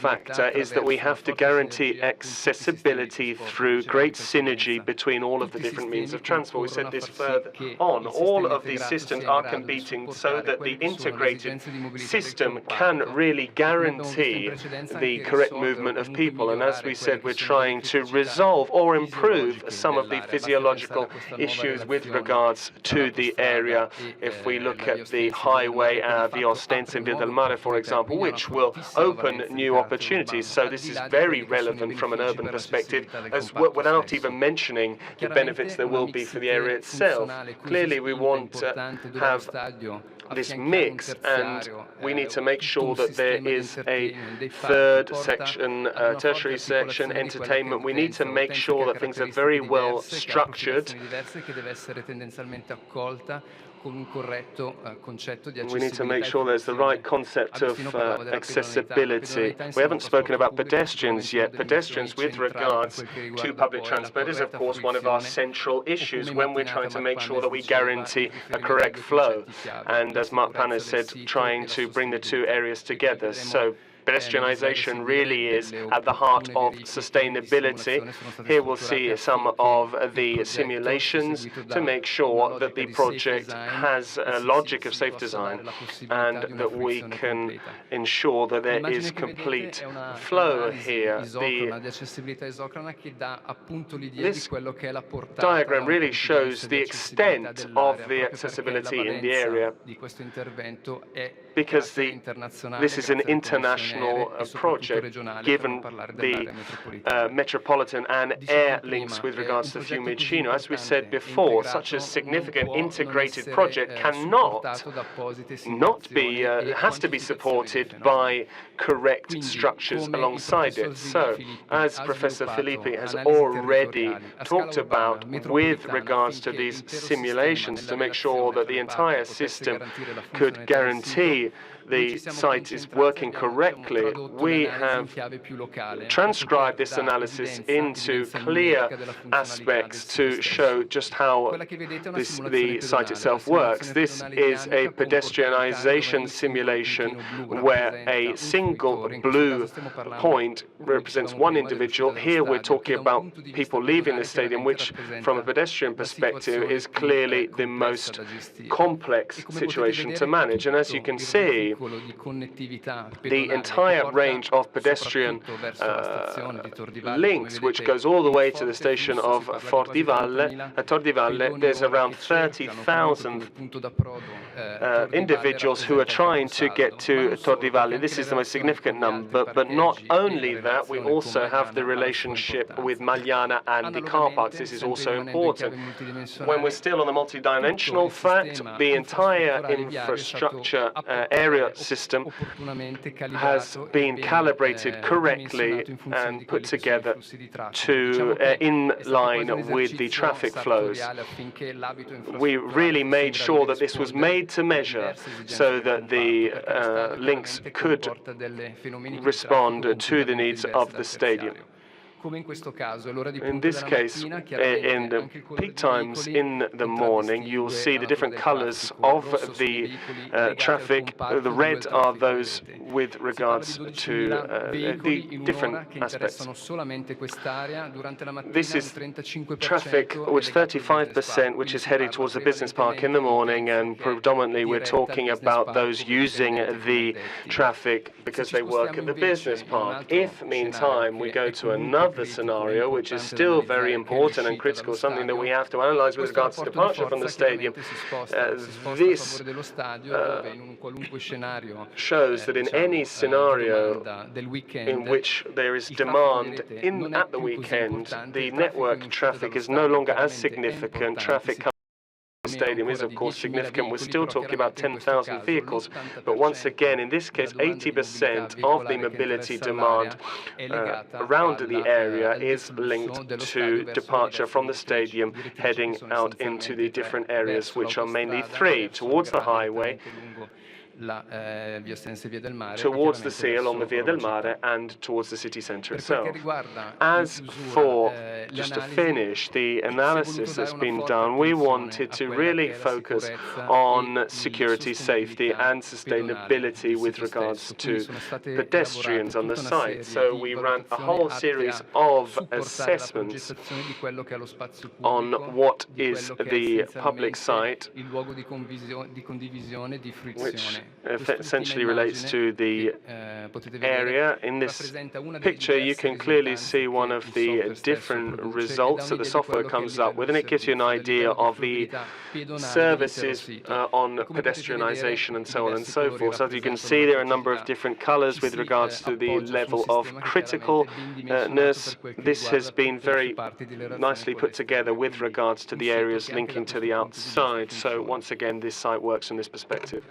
factor is that we have to guarantee accessibility through great synergy between all of the different means of transport. We said this further on. All of these systems are competing so that the integrated system can really guarantee the correct movement of people. And as we said, we're trying to resolve or improve some of the physiological issues with regards to the area. If we look at the highway, Via Ostense and Via del Mare, for example, which will open new opportunities. So this is very relevant from an urban perspective, as well, without even mentioning the benefits there will be for the area itself. Clearly, we want to have this mix, and we need to make sure that there is a third section, tertiary section, entertainment. We need to make sure that things are very well structured. We need to make sure there's the right concept of accessibility. We haven't spoken about pedestrians yet. Pedestrians with regards to public transport is, of course, one of our central issues when we're trying to make sure that we guarantee a correct flow. And as Mark Panner said, trying to bring the two areas together. So Pedestrianisation really is at the heart of sustainability. Here we'll see some of the simulations to make sure that the project has a logic of safe design and that we can ensure that there is complete flow here. This diagram really shows the extent of the accessibility in the area, because this is an international project, given the metropolitan and air links with regards to Fiumicino. As we said before, such a significant integrated project cannot not be, has to be supported by correct structures alongside it. So, as Professor Filippi has already talked about with regards to these simulations to make sure that the entire system could guarantee the site is working correctly, we have transcribed this analysis into clear aspects to show just how the site itself works. This is a pedestrianization simulation where a single blue point represents one individual. Here we're talking about people leaving the stadium, which from a pedestrian perspective is clearly the most complex situation to manage. And as you can see, the entire range of pedestrian links, which goes all the way to the station of Tordivalle, there's around 30,000 individuals who are trying to get to Tordivalle. This is the most significant number, but not only that, we also have the relationship with Magliana and the car parks. This is also important. When we're still on the multidimensional fact, the entire infrastructure area system has been calibrated correctly and put together to in line with the traffic flows. We really made sure that this was made to measure so that the links could respond to the needs of the stadium. In this case, in the peak times in the morning, you'll see the different colors of the traffic. The red are those with regards to the different aspects. This is traffic which 35%, which is heading towards the business park in the morning, and predominantly we're talking about those using the traffic because they work at the business park. If, meantime, we go to another scenario, which is still very important and critical, something that we have to analyze with regards to departure from the stadium, this shows that in any scenario in which there is demand at the weekend, the network traffic is no longer as significant. Traffic stadium is, of course, significant. We're still talking about 10,000 vehicles, but once again, in this case, 80% of the mobility demand around the area is linked to departure from the stadium, heading out into the different areas, which are mainly three: towards the highway, towards the sea along the Via del Mare, and towards the city centre itself. As for, just to finish, the analysis that's been done, we wanted to really focus on security, safety and sustainability with regards to pedestrians on the site. So we ran a whole series of assessments on what is the public site, which essentially relates to the area. In this picture, you can clearly see one of the different results that the software comes up with, and it gives you an idea of the services on pedestrianization and so on and so forth. So as you can see, there are a number of different colors with regards to the level of criticalness. This has been very nicely put together with regards to the areas linking to the outside. So once again, this site works from this perspective.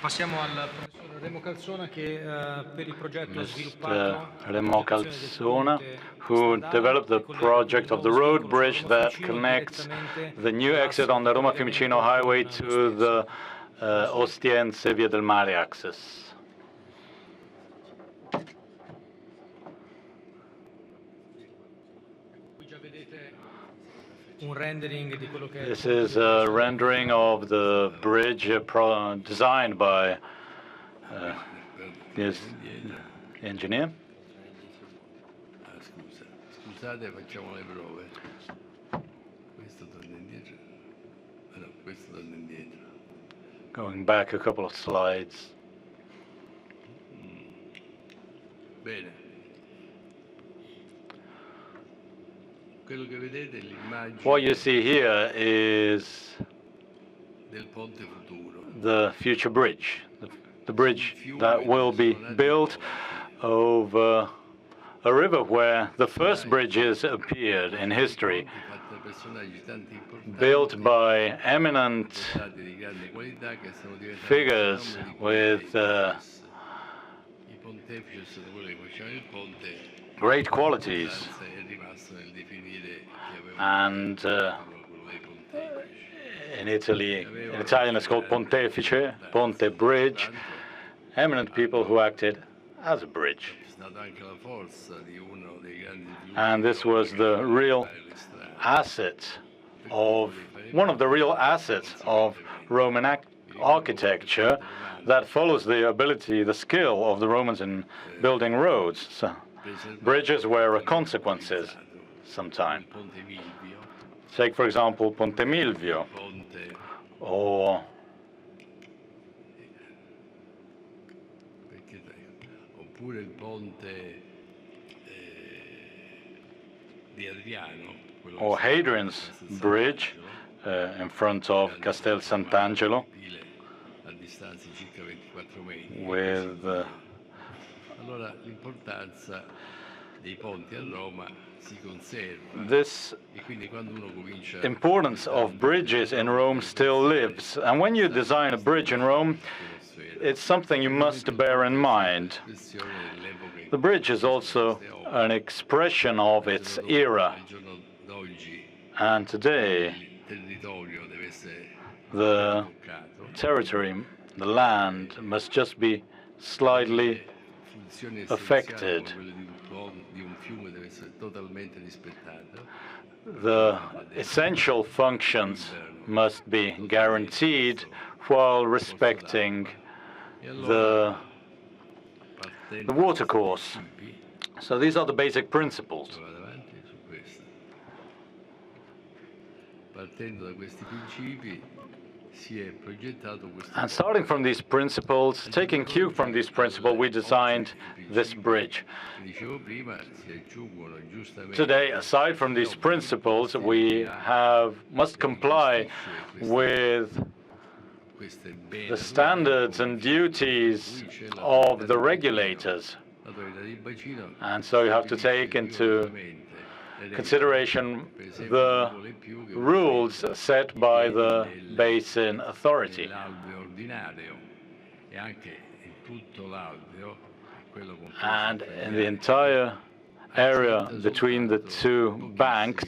Passiamo al professor Remo Calzona che per il progetto ha Mr. Remo Calzona, who developed the project of the road bridge that connects the new exit on the Roma Fiumicino highway to the Ostiense Via del Mare access. This is a rendering of the bridge designed by Yes, engineer. Scusate, facciamo le prove. Questo torna indietro. No, questo torna indietro. Going back a couple of slides. Bene. Quello che vedete è l'immagine What you see here is del ponte futuro. the future bridge, the bridge that will be built over a river where the first bridges appeared in history, built by eminent figures with great qualities. And in Italy, in Italian it's called pontefice, ponte bridge, eminent people who acted as a bridge. And this was the real asset of, one of the real assets of Roman architecture that follows the ability, the skill of the Romans in building roads. So, bridges were consequences sometime. Take, for example, Ponte Milvio, or oppure il ponte di Adriano, or Hadrian's Bridge in front of Castel Sant'Angelo, a distanza di circa 24 metri. with Allora l'importanza dei ponti a Roma si conserva. this E quindi quando uno comincia importance of bridges in Rome still lives. And when you design a bridge in Rome, it's something you must bear in mind. The bridge is also an expression of its era. And today, the territory, the land, must just be slightly affected. The essential functions must be guaranteed while respecting the water course. So these are the basic principles. Partendo da questi principi si è progettato questo. And starting from these principles, taking cue from these principles, we designed this bridge. Dicevo prima, si aggiungono giustamente. Today, aside from these principles, we must comply with the standards and duties of the regulators. And so you have to take into consideration the rules set by the basin authority. And in the entire area between the two banks,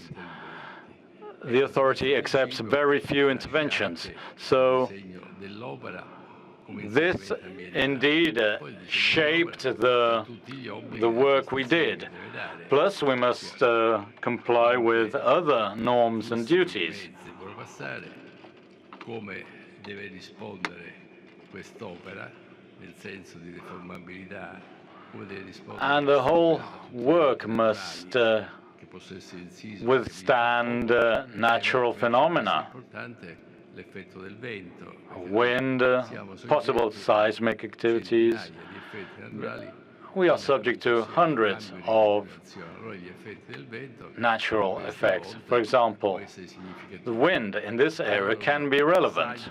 the authority accepts very few interventions. So this indeed shaped the work we did. Plus, we must comply with other norms and duties. Come deve rispondere quest'opera, nel senso di deformabilità, come deve rispondere. And the whole work must withstand natural phenomena. Wind, possible seismic activities. We are subject to hundreds of natural effects. For example, the wind in this area can be relevant.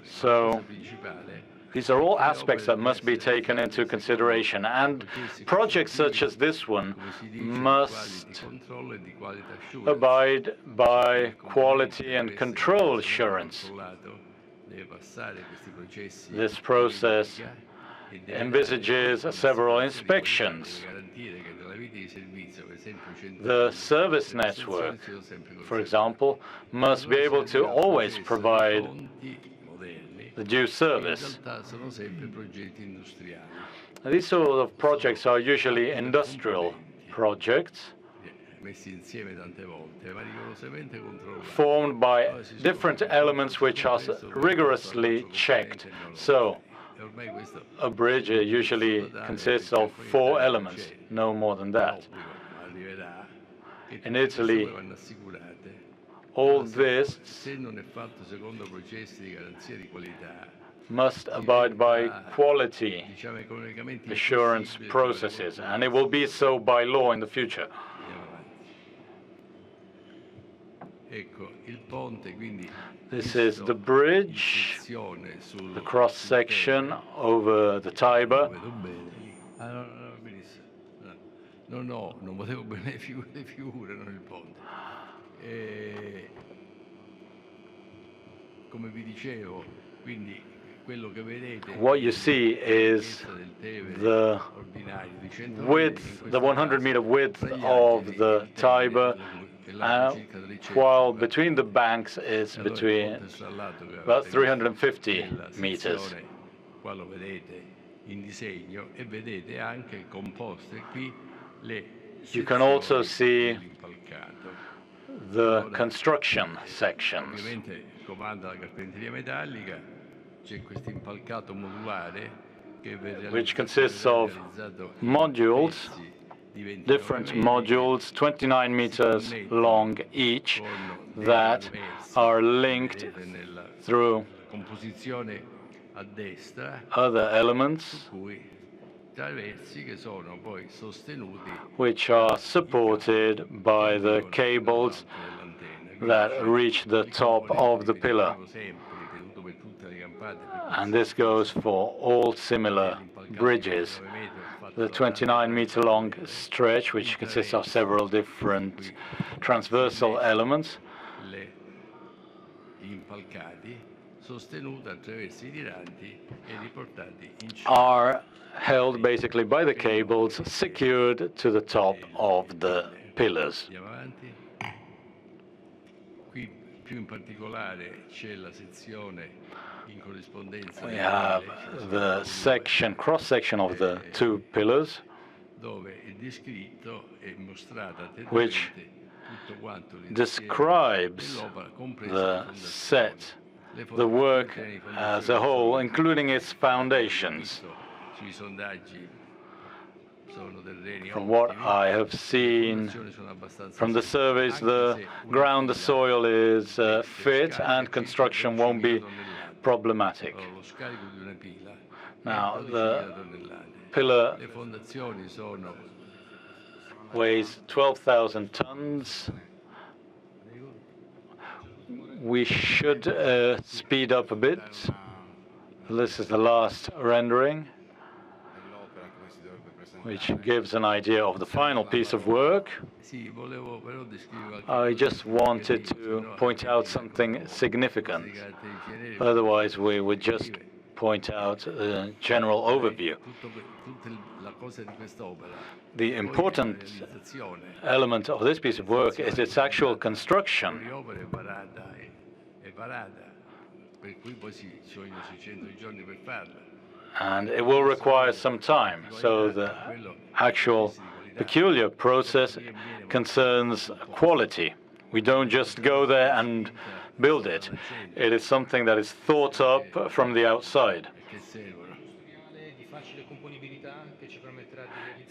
So these are all aspects that must be taken into consideration. And projects such as this one must abide by quality and control assurance. This process envisages several inspections. The service network, for example, must be able to always provide the due service. These sort of projects are usually industrial projects formed by different elements which are rigorously checked. So A bridge usually consists of 4 elements, no more than that. In Italy, all this must abide by quality assurance processes, and it will be so by law in the future. This is the bridge, the cross-section over the Tiber. No, non potevo bene le figure, non il ponte. Come vi dicevo, quindi quello che vedete. What you see is the width, the 100-meter width of the Tiber, while between the banks is between about 350 meters. Qua lo vedete in disegno e vedete anche composte qui le. You can also see the construction sections. Ovviamente comanda la carpenteria metallica, c'è questo impalcato modulare che which consists of modules, different modules, 29 meters long each, that are linked through other elements which are supported by the cables that reach the top of the pillar. And this goes for all similar bridges. The 29-meter long stretch, which consists of several different transversal elements, are held basically by the cables secured to the top of the pillars. We have the section, cross-section of the 2 pillars, which describes the set, the work as a whole, including its foundations. From what I have seen from the surveys, the ground, the soil is fit and construction won't be problematic. Now, the pillar weighs 12,000 tons. We should speed up a bit. This is the last rendering, which gives an idea of the final piece of work. I just wanted to point out something significant. Otherwise, we would just point out a general overview. The important element of this piece of work is its actual construction. And it will require some time. So the actual peculiar process concerns quality. We don't just go there and build it. It is something that is thought up from the outside.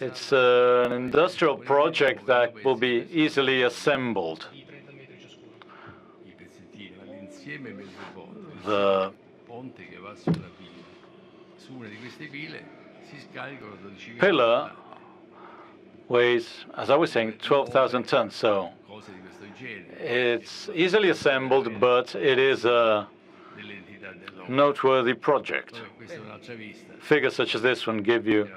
It's an industrial project that will be easily assembled. The pillar weighs, as I was saying, 12,000 tons, so it's easily assembled, but it is a noteworthy project. Figures such as this one give you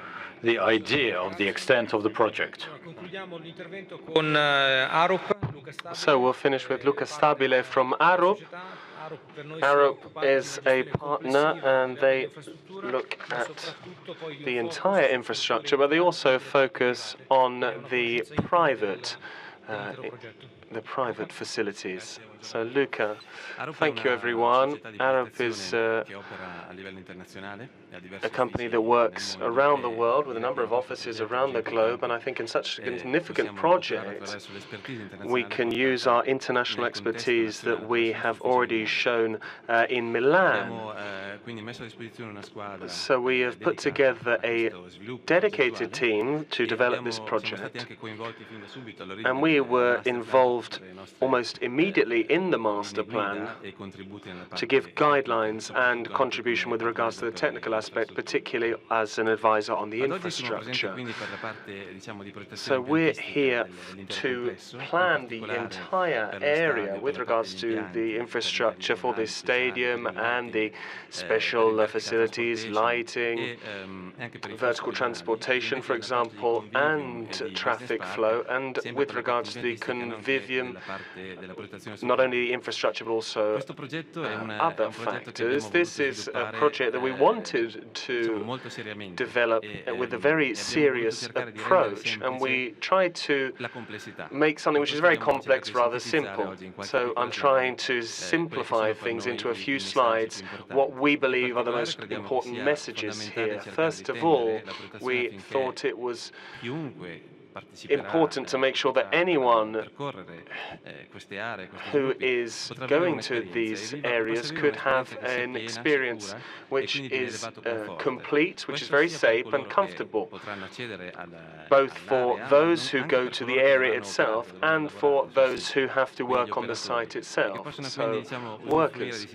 the idea of the extent of the project. So we'll finish with Luca Stabile from Arup. Arup is a partner, and they look at the entire infrastructure, but they also focus on the private the private facilities. So Luca, thank you everyone. Arup is a company that works around the world with a number of offices around the globe, and I think in such a significant project we can use our international expertise that we have already shown in Milan. So we have put together a dedicated team to develop this project, and we were involved almost immediately in the master plan to give guidelines and contribution with regards to the technical aspect, particularly as an advisor on the infrastructure. So we're here to plan the entire area with regards to the infrastructure for this stadium and the special facilities, lighting, vertical transportation, for example, and traffic flow, and with regards to the convivium, not only the infrastructure but also other factors. This is a project that we wanted to develop with a very serious approach, and we tried to make something which is very complex rather simple. So I'm trying to simplify things into a few slides, what we believe are the most important messages here. First of all, we thought it was important to make sure that anyone who is going to these areas could have an experience which is complete, which is very safe and comfortable, both for those who go to the area itself and for those who have to work on the site itself, so workers.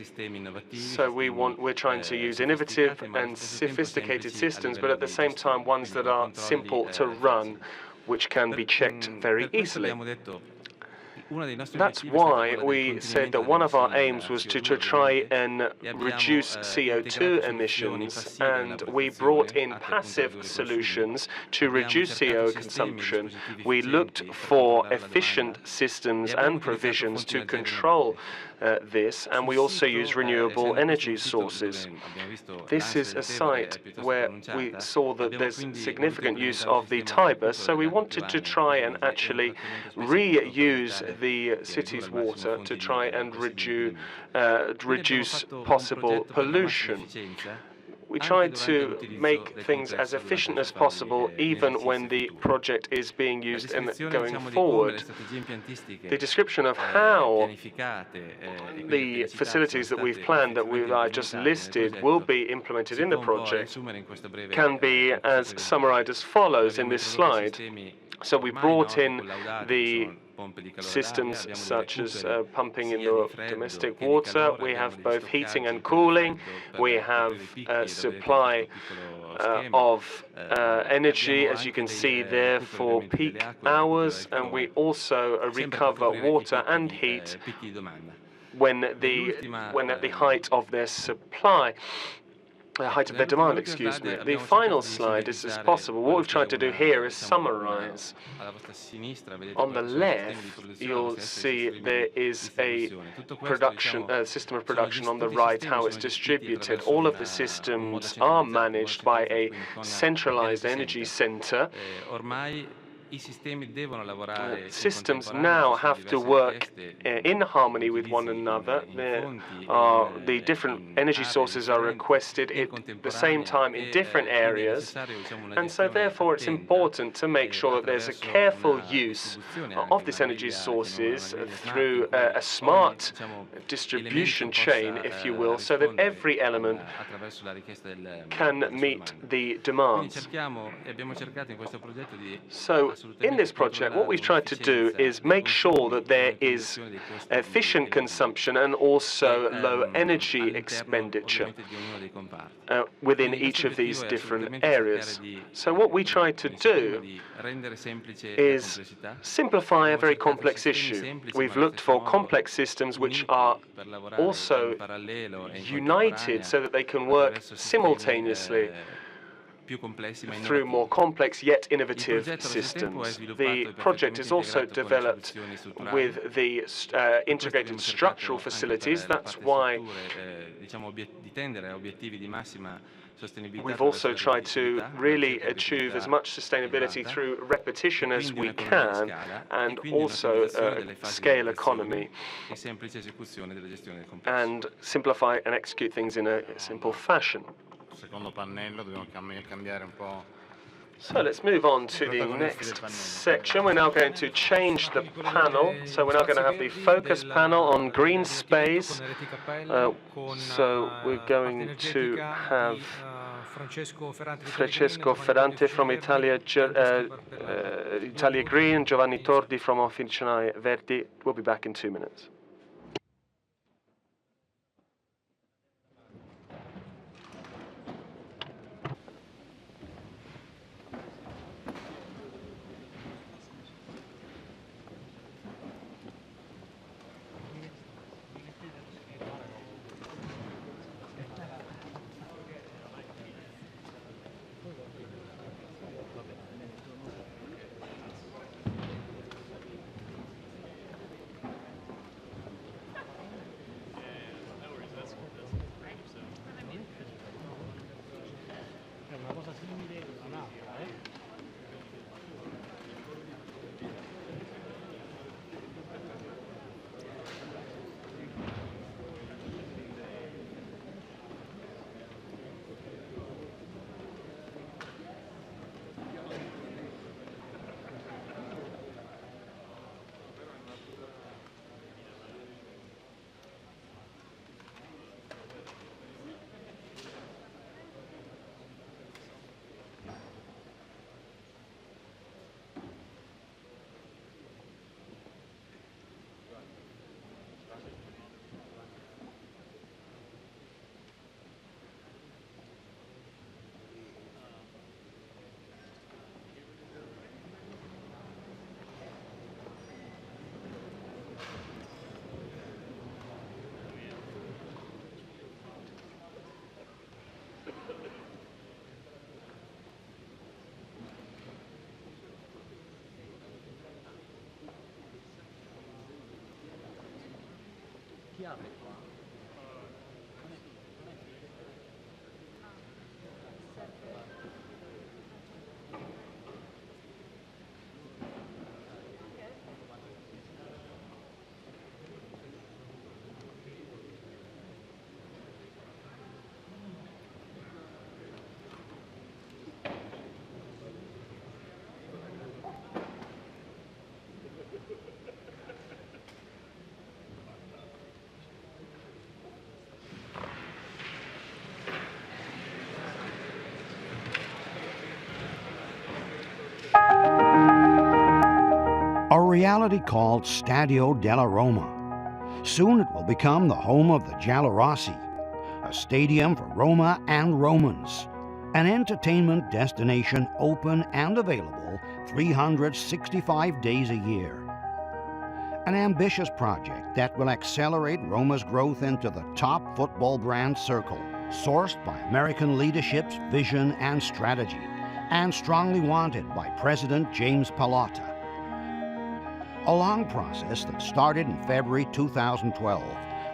So we're trying to use innovative and sophisticated systems, but at the same time ones that are simple to run, which can be checked very easily. That's why we said that one of our aims was to try and reduce CO2 emissions, and we brought in passive solutions to reduce CO consumption. We looked for efficient systems and provisions to control this, and we also use renewable energy sources. This is a site where we saw that there's significant use of the Tiber, so we wanted to try and actually reuse the city's water to try and reduce possible pollution. We tried to make things as efficient as possible, even when the project is being used and going forward. The description of how the facilities that we've planned, that I just listed, will be implemented in the project can be as summarized as follows in this slide. So we brought in the systems such as pumping in the domestic water. We have both heating and cooling. We have supply of energy, as you can see there, for peak hours, and we also recover water and heat when at the height of their supply. Height of their demand, excuse me. The final slide is as possible. What we've tried to do here is summarize. On the left, you'll see there is a system of production. On the right, how it's distributed. All of the systems are managed by a centralized energy center. Systems now have to work in harmony with one another. The different energy sources are requested at the same time in different areas, and so therefore it's important to make sure that there's a careful use of these energy sources through a smart distribution chain, if you will, so that every element can meet the demands. So in this project, what we've tried to do is make sure that there is efficient consumption and also low energy expenditure within each of these different areas. So what we try to do is simplify a very complex issue. We've looked for complex systems which are also united so that they can work simultaneously. through more complex yet innovative systems. The project is also developed with the integrated structural facilities. That's why we've also tried to really achieve as much sustainability through repetition as we can, and also scale economy, and simplify and execute things in a simple fashion. So let's move on to the next section. We're now going to change the panel. So we're now going to have the focus panel on green space. So we're going to have Francesco Ferrante from Italia Green, Giovanni Tordi from Officinae Verdi. We'll be back in 2 minutes. A reality called Stadio della Roma. Soon it will become the home of the Giallorossi, a stadium for Roma and Romans, an entertainment destination open and available 365 days a year. An ambitious project that will accelerate Roma's growth into the top football brand circle, sourced by American leadership's vision and strategy, and strongly wanted by President James Pallotta. A long process that started in February 2012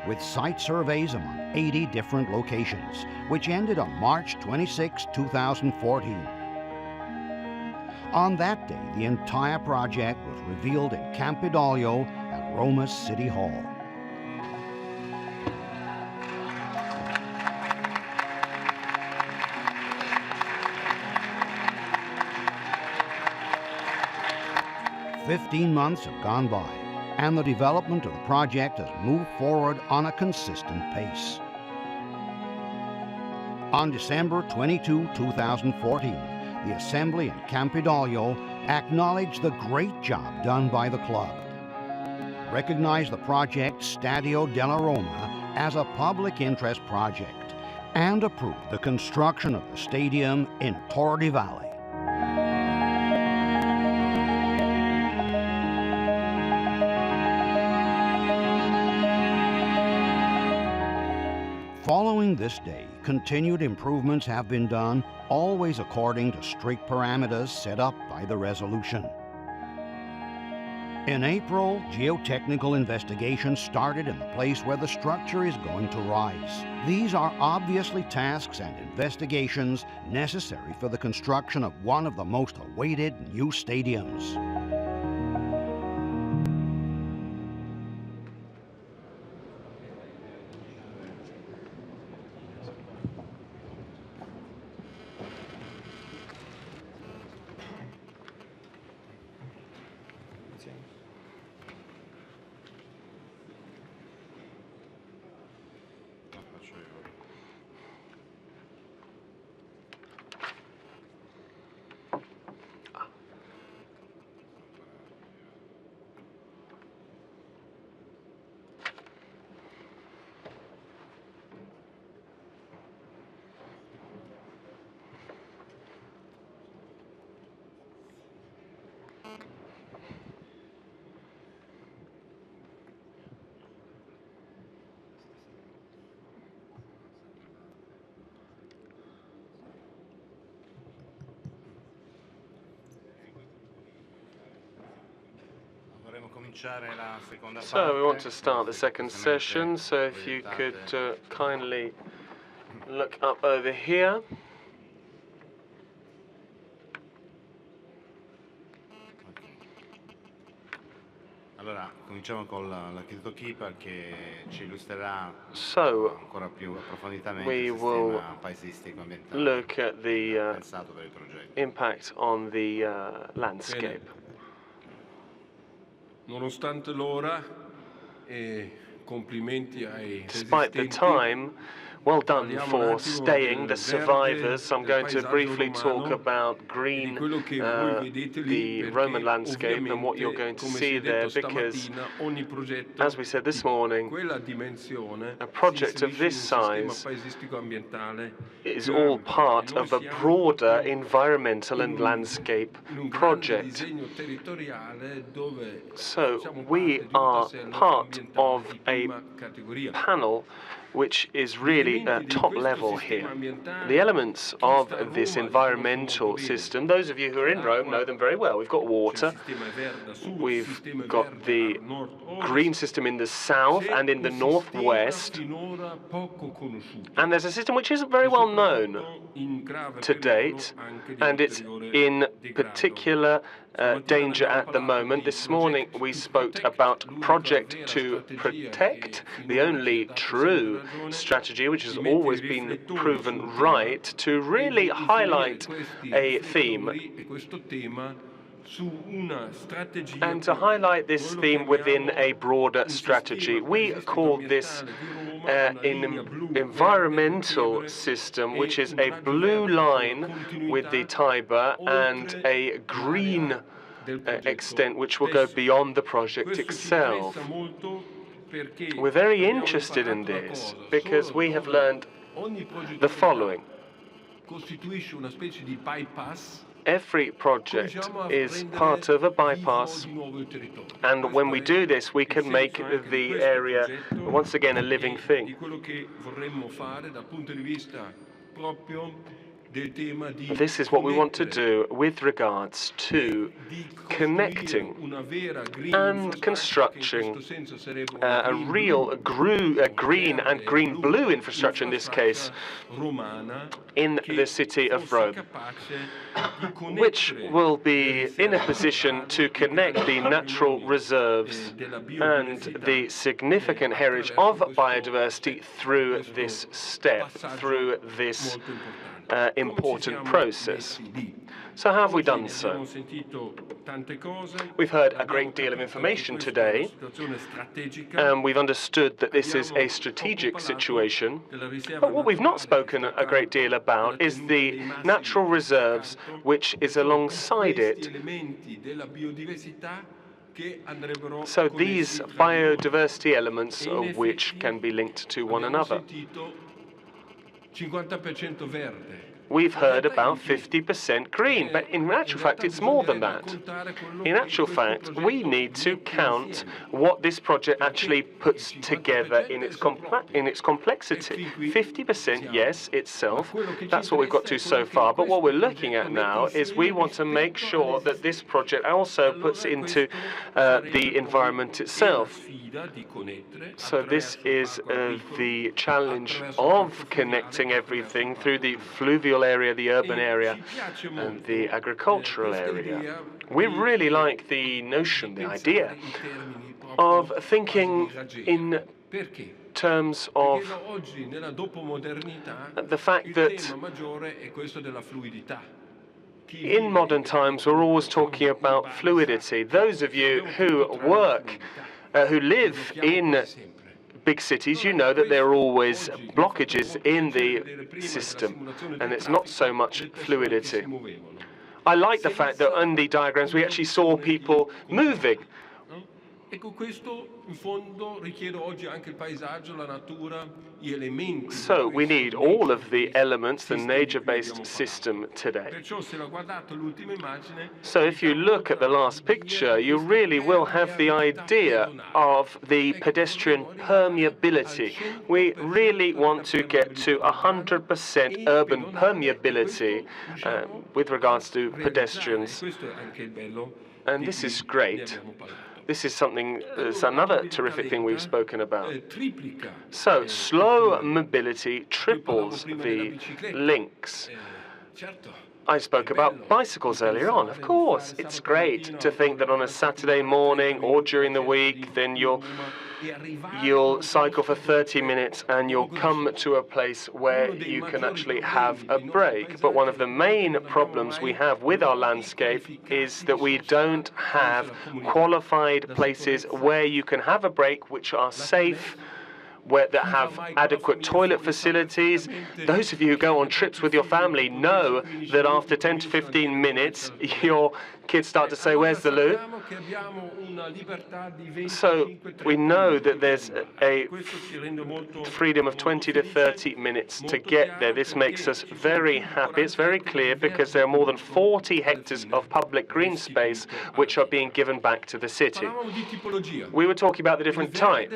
with site surveys among 80 different locations, which ended on March 26, 2014. On that day, the entire project was revealed in Campidoglio at Roma's City Hall. "15 months have gone by, and the development of the project has moved forward on a consistent pace. On December 22, 2014, the Assembly in Campidoglio acknowledged the great job done by the club, recognized the project Stadio della Roma as a public interest project, and approved the construction of the stadium in Tor di Valle. Following this day, continued improvements have been done, always according to strict parameters set up by the resolution. In April, geotechnical investigations started in the place where the structure is going to rise. These are obviously tasks and investigations necessary for the construction of one of the most awaited new stadiums. So we want to start the second session, so if you could kindly look up over here. Allora, cominciamo con l'architetto Keeper che ci illustrerà ancora più approfonditamente il sistema paesistico ambientale Look at the pensato per il progetto. impact on the landscape. Nonostante l'ora e complimenti ai Despite the time, well done for staying, the survivors. I'm going to briefly talk about the Roman landscape and what you're going to see there, because, as we said this morning, a project of this size is all part of a broader environmental and landscape project. So we are part of a panel which is really top level here. The elements of this environmental system, those of you who are in Rome know them very well. We've got water, we've got the green system in the south and in the northwest, and there's a system which isn't very well known to date, and it's in particular danger at the moment. This morning we spoke about Project to Protect, the only true strategy which has always been proven right to really highlight a theme and to highlight this theme within a broader strategy. We call this an environmental system, which is a blue line with the Tiber and a green extent which will go beyond the project itself. We're very interested in this because we have learned the following. Every project is part of a bypass, and when we do this, we can make the area once again a living thing. This is what we want to do with regards to connecting and constructing a real green and green-blue infrastructure, in this case, in the city of Rome, which will be in a position to connect the natural reserves and the significant heritage of biodiversity through this step, through this important process. So how have we done so? We've heard a great deal of information today, and we've understood that this is a strategic situation. But what we've not spoken a great deal about is the natural reserves which is alongside it. So these biodiversity elements of which can be linked to one another. we've heard about 50% green, but in actual fact, it's more than that. In actual fact, we need to count what this project actually puts together in its complexity. 50%, yes, itself, that's what we've got to so far, but what we're looking at now is we want to make sure that this project also puts into the environment itself. So this is the challenge of connecting everything through the fluvial area, the urban area, and the agricultural area. We really like the notion, the idea, of thinking in terms of the fact that in modern times we're always talking about fluidity. Those of you who work, who live in big cities, you know that there are always blockages in the system, and it's not so much fluidity. I like the fact that on the diagrams we actually saw people moving. So we need all of the elements, the nature-based system today. So if you look at the last picture, you really will have the idea of the pedestrian permeability. We really want to get to 100% urban permeability with regards to pedestrians. And this is great. This is something, it's another terrific thing we've spoken about. So, slow mobility triples the links. I spoke about bicycles earlier on. Of course, it's great to think that on a Saturday morning or during the week, then you'll cycle for 30 minutes and you'll come to a place where you can actually have a break. But one of the main problems we have with our landscape is that we don't have qualified places where you can have a break which are safe, that have adequate toilet facilities. Those of you who go on trips with your family know that after 10 to 15 minutes, your kids start to say, "Where's the loo?" So we know that there's a freedom of 20 to 30 minutes to get there. This makes us very happy. It's very clear because there are more than 40 hectares of public green space which are being given back to the city. We were talking about the different type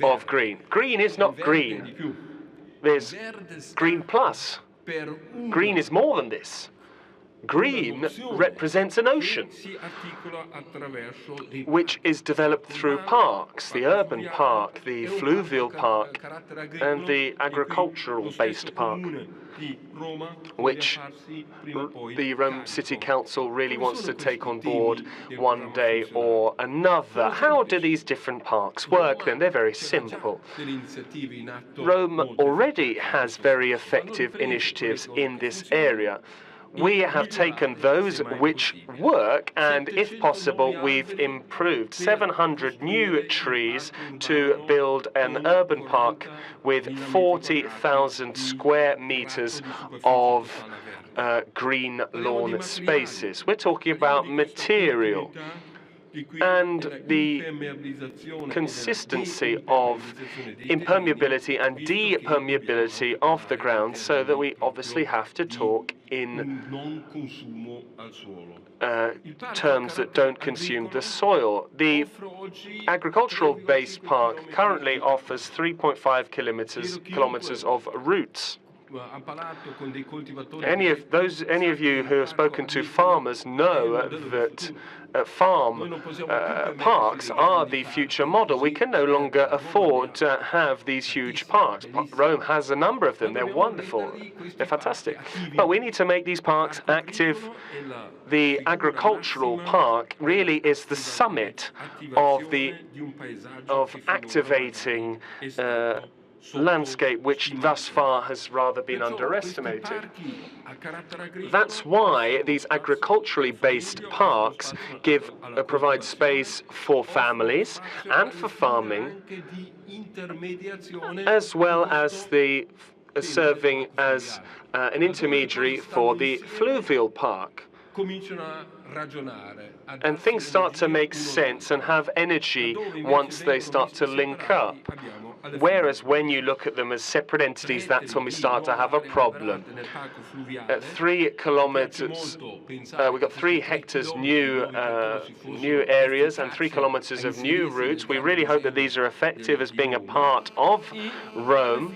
of green. Green is not green. There's green plus. Green is more than this. Green represents an ocean, which is developed through parks, the urban park, the fluvial park, and the agricultural-based park, which the Rome City Council really wants to take on board one day or another. How do these different parks work then? They're very simple. Rome already has very effective initiatives in this area. We have taken those which work, and if possible, we've improved 700 new trees to build an urban park with 40,000 square meters of green lawn spaces. We're talking about material and the consistency of impermeability and depermeability of the ground, so that we obviously have to talk in terms that don't consume the soil. The agricultural-based park currently offers 3.5 kilometers of routes. Any of you who have spoken to farmers know that farm parks are the future model. We can no longer afford to have these huge parks. Rome has a number of them. They're wonderful. They're fantastic. But we need to make these parks active. The agricultural park really is the summit of activating landscape, which thus far has rather been underestimated. That's why these agriculturally based parks provide space for families and for farming, as well as serving as an intermediary for the fluvial park. And things start to make sense and have energy once they start to link up. Whereas when you look at them as separate entities, that's when we start to have a problem. 3 kilometers, we've got 3 hectares new areas and 3 kilometers of new routes. We really hope that these are effective as being a part of Rome.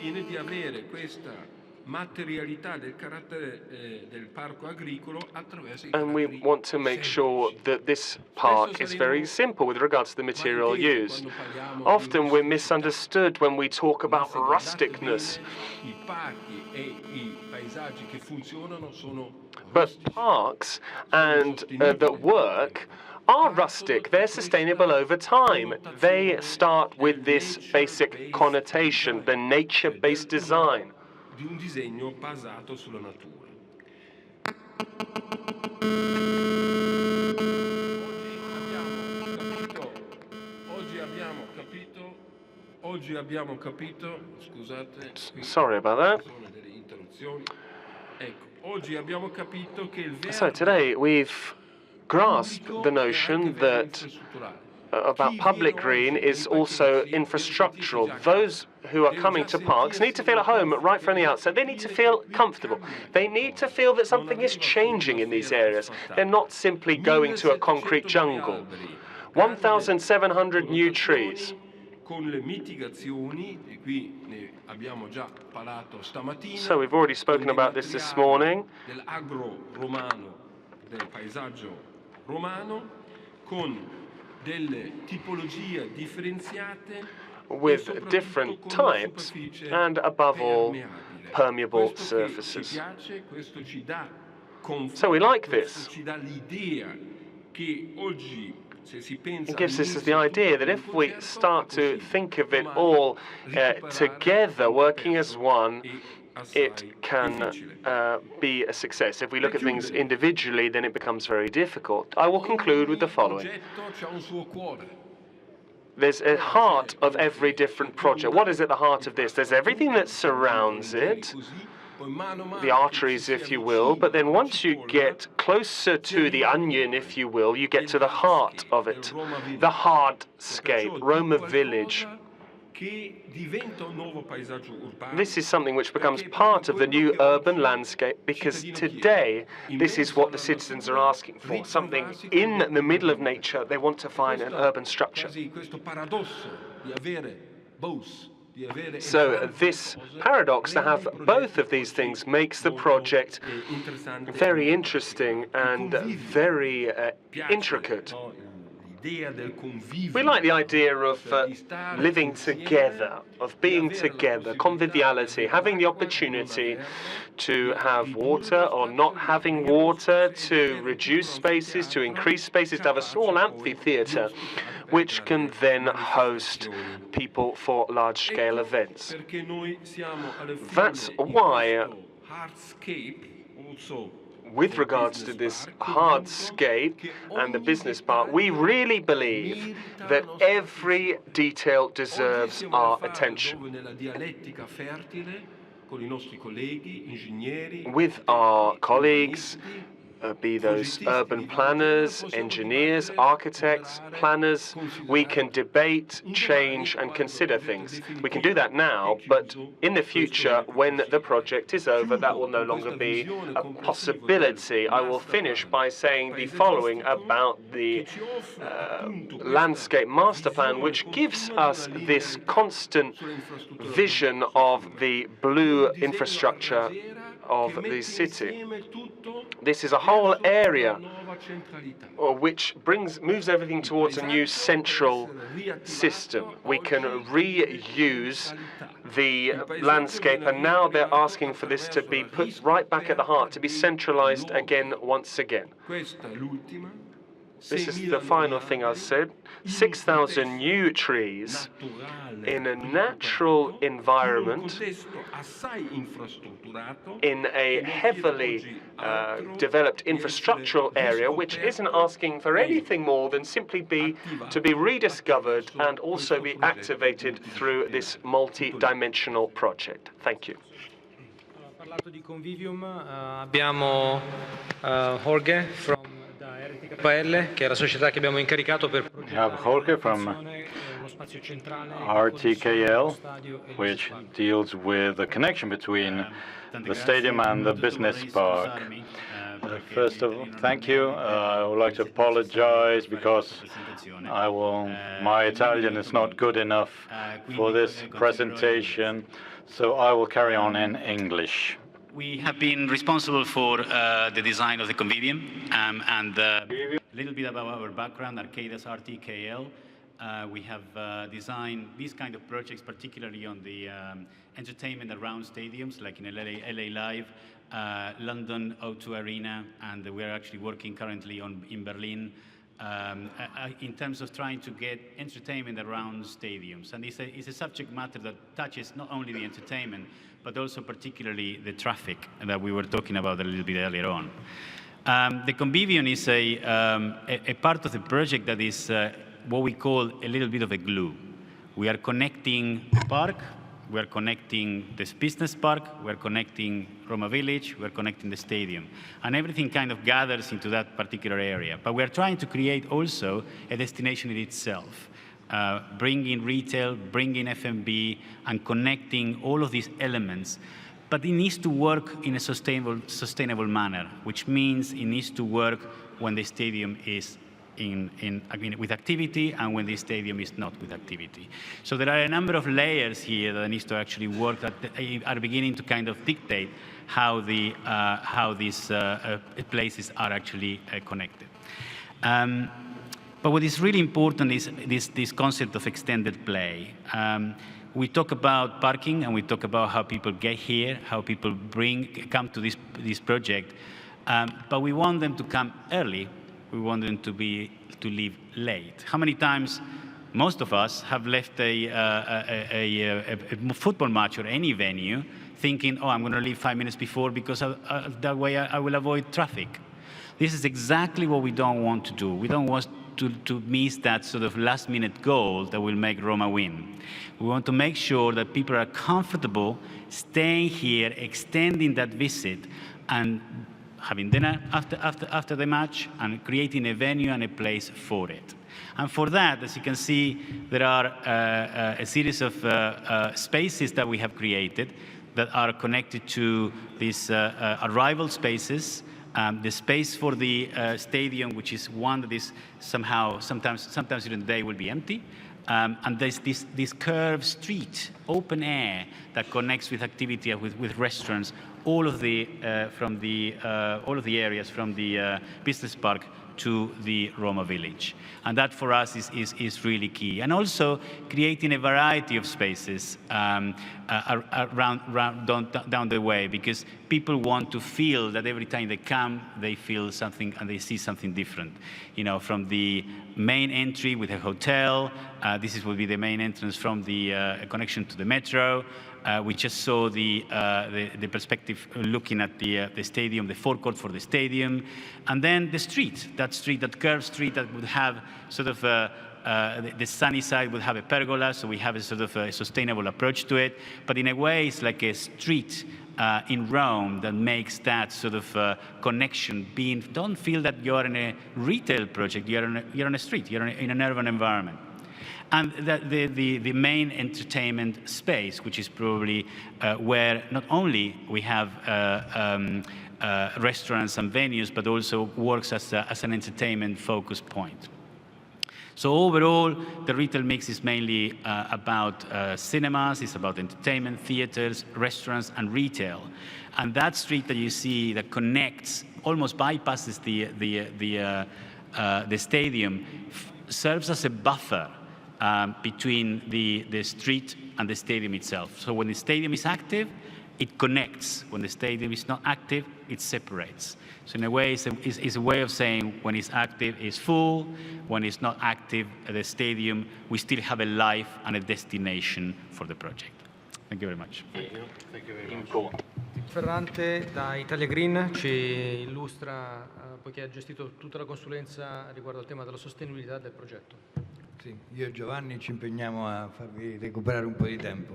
And we want to make sure that this park is very simple with regards to the material used. Often we're misunderstood when we talk about rusticness. But parks and that work are rustic. They're sustainable over time. They start with this basic connotation, the nature-based design. Di un disegno basato sulla natura. Oggi abbiamo capito, scusate. Sorry about that. Delle interruzioni. Ecco, oggi abbiamo capito che il verde. So today we've grasped the notion that about public green is also infrastructural. Those who are coming to parks need to feel at home right from the outset. They need to feel comfortable. They need to feel that something is changing in these areas. They're not simply going to a concrete jungle. 1,700 new trees. So we've already spoken about this morning. With different types and, above all, permeable surfaces. So we like this. It gives us the idea that if we start to think of it all together, working as one, it can be a success. If we look at things individually, then it becomes very difficult. I will conclude with the following. There's a heart of every different project. What is at the heart of this? There's everything that surrounds it, the arteries, if you will, but then once you get closer to the onion, if you will, you get to the heart of it, the hardscape, Roma village. This is something which becomes part of the new urban landscape because today this is what the citizens are asking for, something in the middle of nature. They want to find an urban structure. So this paradox to have both of these things makes the project very interesting and very intricate. We like the idea of living together, of being together, conviviality, having the opportunity to have water or not having water, to reduce spaces, to increase spaces, to have a small amphitheatre, which can then host people for large-scale events. That's why, with regards to this hardscape and the business part, we really believe that every detail deserves our attention. With our colleagues, be those urban planners, engineers, architects, planners, we can debate, change and consider things. We can do that now, but in the future, when the project is over, that will no longer be a possibility. I will finish by saying the following about the landscape master plan, which gives us this constant vision of the blue infrastructure of the city. This is a whole area which moves everything towards a new central system. We can reuse the landscape, and now they're asking for this to be put right back at the heart, to be centralized again, once again. This is the final thing I said. 6,000 new trees in a natural environment, in a heavily developed infrastructural area, which isn't asking for anything more than simply to be rediscovered and also be activated through this multi-dimensional project. Thank you. Parlato di Convivium, abbiamo Jorge from che è la società che abbiamo incaricato per We have Jorge from RTKL, which deals with the connection between the stadium and the business park. First of all, thank you. I would like to apologize because my Italian is not good enough for this presentation, so I will carry on in English. We have been responsible for the design of the Convivium, and a little bit about our background, Arcadis RTKL. We have designed these kind of projects, particularly on the entertainment around stadiums, like in LA Live, London O2 Arena, and we are actually working currently in Berlin in terms of trying to get entertainment around stadiums. And it's a subject matter that touches not only the entertainment, but also particularly the traffic that we were talking about a little bit earlier on. The Convivium is a part of the project that is what we call a little bit of a glue. We are connecting the park, we are connecting this business park, we are connecting Roma Village, we are connecting the stadium. And everything kind of gathers into that particular area. But we are trying to create also a destination in itself. Bringing retail, bringing F&B, and connecting all of these elements. But it needs to work in a sustainable manner, which means it needs to work when the stadium is with activity and when the stadium is not with activity. So there are a number of layers here that needs to actually work that are beginning to kind of dictate how these places are actually connected. But what is really important is this concept of extended play. We talk about parking and we talk about how people get here, how people come to this project, but we want them to come early. We want them to leave late. How many times most of us have left a football match or any venue thinking, oh, I'm going to leave 5 minutes before because that way I will avoid traffic. This is exactly what we don't want to do. We don't want to miss that sort of last-minute goal that will make Roma win. We want to make sure that people are comfortable staying here, extending that visit, and having dinner after the match, and creating a venue and a place for it. And for that, as you can see, there are a series of spaces that we have created that are connected to these arrival spaces. The space for the stadium, which is one that is sometimes during the day will be empty. And there's this curved street, open air, that connects with activity, with restaurants, all of the areas from the business park to the Roma Village. And that for us is really key. And also creating a variety of spaces down the way, because people want to feel that every time they come, they feel something and they see something different. You know, from the main entry with a hotel, this will be the main entrance from the connection to the metro. We just saw the perspective looking at the stadium, the forecourt for the stadium, and then the street, that curved street that would have sort of the sunny side would have a pergola, so we have a sort of a sustainable approach to it. But in a way, it's like a street in Rome that makes that sort of connection. Don't feel that you're in a retail project. You're on a street. You're in an urban environment. And the main entertainment space, which is probably where not only we have restaurants and venues, but also works as an entertainment focus point. So overall, the retail mix is mainly about cinemas, it's about entertainment, theaters, restaurants, and retail. And that street that you see that connects, almost bypasses the stadium, serves as a buffer between the street and the stadium itself. So when the stadium is active, it connects. When the stadium is not active, it separates. So in a way, it's a way of saying when it's active, it's full. When it's not active at the stadium, we still have a life and a destination for the project. Thank you very much. Thank you very much. Ferrante da Italia Green ci illustra, poiché ha gestito tutta la consulenza riguardo al tema della sostenibilità del progetto. Sì, io e Giovanni ci impegniamo a farvi recuperare un po' di tempo.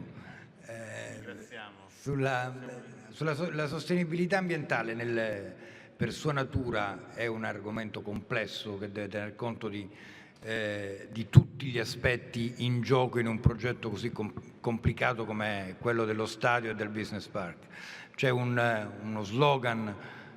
La sostenibilità ambientale per sua natura è un argomento complesso che deve tener conto di di tutti gli aspetti in gioco in un progetto così complicato come quello dello stadio e del business park. C'è uno slogan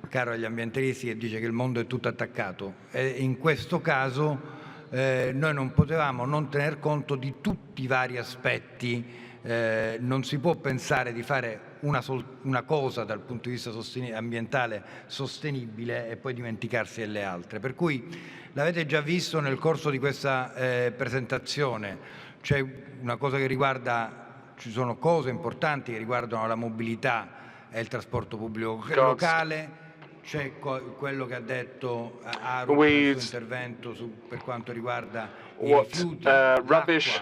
caro agli ambientalisti che dice che il mondo è tutto attaccato e in questo caso noi non potevamo non tener conto di tutti i vari aspetti. Non si può pensare di fare una cosa dal punto di vista ambientale sostenibile e poi dimenticarsi delle altre. Per cui l'avete già visto nel corso di questa presentazione, c'è una cosa che riguarda, ci sono cose importanti che riguardano la mobilità e il trasporto pubblico locale, c'è quello che ha detto Aru nel suo intervento per quanto riguarda i rifiuti, rubbish,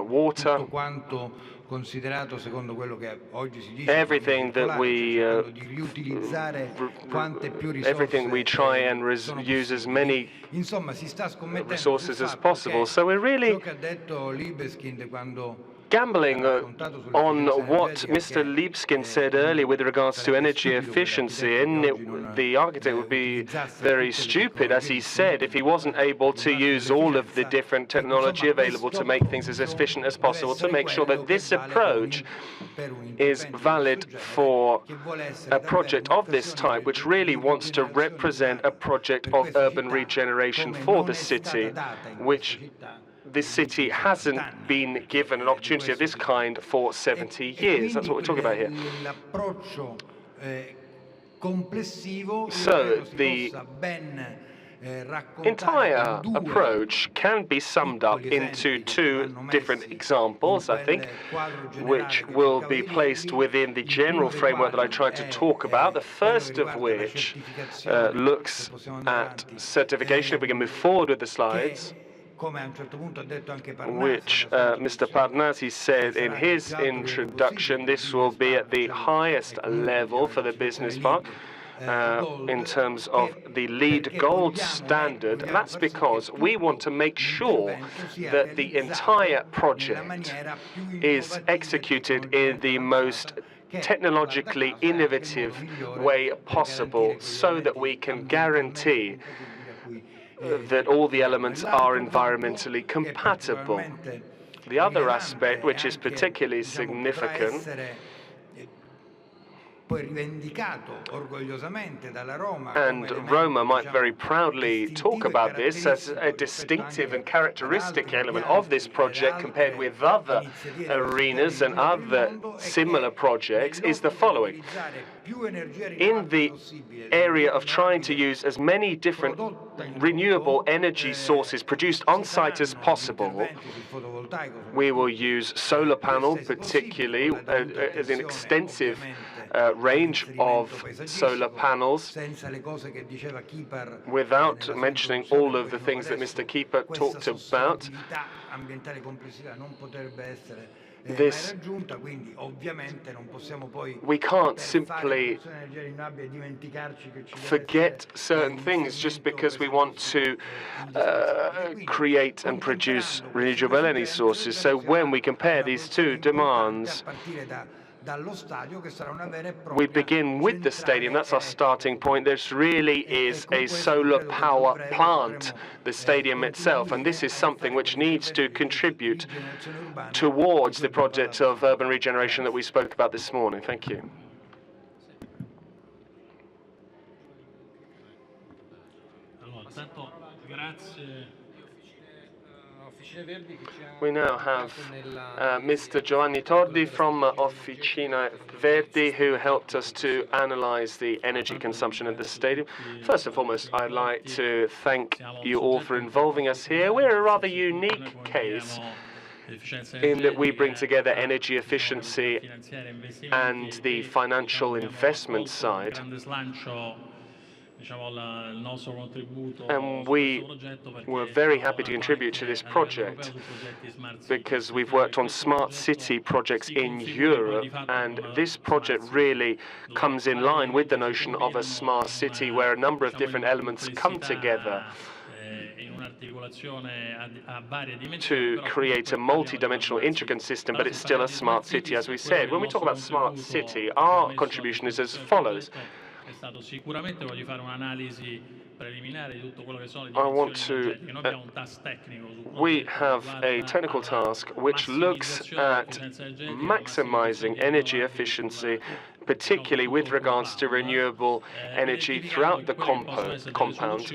water, tutto quanto considerato secondo quello che oggi si dice, everything that we di riutilizzare quante più risorse everything we try and use as many insomma si sta scommettendo resources as possible. So we're really ciò che ha detto Libeskind quando gambling on what Mr. Libeskind said earlier with regards to energy efficiency, and the architect would be very stupid, as he said, if he wasn't able to use all of the different technology available to make things as efficient as possible, to make sure that this approach is valid for a project of this type, which really wants to represent a project of urban regeneration for the city, which this city hasn't been given an opportunity of this kind for 70 years. That's what we're talking about here. So the entire approach can be summed up into two different examples, I think, which will be placed within the general framework that I tried to talk about, the first of which looks at certification. If we can move forward with the slides, which Mr. Parnasi said in his introduction, this will be at the highest level for the business park in terms of the LEED Gold standard. And that's because we want to make sure that the entire project is executed in the most technologically innovative way possible, so that we can guarantee that all the elements are environmentally compatible. The other aspect, which is particularly significant, and Roma might very proudly talk about this as a distinctive and characteristic element of this project compared with other arenas and other similar projects, is the following. In the area of trying to use as many different renewable energy sources produced on site as possible, we will use solar panel, particularly as an extensive range of solar panels, without mentioning all of the things that Mr. Keeper talked about. We can't simply forget certain things just because we want to create and produce renewable energy sources. So when we compare these two demands, we begin with the stadium. That's our starting point. This really is a solar power plant, the stadium itself, and this is something which needs to contribute towards the project of urban regeneration that we spoke about this morning. Thank you. We now have Mr. Giovanni Tordi from Officina Verdi, who helped us to analyze the energy consumption at the stadium. First and foremost, I'd like to thank you all for involving us here. We're a rather unique case in that we bring together energy efficiency and the financial investment side. And we were very happy to contribute to this project because we've worked on smart city projects in Europe, and this project really comes in line with the notion of a smart city where a number of different elements come together to create a multi-dimensional intricate system, but it's still a smart city, as we said. When we talk about smart city, our contribution is as follows. We have a technical task which looks at maximizing energy efficiency, particularly with regards to renewable energy throughout the compound,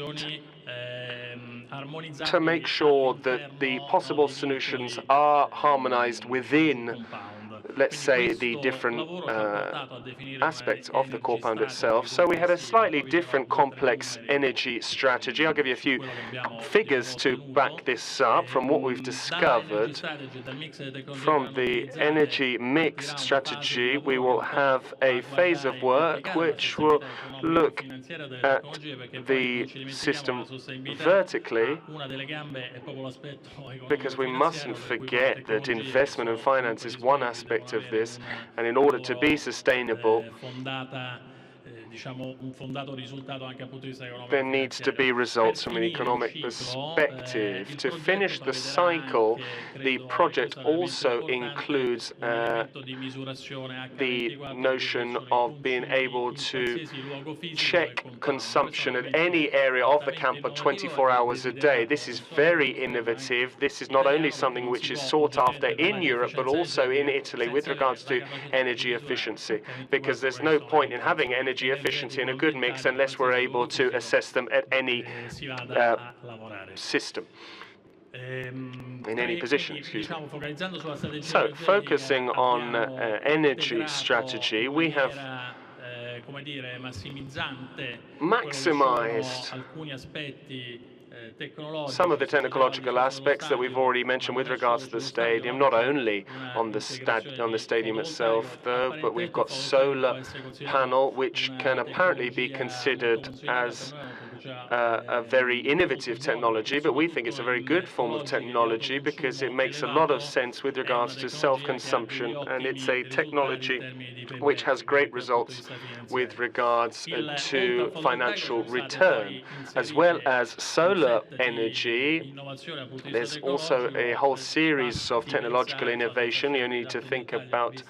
to make sure that the possible solutions are harmonized within, let's say, the different aspects of the compound itself. So we had a slightly different complex energy strategy. I'll give you a few figures to back this up from what we've discovered. From the energy mix strategy, we will have a phase of work which will look at the system vertically, because we mustn't forget that investment and finance is one aspect of this, and in order to be sustainable, there needs to be results from an economic perspective. To finish the cycle, the project also includes the notion of being able to check consumption at any area of the camper 24 hours a day. This is very innovative. This is not only something which is sought after in Europe, but also in Italy with regards to energy efficiency, because there's no point in having energy efficiency in a good mix unless we're able to assess them at any system, in any position, excuse me. So, focusing on energy strategy, we have maximized some of the technological aspects that we've already mentioned with regards to the stadium, not only on the stadium itself, though, but we've got solar panel, which can apparently be considered as a very innovative technology, but we think it's a very good form of technology because it makes a lot of sense with regards to self-consumption, and it's a technology which has great results with regards to financial return, as well as solar energy. There's also a whole series of technological innovation. You need to think about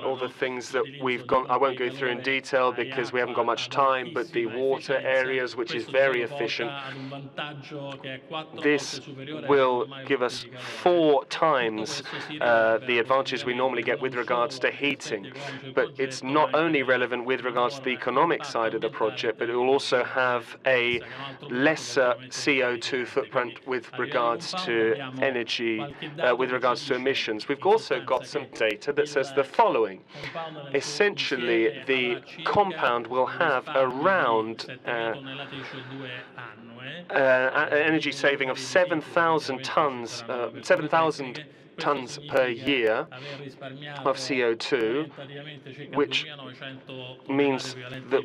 all the things that we've gone. I won't go through in detail because we haven't got much time, but the water areas, which is very efficient. This will give us 4 times the advantage we normally get with regards to heating. But it's not only relevant with regards to the economic side of the project, but it will also have a lesser CO2 footprint with regards to energy, with regards to emissions. We've also got some data that says the following. Essentially, the compound will have around energy saving of 7,000 tons, 7,000 tons per year of CO2, which means that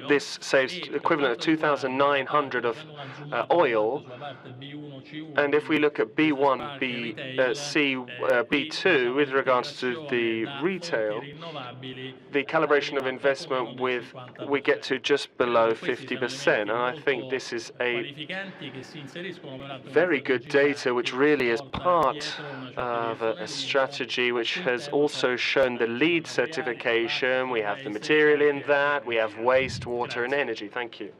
this saves equivalent of 2,900 of oil. And if we look at B1, B2 with regards to the retail, the calibration of investment we get to just below 50%. And I think this is a very good data, which really is part of a strategy which has also shown the LEED certification. We have the material in that, we have waste, water and energy. Thank you.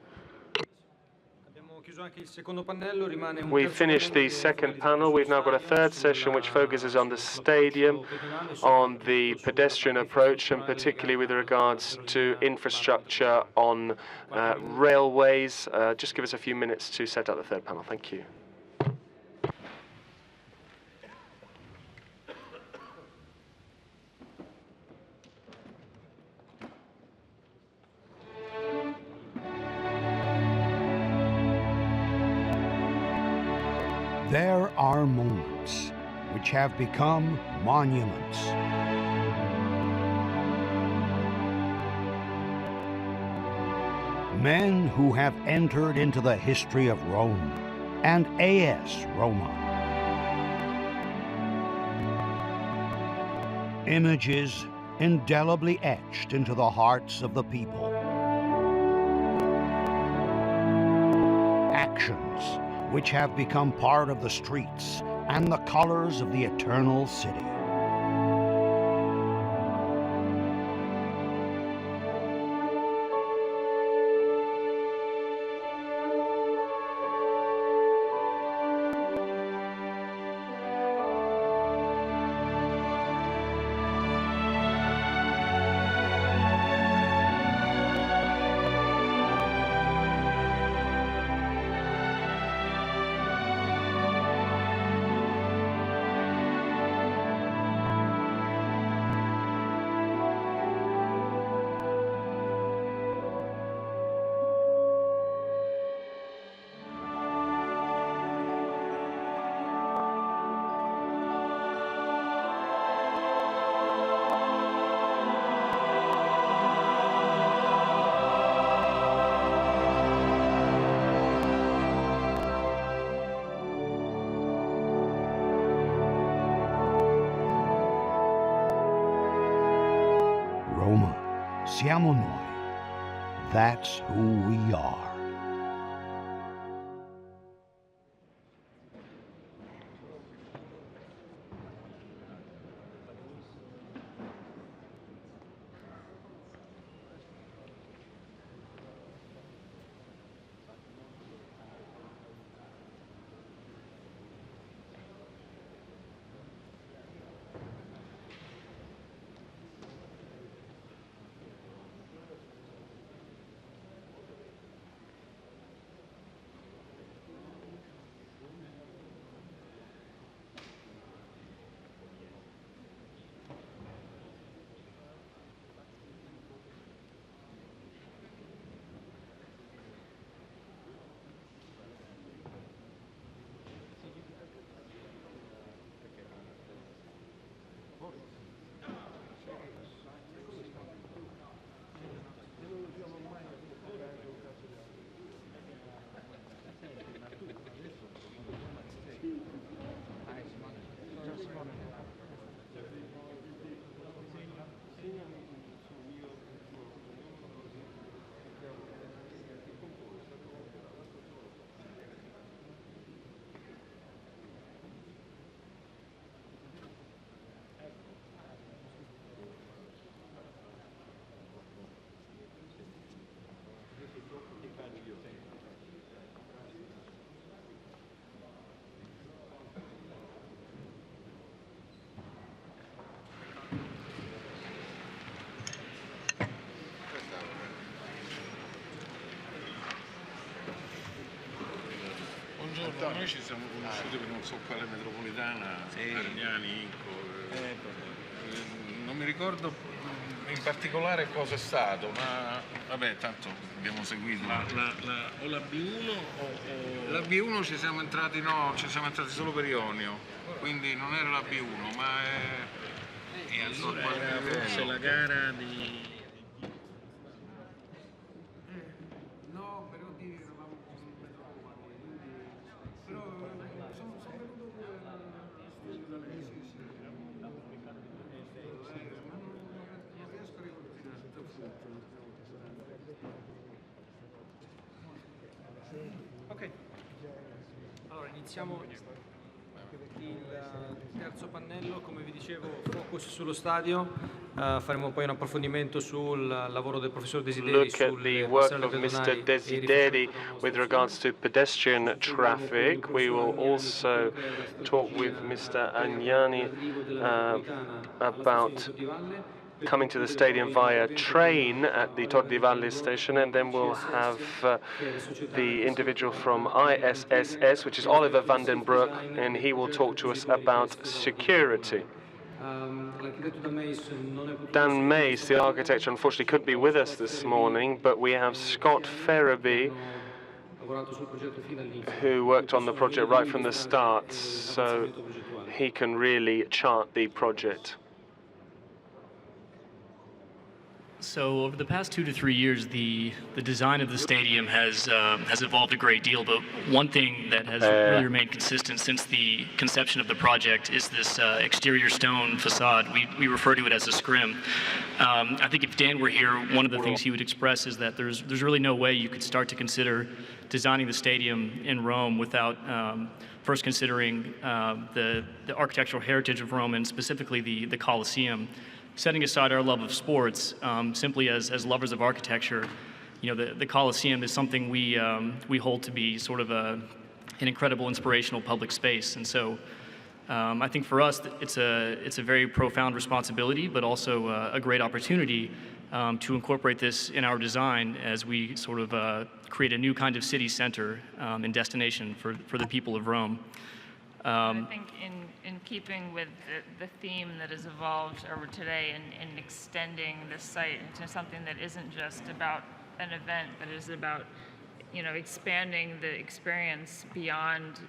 We finished the second panel. We've now got a third session which focuses on the stadium, on the pedestrian approach, and particularly with regards to infrastructure on railways. Just give us a few minutes to set up the third panel. Thank you. There are moments which have become monuments. Men who have entered into the history of Rome and AS Roma. Images indelibly etched into the hearts of the people. Actions which have become part of the streets and the colors of the eternal city. Roma. Siamo noi. That's who we are. Buongiorno, noi ci siamo conosciuti per non so quale metropolitana, Argnani, non mi ricordo in particolare cosa è stato, ma vabbè, tanto abbiamo seguito. O la B1 o... La B1 ci siamo entrati, no, ci siamo entrati solo per Ionio, quindi non era la B1, ma è... E allora era forse la gara di... Ok, allora iniziamo il terzo pannello, come vi dicevo, focus sullo stadio. Faremo poi un approfondimento sul lavoro del professor Desideri. Look at the work of Mr. Desideri with regards to pedestrian traffic. We will also talk with Mr. Agnani about coming to the stadium via train at the Tor di Valle station, and then we'll have the individual from ISSS, which is Oliver van den Broek, and he will talk to us about security. Dan Mays, the architect, unfortunately couldn't be with us this morning, but we have Scott Ferraby, who worked on the project right from the start, so he can really chart the project. So over the past 2 to 3 years, the design of the stadium has evolved a great deal. But one thing that has really remained consistent since the conception of the project is this exterior stone facade. We refer to it as a scrim. I think if Dan were here, one of the things he would express is that there's really no way you could start to consider designing the stadium in Rome without first considering the architectural heritage of Rome, and specifically the Colosseum. Setting aside our love of sports, simply as lovers of architecture, you know, the Colosseum is something we hold to be sort of an incredible, inspirational public space. And so I think for us, it's a very profound responsibility, but also a great opportunity to incorporate this in our design as we sort of create a new kind of city center and destination for the people of Rome. I think in keeping with the theme that has evolved over today and extending this site into something that isn't just about an event, but is about, you know, expanding the experience beyond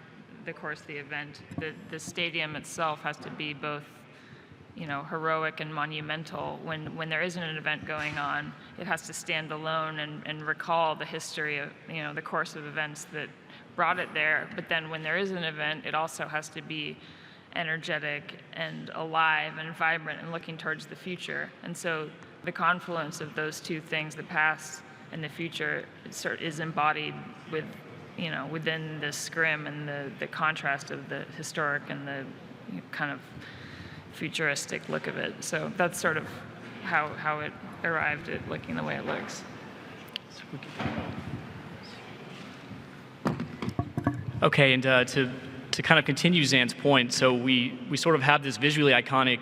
the course of the event. The stadium itself has to be both, you know, heroic and monumental. When there isn't an event going on, it has to stand alone and recall the history of, you know, the course of events that brought it there. But then when there is an event, it also has to be energetic and alive and vibrant and looking towards the future. And so the confluence of those two things, the past and the future, is embodied with, within the scrim and the contrast of the historic and the kind of futuristic look of it. So that's sort of how it arrived at looking the way it looks. Okay, and to kind of continue Zan's point, so we sort of have this visually iconic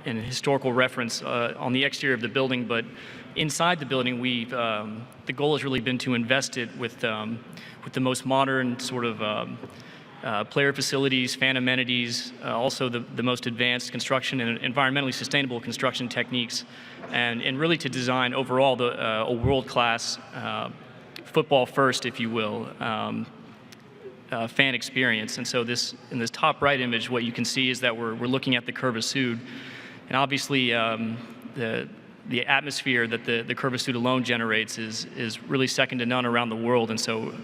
and historical reference on the exterior of the building, but inside the building, the goal has really been to invest it with the most modern sort of player facilities, fan amenities, also the most advanced construction and environmentally sustainable construction techniques, and really to design overall a world-class football first, if you will, fan experience. And so in this top right image, what you can see is that we're looking at the Curva Sud, and obviously the atmosphere that the Curva Sud alone generates is really second to none around the world. And so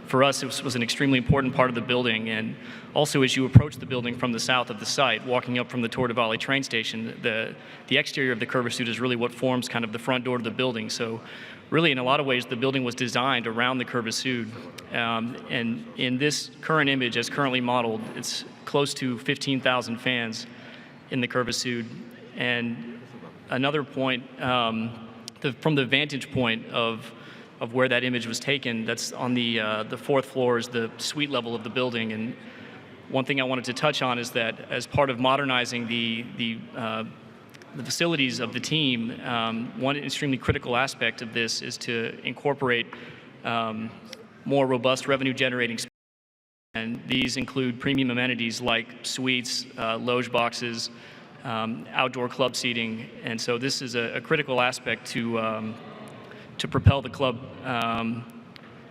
for us, it was an extremely important part of the building. And also, as you approach the building from the south of the site, walking up from the Tor de Valle train station, the exterior of the Curva Sud is really what forms kind of the front door to the building. So really, in a lot of ways, the building was designed around the Curva Sud. And in this current image, as currently modeled, it's close to 15,000 fans in the Curva Sud. And another point, from the vantage point of where that image was taken, that's on the fourth floor is the suite level of the building. And one thing I wanted to touch on is that as part of modernizing the facilities of the team, one extremely critical aspect of this is to incorporate more robust revenue-generating space. And these include premium amenities like suites, loge boxes, outdoor club seating. And so this is a critical aspect to propel the club,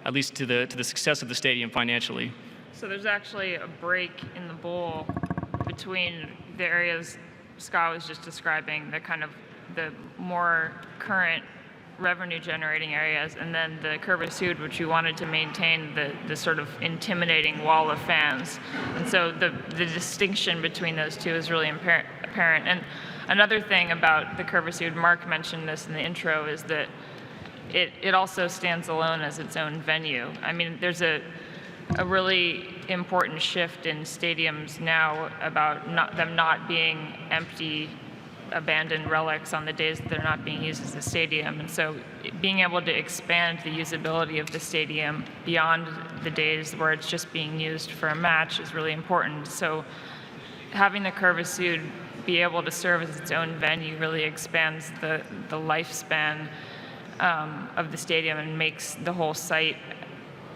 at least to the success of the stadium financially. So there's actually a break in the bowl between the areas Scott was just describing, the more current revenue-generating areas, and then the Curva Sud, which we wanted to maintain the sort of intimidating wall of fans. And so the distinction between those two is really apparent. And another thing about the Curva Sud, Mark mentioned this in the intro, is that it also stands alone as its own venue. I mean, there's a really important shift in stadiums now about them not being empty, abandoned relics on the days that they're not being used as a stadium. And so being able to expand the usability of the stadium beyond the days where it's just being used for a match is really important. So having the Curva Sud be able to serve as its own venue really expands the lifespan of the stadium and makes the whole site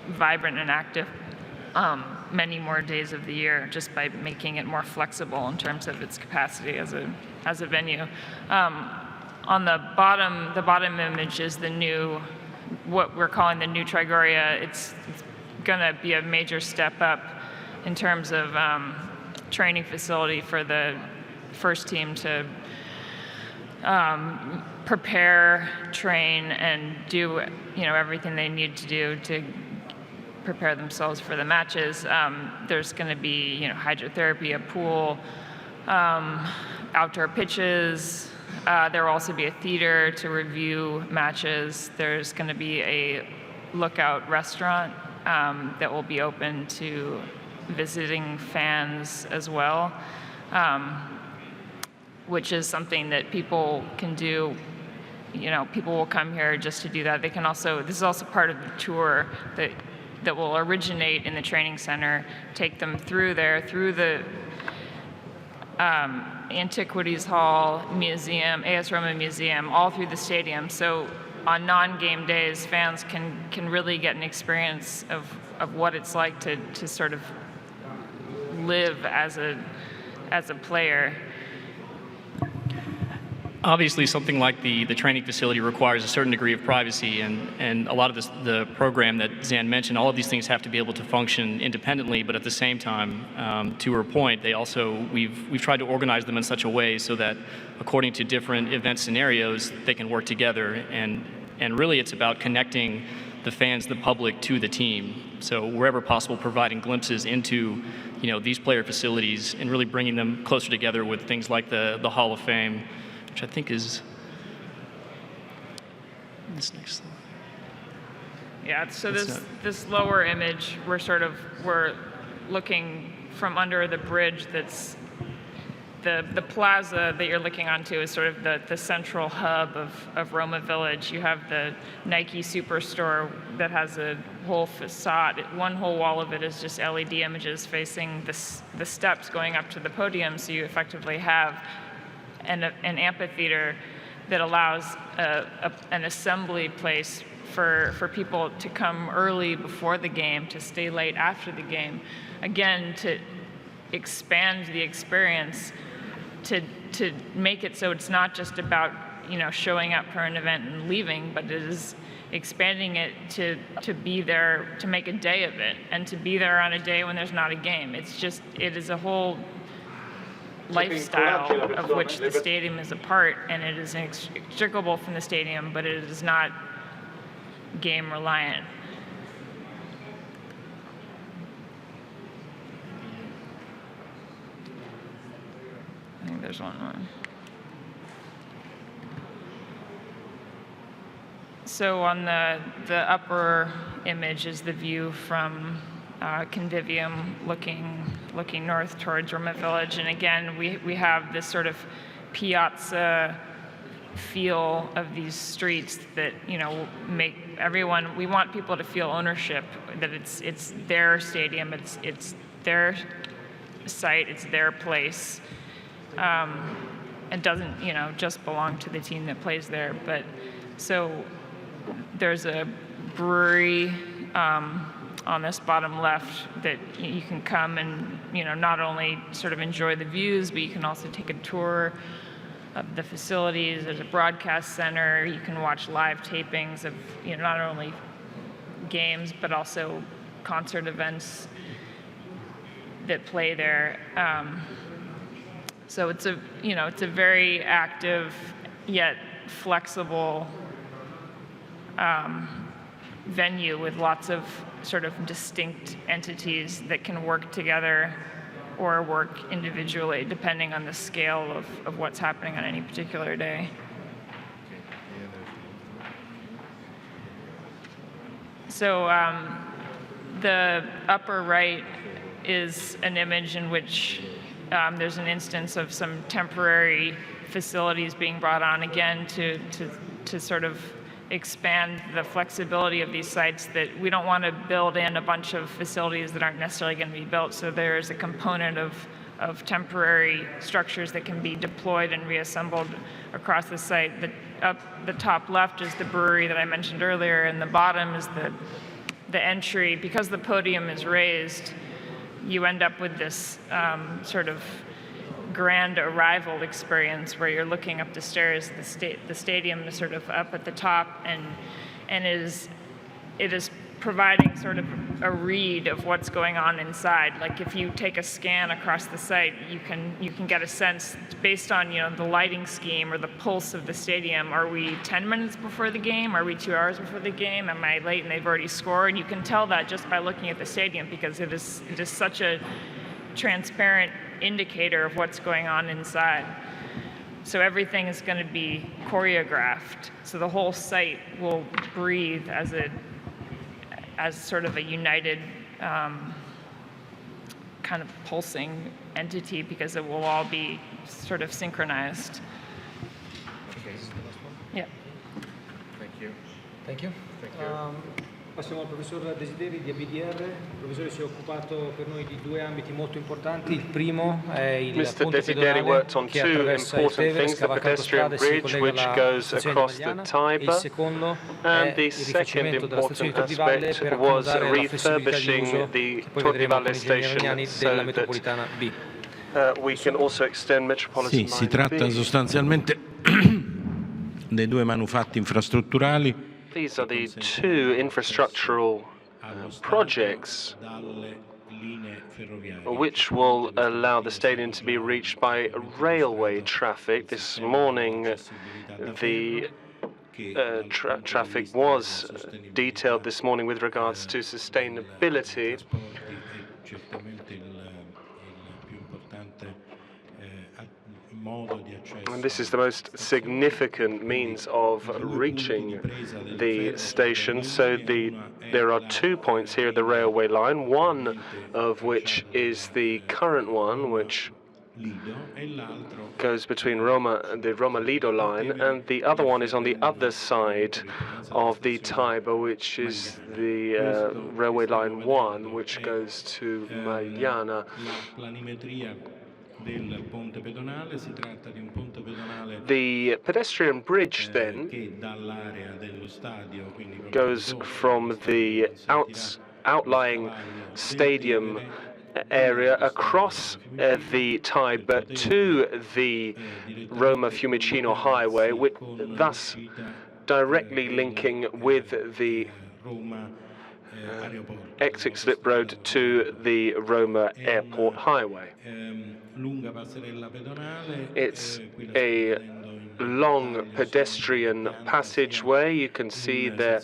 vibrant and active many more days of the year, just by making it more flexible in terms of its capacity as a venue. On the bottom image is the new, what we're calling the new Trigoria. It's going to be a major step up in terms of training facility for the first team to prepare, train, and do everything they need to do to prepare themselves for the matches. There's going to be hydrotherapy, a pool, outdoor pitches. There will also be a theater to review matches. There's going to be a lookout restaurant that will be open to visiting fans as well, which is something that people can do. People will come here just to do that. They can also, this is also part of the tour that will originate in the training center, take them through there, through the Antiquities Hall, Museum, AS Roma Museum, all through the stadium. So on non-game days, fans can really get an experience of what it's like to sort of live as a player. Obviously, something like the training facility requires a certain degree of privacy, and a lot of the program that Zan mentioned, all of these things have to be able to function independently, but at the same time, to her point, they also, we've tried to organize them in such a way so that according to different event scenarios, they can work together, and really it's about connecting the fans, the public, to the team. So wherever possible, providing glimpses into these player facilities and really bringing them closer together with things like the Hall of Fame, which I think is this next slide. Yeah, so this lower image, we're looking from under the bridge. That's the plaza that you're looking onto is sort of the central hub of Roma Village. You have the Nike Superstore that has a whole facade. One whole wall of it is just LED images facing the steps going up to the podium. So you effectively have an amphitheater that allows an assembly place for people to come early before the game, to stay late after the game. Again, to expand the experience, to make it so it's not just about showing up for an event and leaving, but it is expanding it to be there, to make a day of it, and to be there on a day when there's not a game. It is a whole lifestyle of which the stadium is a part, and it is inextricable from the stadium, but it is not game reliant. I think there's one more. So on the upper image is the view from Convivium looking north towards Roma Village. And again, we have this sort of piazza feel of these streets that make everyone. We want people to feel ownership, that it's their stadium, it's their site, it's their place. It doesn't just belong to the team that plays there. But so there's a brewery on this bottom left that you can come and not only sort of enjoy the views, but you can also take a tour of the facilities. There's a broadcast center. You can watch live tapings of not only games but also concert events that play there. So it's a very active yet flexible venue with lots of sort of distinct entities that can work together or work individually, depending on the scale of what's happening on any particular day. So the upper right is an image in which there's an instance of some temporary facilities being brought on, again, to sort of expand the flexibility of these sites, that we don't want to build in a bunch of facilities that aren't necessarily going to be built. So there's a component of temporary structures that can be deployed and reassembled across the site. The top left is the brewery that I mentioned earlier, and the bottom is the entry. Because the podium is raised, you end up with this sort of grand arrival experience where you're looking up the stairs. The stadium is sort of up at the top, and it is providing sort of a read of what's going on inside. Like if you take a scan across the site, you can get a sense based on the lighting scheme or the pulse of the stadium. Are we 10 minutes before the game? Are we 2 hours before the game? Am I late and they've already scored? You can tell that just by looking at the stadium, because it is such a transparent indicator of what's going on inside. So everything is going to be choreographed. So the whole site will breathe as sort of a united kind of pulsing entity, because it will all be sort of synchronized. Okay. Yeah. Thank you. Thank you. Passiamo al professor Desideri di ABDR. Il professore si è occupato per noi di 2 ambiti molto importanti. Il primo è il ponte pedonale che attraversa il Tevere, scava accanto strada e si collega alla stazione di Magliana. E il secondo è il rifacimento della stazione di Torrivalle per accomodare la flessibilità di uso che poi vedremo con i Germaniani della metropolitana B. Sì, si tratta sostanzialmente dei 2 manufatti infrastrutturali. These are the 2 infrastructural projects which will allow the stadium to be reached by railway traffic. This morning, the traffic was detailed this morning with regards to sustainability. And this is the most significant means of reaching the station. So there are 2 points here at the railway line, one of which is the current one, which goes between Roma and the Roma-Lido line, and the other one is on the other side of the Tiber, which is the railway line 1, which goes to Magliana. The pedestrian bridge then goes from the outlying stadium area across the Tiber to the Roma-Fiumicino highway, thus directly linking with the exit slip road to the Roma Airport Highway. It's a long pedestrian passageway. You can see there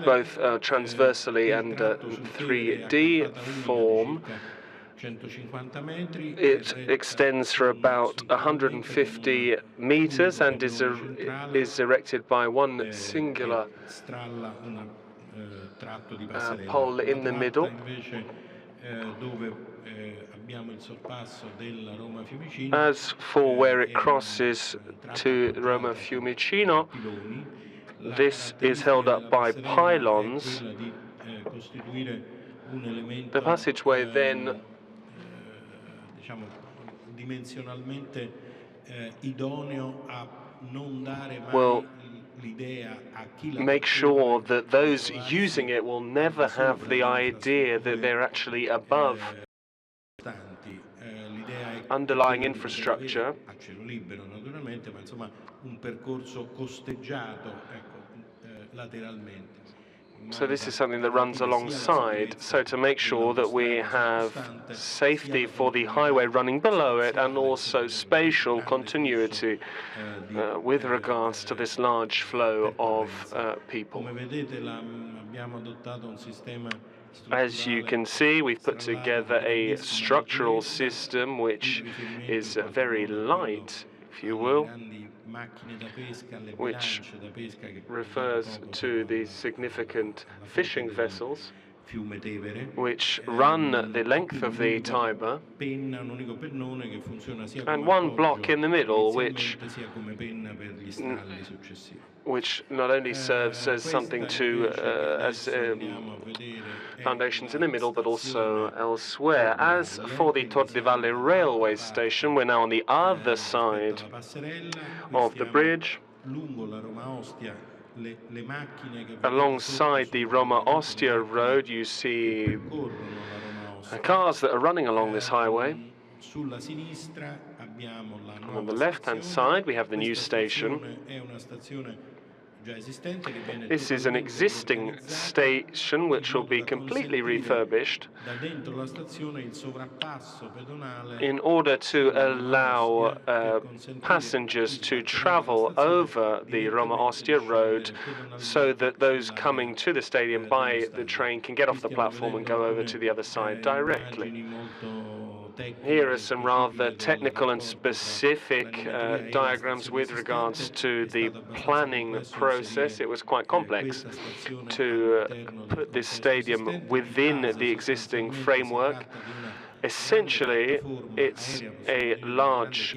both transversally and 3D form. It extends for about 150 meters and is erected by one singular pole in the middle. As for where it crosses to Roma Fiumicino, this is held up by pylons. The passageway then will make sure that those using it will never have the idea that they're actually above underlying infrastructure. So this is something that runs alongside, so to make sure that we have safety for the highway running below it and also spatial continuity with regards to this large flow of people. As you can see, we've put together a structural system which is very light, if you will, which refers to the significant fishing vessels which run the length of the Tiber, and one block in the middle which not only serves as something to as foundations in the middle, but also elsewhere. As for the Torre di Valle railway station, we're now on the other side of the bridge. Alongside the Roma-Ostia road, you see cars that are running along this highway. On the left-hand side, we have the new station. This is an existing station which will be completely refurbished in order to allow passengers to travel over the Roma-Ostia road so that those coming to the stadium by the train can get off the platform and go over to the other side directly. Here are some rather technical and specific diagrams with regards to the planning process. It was quite complex to put this stadium within the existing framework. Essentially, it's a large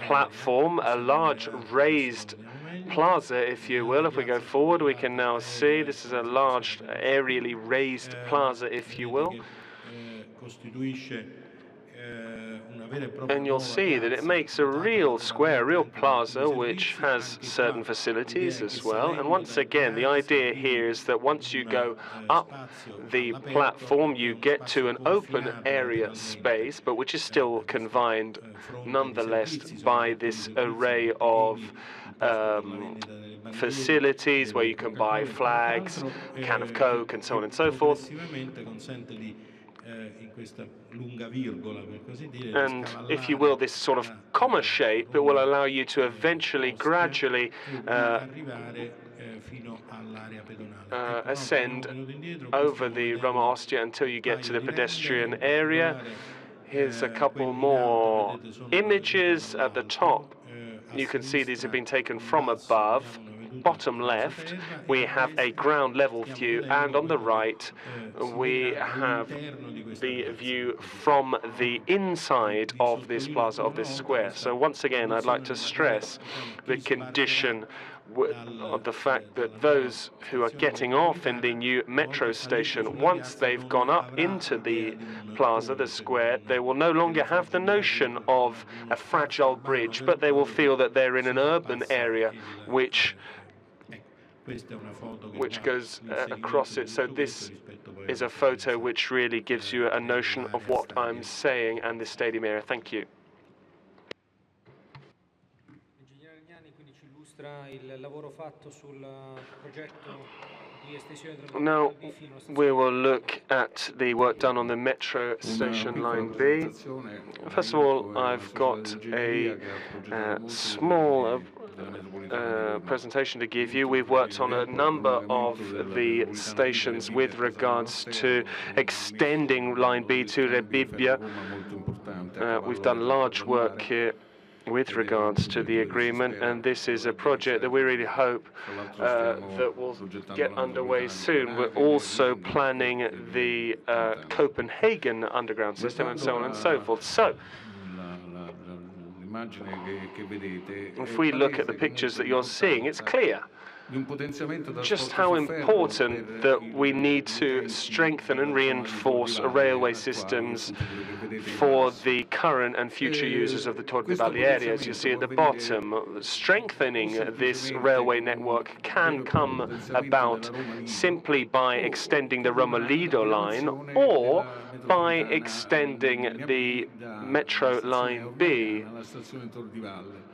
platform, a large raised plaza, if you will. If we go forward, we can now see this is a large aerially raised plaza, if you will. And you'll see that it makes a real square, a real plaza, which has certain facilities as well. And once again, the idea here is that once you go up the platform, you get to an open area space, but which is still confined nonetheless by this array of facilities where you can buy flags, a can of Coke, and so on and so forth. And if you will, this sort of comma shape, it will allow you to eventually, gradually ascend over the Roma-Ostia until you get to the pedestrian area. Here's a couple more images at the top. You can see these have been taken from above. Bottom left, we have a ground level view, and on the right, we have the view from the inside of this plaza, of this square. So once again, I'd like to stress the condition of the fact that those who are getting off in the new metro station, once they've gone up into the plaza, the square, they will no longer have the notion of a fragile bridge, but they will feel that they're in an urban area which goes across it. So this is a photo which really gives you a notion of what I'm saying and the stadium area. Thank you. Now we will look at the work done on the metro station line B. First of all, I've got a small presentation to give you. We've worked on a number of the stations with regards to extending line B to Rebibbia. We've done large work here with regards to the agreement, and this is a project that we really hope that will get underway soon. We're also planning the Copenhagen underground system and so on and so forth. So, if we look at the pictures that you're seeing, it's clear just how important that we need to strengthen and reinforce railway systems for the current and future users of the Tor di Valle area. As you see at the bottom, strengthening this railway network can come about simply by extending the Roma-Lido line or by extending the metro line B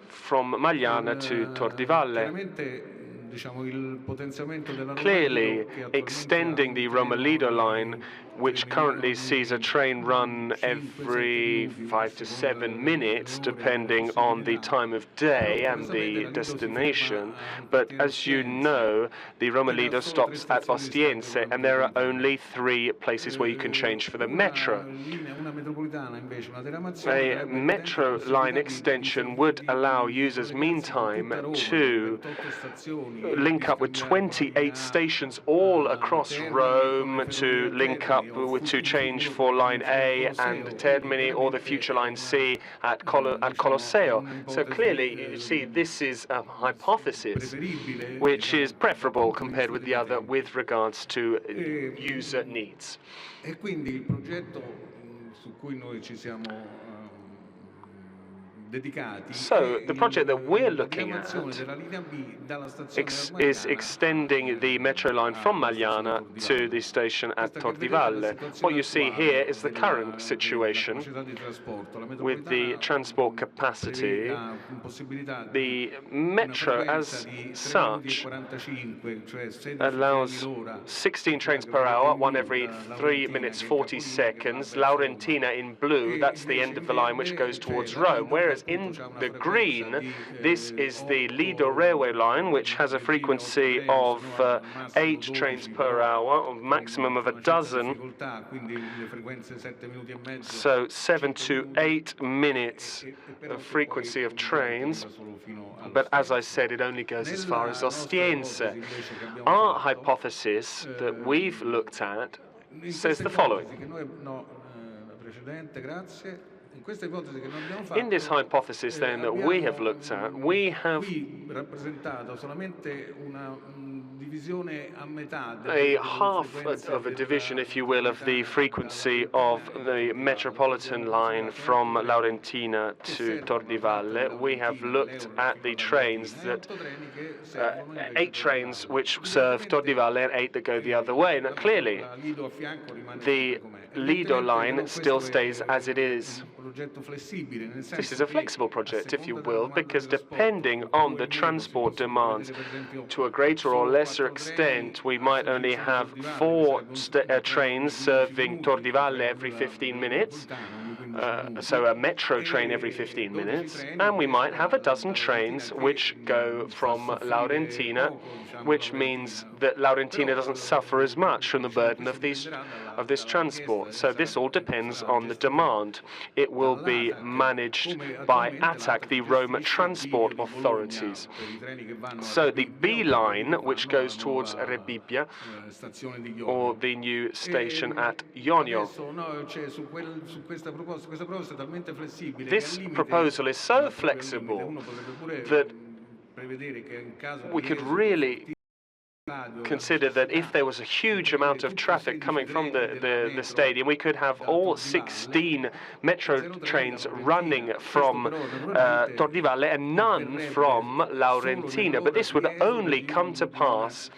from Magliana to Tor di Valle. Clearly, extending the Roma-Lido line, which currently sees a train run every 5 to 7 minutes, depending on the time of day and the destination. But as you know, the Roma-Lido stops at Ostiense, and there are only 3 places where you can change for the metro. A metro line extension would allow users, meantime, to link up with 28 stations all across Rome, to link up to change for line A and Termini or the future line C at Colosseo. So clearly, you see, this is a hypothesis which is preferable compared with the other with regards to user needs. So, the project that we're looking at is extending the metro line from Magliana to the station at Tor di Valle. What you see here is the current situation with the transport capacity. The metro, as such, allows 16 trains per hour, one every 3 minutes 40 seconds. Laurentina in blue, that's the end of the line which goes towards Rome, whereas in the green, this is the Lido railway line, which has a frequency of 8 trains per hour, a maximum of 12. So 7 to 8 minutes of frequency of trains. But as I said, it only goes as far as Ostiense. Our hypothesis that we've looked at says the following. In this hypothesis, then, that we have looked at, we have a half of a division, if you will, of the frequency of the metropolitan line from Laurentina to Tor di Valle. We have looked at the trains that 8 trains which serve Tor di Valle and 8 that go the other way. Now, clearly, the Lido line still stays as it is. This is a flexible project, if you will, because depending on the transport demands, to a greater or lesser extent, we might only have 4 trains serving Tor di Valle every 15 minutes, so a metro train every 15 minutes, and we might have 12 trains which go from Laurentina, which means that Laurentina doesn't suffer as much from the burden of these of this transport. So this all depends on the demand. It will be managed by ATAC, the Roma transport authorities. So the B line, which goes towards Rebibbia, or the new station at Ionio. This proposal is so flexible that we could really consider that if there was a huge amount of traffic coming from the stadium, we could have all 16 metro trains running from Tor di Valle and none from Laurentina. But this would only come to pass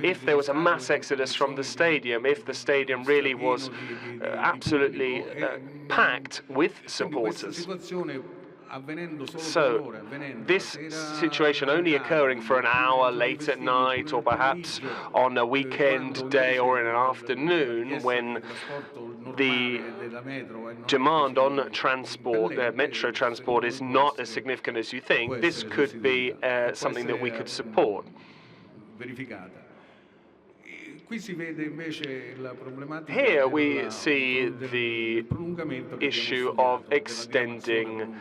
if there was a mass exodus from the stadium, if the stadium really was absolutely packed with supporters. So this situation only occurring for an hour late at night, or perhaps on a weekend day or in an afternoon, when the demand on transport, metro transport, is not as significant as you think, this could be something that we could support. Here we see the issue of extending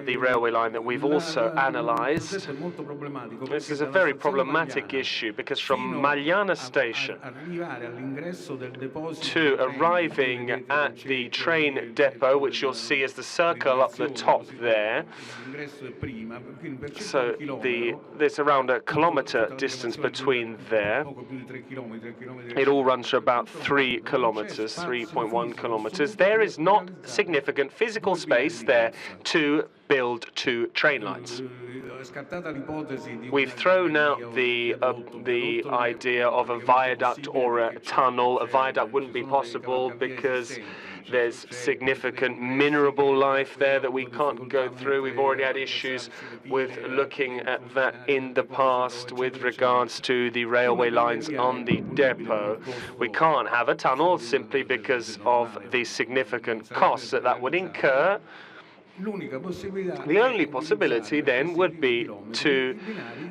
the railway line that we've also analysed. This is a very problematic issue because from Magliana station to arriving at the train depot, which you'll see as the circle up the top there, so there's around a kilometre distance between there. It all runs for about 3 kilometres, 3.1 kilometres. There is not significant physical space there to build 2 train lines. We've thrown out the idea of a viaduct or a tunnel. A viaduct wouldn't be possible because there's significant mineral life there that we can't go through. We've already had issues with looking at that in the past with regards to the railway lines on the depot. We can't have a tunnel simply because of the significant costs that would incur. The only possibility then would be to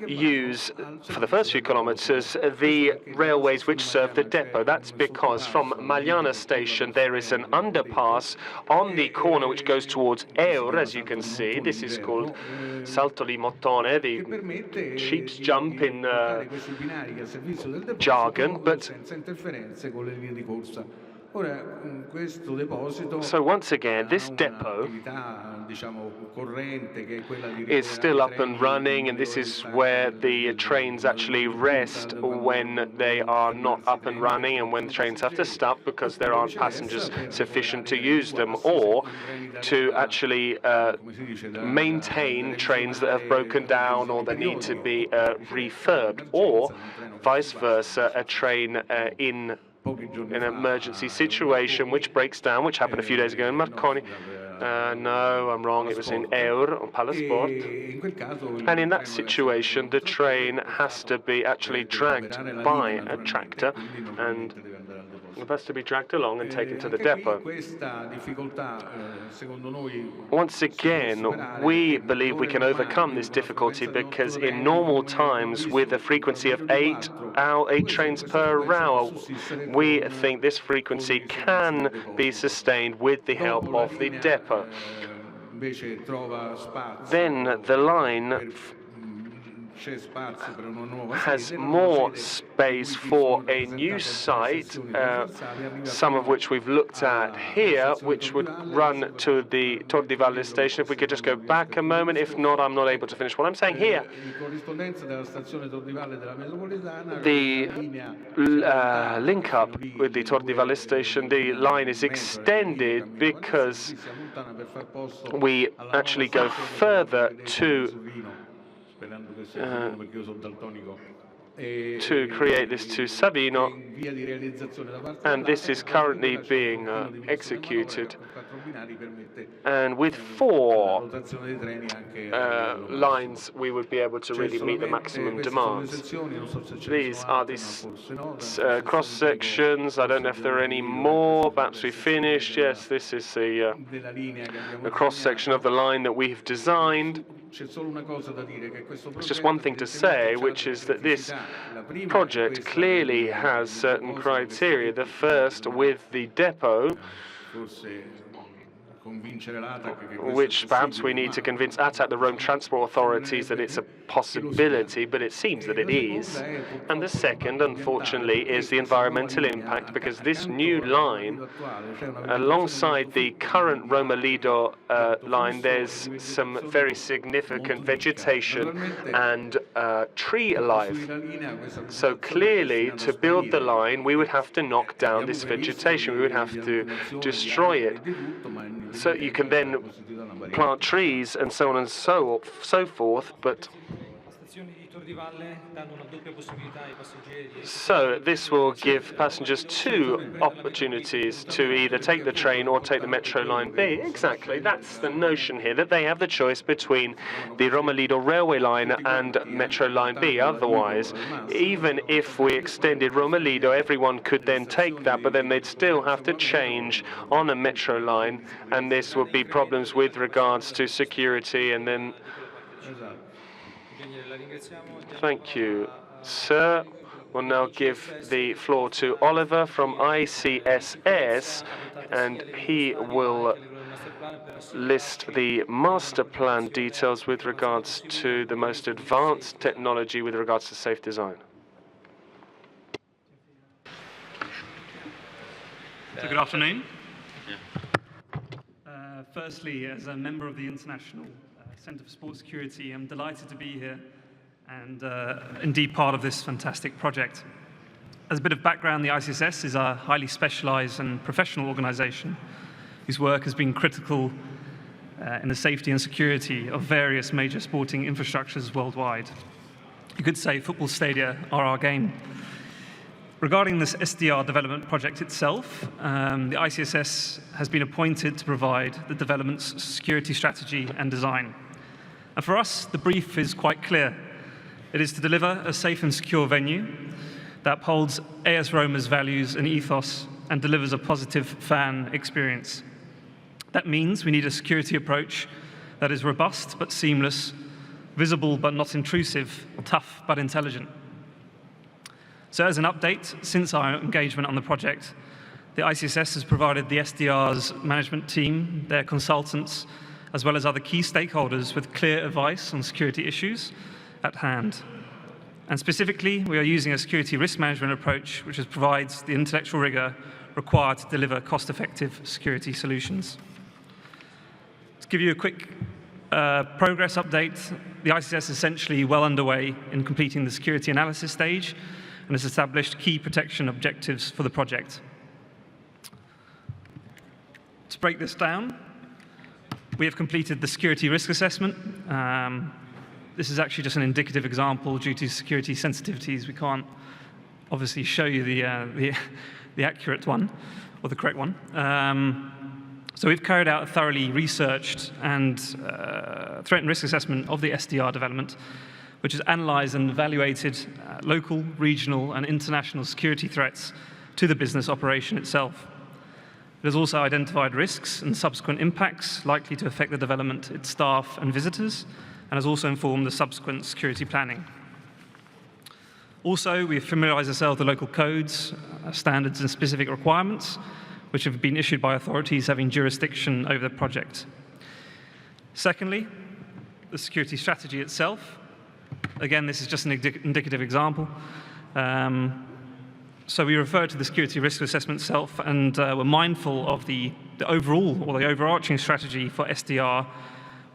use, for the first few kilometres, the railways which serve the depot. That's because from Magliana station there is an underpass on the corner which goes towards Eur, as you can see. This is called Salto di Mottone, the sheep's jump in jargon, but so once again, this depot is still up and running, and this is where the trains actually rest when they are not up and running and when the trains have to stop because there aren't passengers sufficient to use them, or to actually maintain trains that have broken down or that need to be refurbed, or vice versa, a train in an emergency situation which breaks down, which happened a few days ago in Marconi. No, I'm wrong, it was in Eur on Palasport. And in that situation, the train has to be actually dragged by a tractor, and it has to be dragged along and taken to the depot. Once again, we believe we can overcome this difficulty because in normal times, with a frequency of 8 trains per hour, we think this frequency can be sustained with the help of the depot. Then the line has more space for a new site, some of which we've looked at here, which would run to the Tor di Valle station. If we could just go back a moment, if not, I'm not able to finish what I'm saying here. The link up with the Tor di Valle station, the line is extended because we actually go further to create this to Savino, and this is currently being executed. And with 4 lines, we would be able to really meet the maximum demands. These are these cross sections. I don't know if there are any more. Perhaps we finished. Yes, this is the cross section of the line that we've designed. There's just one thing to say, which is that this project clearly has certain criteria. The first, with the depot, which perhaps we need to convince ATAC, the Rome transport authorities, that it's a possibility, but it seems that it is. And the second, unfortunately, is the environmental impact, because this new line, alongside the current Roma Lido line, there's some very significant vegetation and tree life. So clearly, to build the line, we would have to knock down this vegetation. We would have to destroy it. So you can then plant trees and so on and so forth, but so this will give passengers two opportunities to either take the train or take the Metro Line B. Exactly, that's the notion here, that they have the choice between the Roma Lido railway line and Metro Line B. Otherwise, even if we extended Roma Lido, everyone could then take that, but then they'd still have to change on a Metro line, and this would be problems with regards to security. And then thank you, sir. We'll now give the floor to Oliver from ICSS, and he will list the master plan details with regards to the most advanced technology with regards to safe design. So good afternoon. Firstly, as a member of the International Centre for Sports Security, I'm delighted to be here and indeed part of this fantastic project. As a bit of background, the ICSS is a highly specialised and professional organisation whose work has been critical in the safety and security of various major sporting infrastructures worldwide. You could say football stadia are our game. Regarding this SDR development project itself, the ICSS has been appointed to provide the development's security strategy and design. And for us, the brief is quite clear. It is to deliver a safe and secure venue that upholds AS Roma's values and ethos and delivers a positive fan experience. That means we need a security approach that is robust but seamless, visible but not intrusive, tough but intelligent. So as an update, since our engagement on the project, the ICSS has provided the SDR's management team, their consultants, as well as other key stakeholders with clear advice on security issues at hand. And specifically, we are using a security risk management approach which provides the intellectual rigor required to deliver cost-effective security solutions. To give you a quick progress update, the ICSS is essentially well underway in completing the security analysis stage and has established key protection objectives for the project. To break this down, we have completed the security risk assessment. This is actually just an indicative example. Due to security sensitivities, we can't obviously show you the accurate one, or the correct one. So we've carried out a thoroughly researched and threat and risk assessment of the SDR development, which has analysed and evaluated local, regional, and international security threats to the business operation itself. It has also identified risks and subsequent impacts likely to affect the development, its staff and visitors, and has also informed the subsequent security planning. Also, we have familiarised ourselves with the local codes, standards and specific requirements, which have been issued by authorities having jurisdiction over the project. Secondly, the security strategy itself. Again, this is just an indicative example. So we refer to the security risk assessment itself, and we're mindful of the overall, or the overarching strategy for SDR,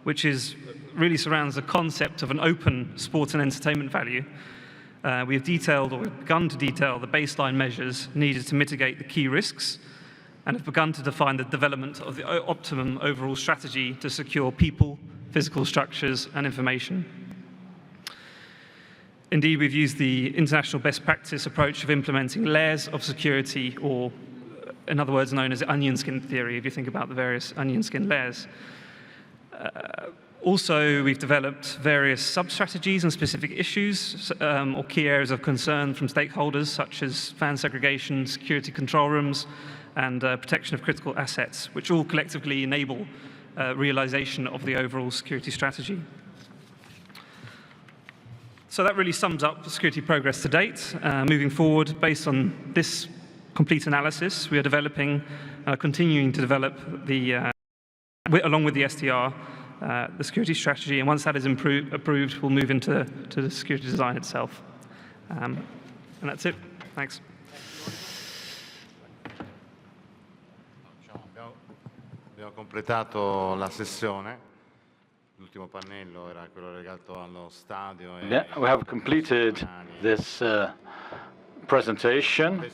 which really surrounds the concept of an open sports and entertainment value. We have detailed, or we've begun to detail, the baseline measures needed to mitigate the key risks, and have begun to define the development of the optimum overall strategy to secure people, physical structures, and information. Indeed, we've used the international best practice approach of implementing layers of security, or in other words, known as onion skin theory, if you think about the various onion skin layers. Also, we've developed various sub-strategies and specific issues or key areas of concern from stakeholders, such as fan segregation, security control rooms, and protection of critical assets, which all collectively enable realization of the overall security strategy. So that really sums up the security progress to date. Moving forward, based on this complete analysis, we are developing, continuing to develop along with the STR, the security strategy, and once that is approved, we'll move into the security design itself. And that's it. Thanks. Abbiamo completato la sessione. L'ultimo pannello era quello legato allo stadio. Yeah, we have completed this presentation.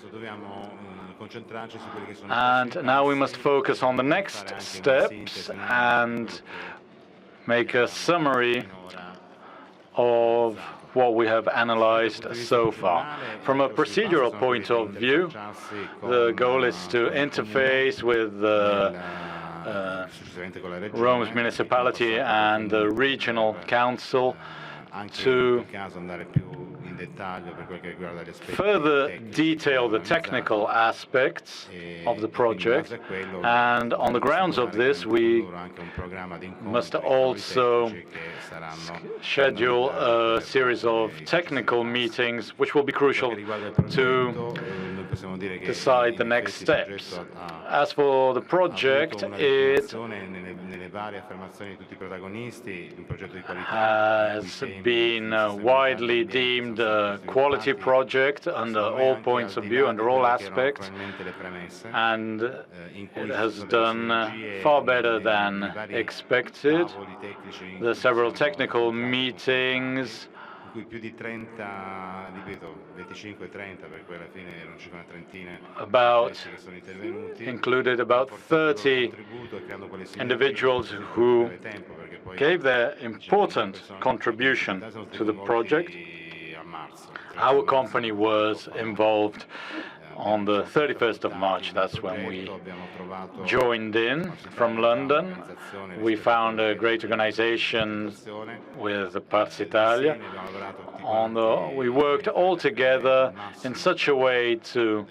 And now we must focus on the next steps and make a summary of what we have analyzed so far. From a procedural point of view, the goal is to interface with Rome's municipality and the regional council to further detail the technical aspects of the project, and on the grounds of this we must also schedule a series of technical meetings which will be crucial to decide the next steps. As for the project, it has been widely deemed a quality project under all points of view, under all aspects, and it has done far better than expected. There are several technical meetings, included about 30 individuals who gave their important contribution to the project. Our company was involved on the 31st of March. That's when we joined in from London. We found a great organization with Parts Italia. We worked all together in such a way to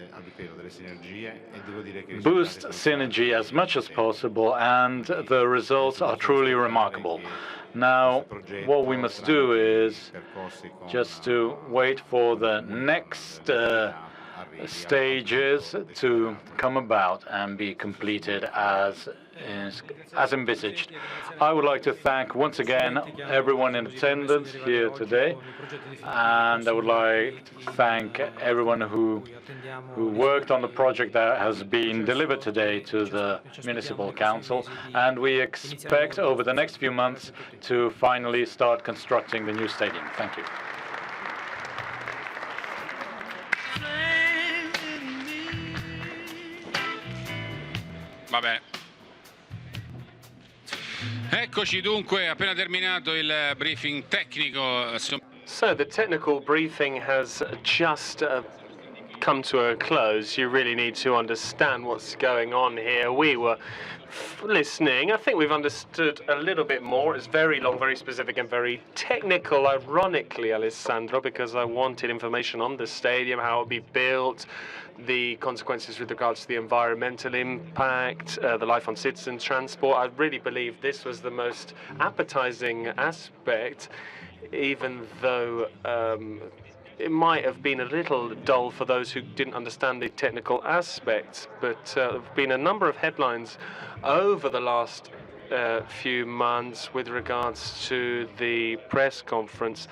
boost synergy as much as possible, and the results are truly remarkable. Now, what we must do is just to wait for the next stages to come about and be completed as envisaged. I would like to thank once again everyone in attendance here today, and I would like to thank everyone who worked on the project that has been delivered today to the Municipal Council, and we expect over the next few months to finally start constructing the new stadium. Thank you. Va bene. Eccoci dunque, appena terminato il briefing tecnico. So the technical briefing has just come to a close. You really need to understand what's going on here. We were listening. I think we've understood a little bit more. It's very long, very specific, and very technical, ironically, Alessandro, because I wanted information on the stadium, how it would be built, the consequences with regards to the environmental impact, the life on citizen transport. I really believe this was the most appetizing aspect, even though it might have been a little dull for those who didn't understand the technical aspects. But there have been a number of headlines over the last few months with regards to the press conference,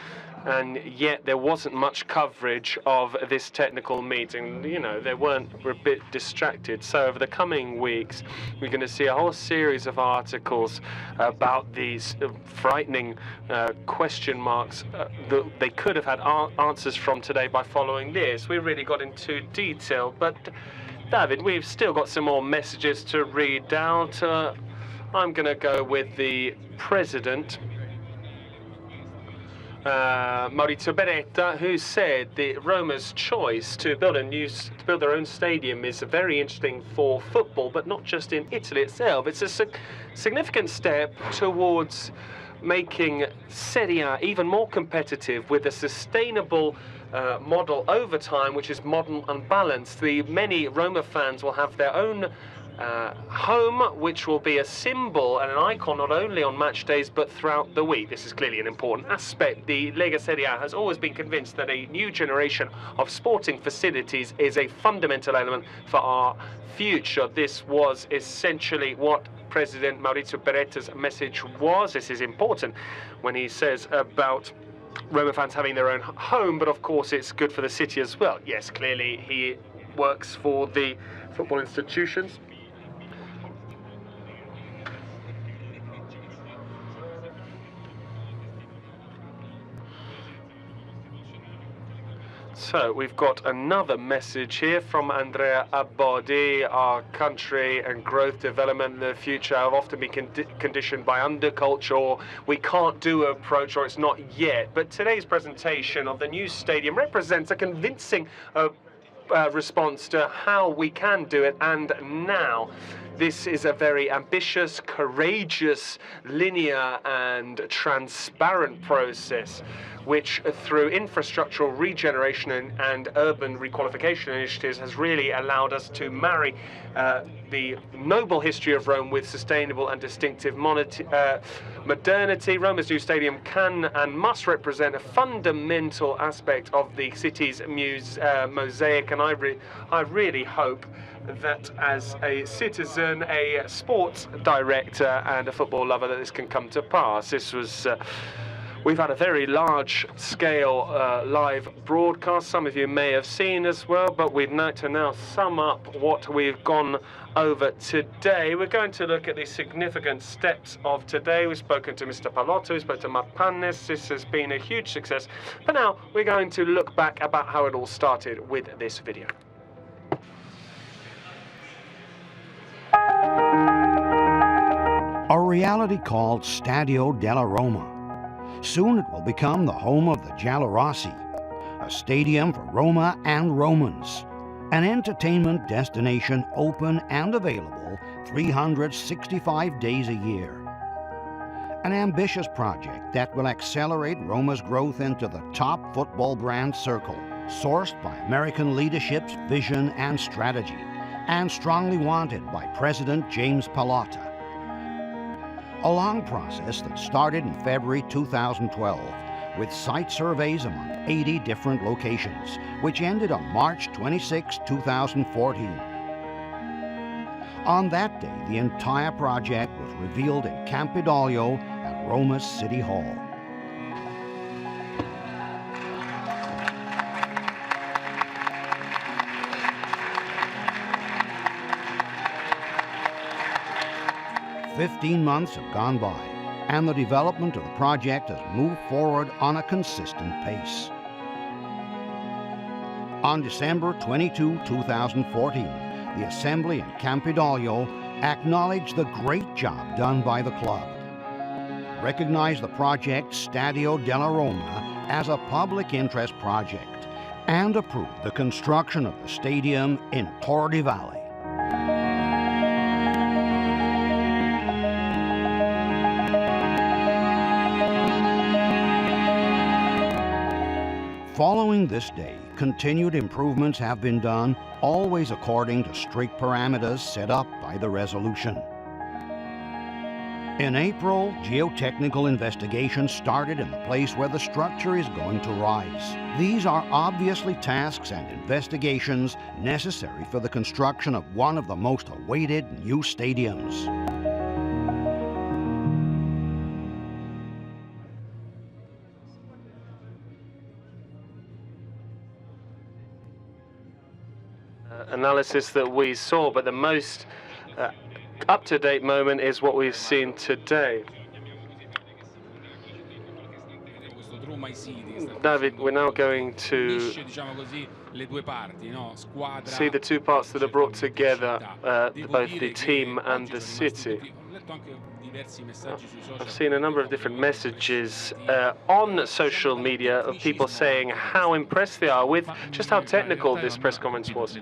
and yet there wasn't much coverage of this technical meeting. You know, we're a bit distracted. So over the coming weeks, we're going to see a whole series of articles about these frightening question marks that they could have had answers from today by following this. We really got into detail, but David, we've still got some more messages to read out. I'm going to go with the president, Maurizio Beretta, who said that Roma's choice to build their own stadium is very interesting for football, but not just in Italy itself. It's a significant step towards making Serie A even more competitive with a sustainable model over time, which is modern and balanced. The many Roma fans will have their own home, which will be a symbol and an icon not only on match days but throughout the week. This is clearly an important aspect. The Lega Serie A has always been convinced that a new generation of sporting facilities is a fundamental element for our future. This was essentially what President Maurizio Berretta's message was. This is important when he says about Roma fans having their own home, but of course it's good for the city as well. Yes, clearly he works for the football institutions. So we've got another message here from Andrea Abbodi. Our country and growth development in the future have often been conditioned by underculture, or we can't do an approach, or it's not yet. But today's presentation of the new stadium represents a convincing response to how we can do it, and now. This is a very ambitious, courageous, linear and transparent process which, through infrastructural regeneration and urban requalification initiatives, has really allowed us to marry the noble history of Rome with sustainable and distinctive modernity. Roma's new stadium can and must represent a fundamental aspect of the city's mosaic, and I really hope that as a citizen, a sports director and a football lover, that this can come to pass. This was we've had a very large-scale live broadcast. Some of you may have seen as well, but we'd like to now sum up what we've gone over today. We're going to look at the significant steps of today. We've spoken to Mr. Palotto, we spoke to Mark Pannes. This has been a huge success. But now we're going to look back about how it all started with this video. A reality called Stadio della Roma. Soon it will become the home of the Giallorossi, a stadium for Roma and Romans, an entertainment destination open and available 365 days a year. An ambitious project that will accelerate Roma's growth into the top football brand circle, sourced by American leadership's vision and strategy, and strongly wanted by President James Pallotta. A long process that started in February 2012 with site surveys among 80 different locations, which ended on March 26, 2014. On that day, the entire project was revealed in Campidoglio at Roma's City Hall. "15 months have gone by, and the development of the project has moved forward on a consistent pace. On December 22, 2014, the Assembly in Campidoglio acknowledged the great job done by the club, recognized the project Stadio della Roma as a public interest project, and approved the construction of the stadium in Tor di Valle. Following this day, continued improvements have been done, always according to strict parameters set up by the resolution. In April, geotechnical investigations started in the place where the structure is going to rise. These are obviously tasks and investigations necessary for the construction of one of the most awaited new stadiums. Analysis that we saw, but the most up-to-date moment is what we've seen today. David, we're now going to see the two parts that are brought together, both the team and the city. I've seen a number of different messages on social media of people saying how impressed they are with just how technical this press conference was.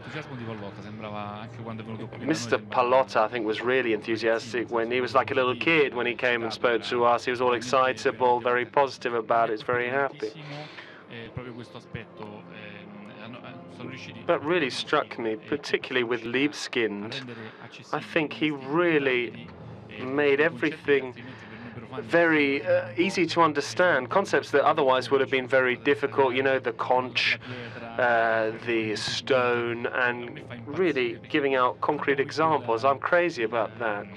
Mr. Pallotta, I think, was really enthusiastic when he was like a little kid when he came and spoke to us. He was all excitable, very positive about it, very happy. That really struck me, particularly with Libeskind. I think he really made everything very easy to understand, concepts that otherwise would have been very difficult, you know, the conch, the stone, and really giving out concrete examples. I'm crazy about that.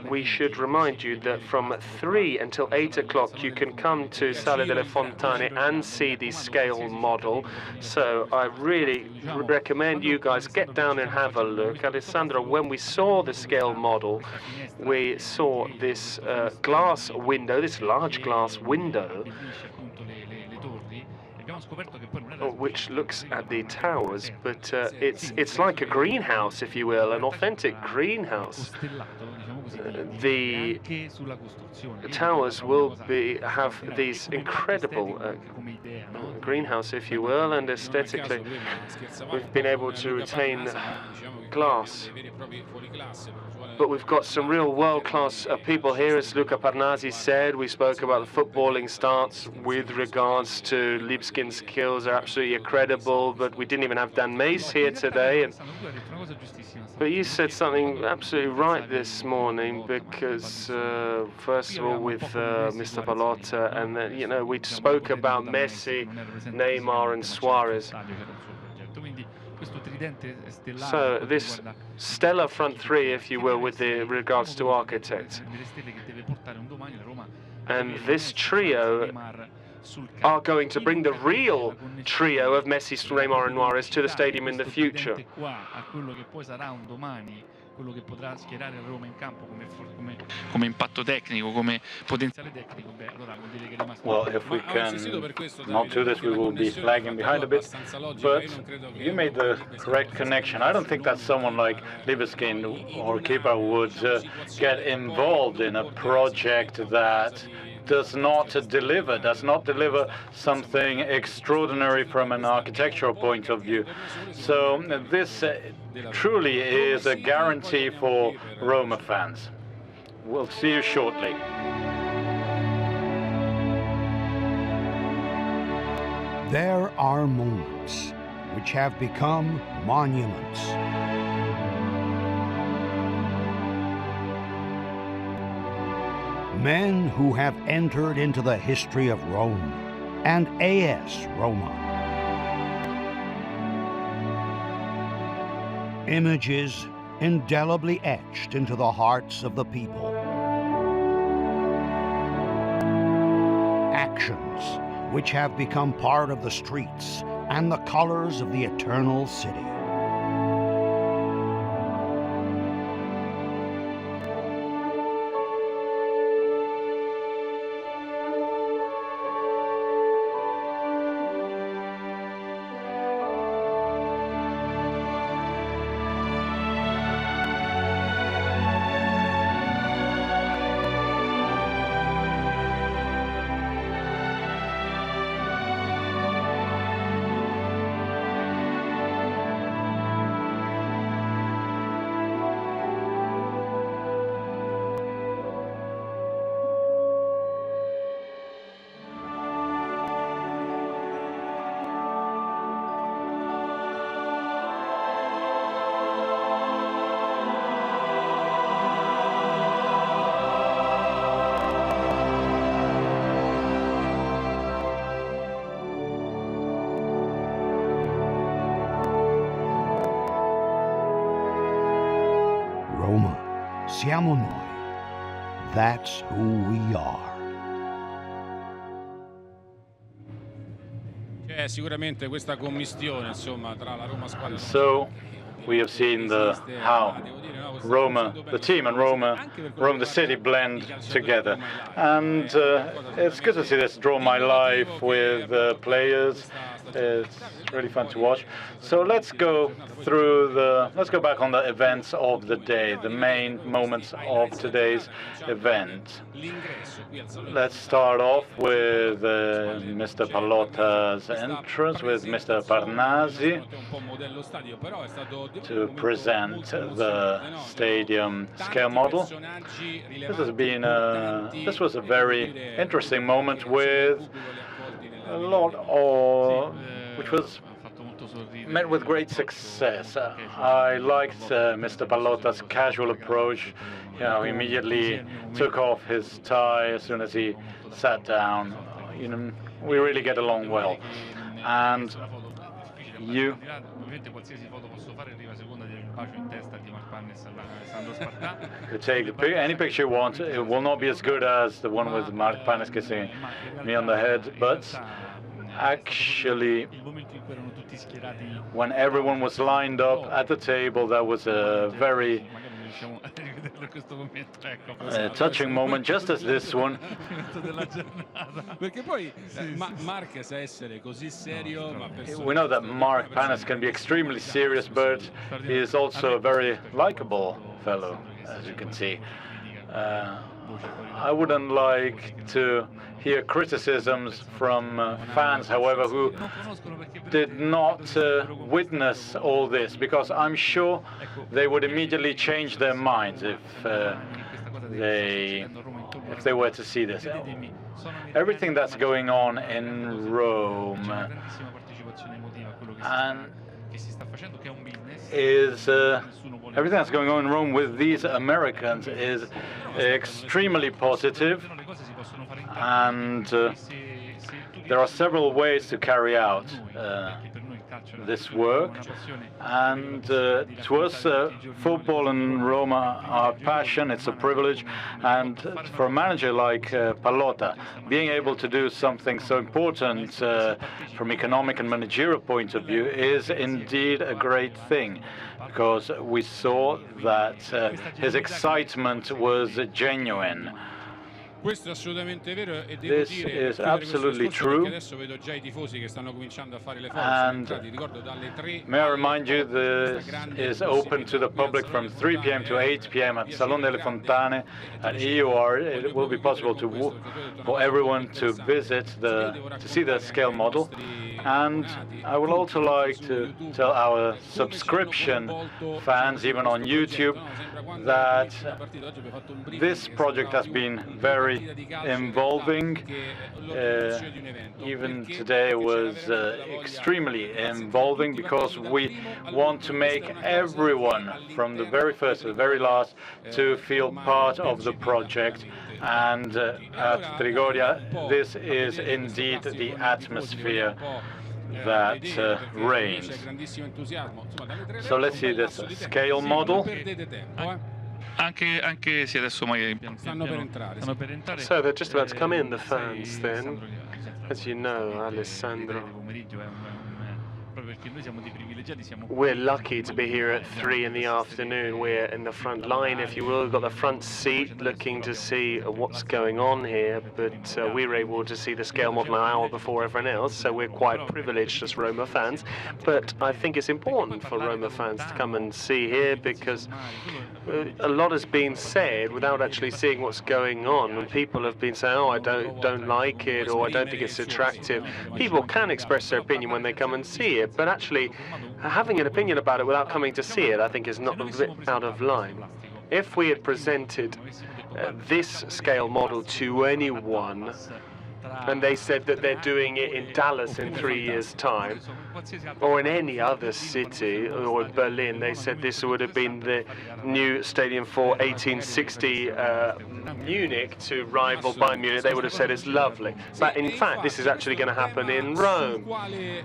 We should remind you that from 3 until 8 o'clock you can come to Sale delle Fontane and see the scale model. So I really recommend you guys get down and have a look. Alessandro, when we saw the scale model, we saw this glass window, this large glass window, which looks at the towers, but it's like a greenhouse, if you will, an authentic greenhouse. The towers will have these incredible greenhouse, if you will, and aesthetically we've been able to retain glass. But we've got some real world-class people here, as Luca Parnasi said. We spoke about the footballing stats with regards to Liebeskind's skills. They're absolutely incredible, but we didn't even have Dan Mace here today. But you said something absolutely right this morning, because first of all with Mr. Pallotta, and then, you know, we spoke about Messi, Neymar and Suarez. So this stellar front three, if you will, with regards to architect. And this trio are going to bring the real trio of Messi, Neymar and Suarez to the stadium in the future. Quello che potrà schierare la Roma in campo come impatto tecnico, come potenziale tecnico, beh, allora vuol dire che è rimasto. Well, if we can not do this, we will be lagging behind a bit. But you made the correct connection. I don't think that someone like Libeskind or Kepa would get involved in a project that does not deliver something extraordinary from an architectural point of view. So this truly is a guarantee for Roma fans. We'll see you shortly. There are moments which have become monuments. Men who have entered into the history of Rome and AS Roma. Images indelibly etched into the hearts of the people. Actions which have become part of the streets and the colors of the eternal city. Roma, siamo noi. That's who we are. C'è sicuramente questa commistione, insomma, tra la Roma squadra. So we have seen how Roma, the team, and Roma, the city blend together. And it's good to see this Draw My Life with players. It's really fun to watch. So let's go back on the events of the day, the main moments of today's event. Let's start off with Mr. Pallotta's entrance, with Mr. Parnasi to present the stadium scale model. This was a very interesting moment with a lot, or which was met with great success. I liked Mr. Pallotta's casual approach. He immediately took off his tie as soon as he sat down. We really get along well. And you could take any picture you want. It will not be as good as the one with Mark Panes kissing me on the head, but actually, when everyone was lined up at the table, that was a very touching moment, just as this one. We know that Mark Panes can be extremely serious, but he is also a very likable fellow, as you can see. I wouldn't like to hear criticisms from fans, however, who did not witness all this, because I'm sure they would immediately change their minds if they were to see this. Everything that's going on in Rome and is everything that's going on in Rome with these Americans is extremely positive, and there are several ways to carry out this work, and to us, football and Roma are passion, it's a privilege, and for a manager like Pallotta, being able to do something so important from economic and managerial point of view is indeed a great thing, because we saw that his excitement was genuine. This is absolutely true, and may I remind you, this is open to the public from 3 p.m. to 8 p.m. at Salone delle Fontane at EUR. It will be possible for everyone to visit to see the scale model. And I would also like to tell our subscription fans, even on YouTube, that this project has been very involving. Even today was extremely involving, because we want to make everyone, from the very first to the very last, to feel part of the project. And at Trigoria, this is indeed the atmosphere that reigns. So let's see this scale model. So they're just about to come in, the fans, then. As you know, Alessandro, we're lucky to be here at 3 in the afternoon. We're in the front line, if you will. We've got the front seat looking to see what's going on here, but we were able to see the scale model an hour before everyone else, so we're quite privileged as Roma fans. But I think it's important for Roma fans to come and see here, because a lot has been said without actually seeing what's going on, and people have been saying, oh, I don't like it, or I don't think it's attractive. People can express their opinion when they come and see it, but actually having an opinion about it without coming to see it, I think, is not a bit out of line. If we had presented this scale model to anyone, and they said that they're doing it in Dallas in 3 years' time, or in any other city, or in Berlin, they said this would have been the new stadium for 1860 Munich to rival Bayern Munich, they would have said it's lovely. But in fact, this is actually going to happen in Rome.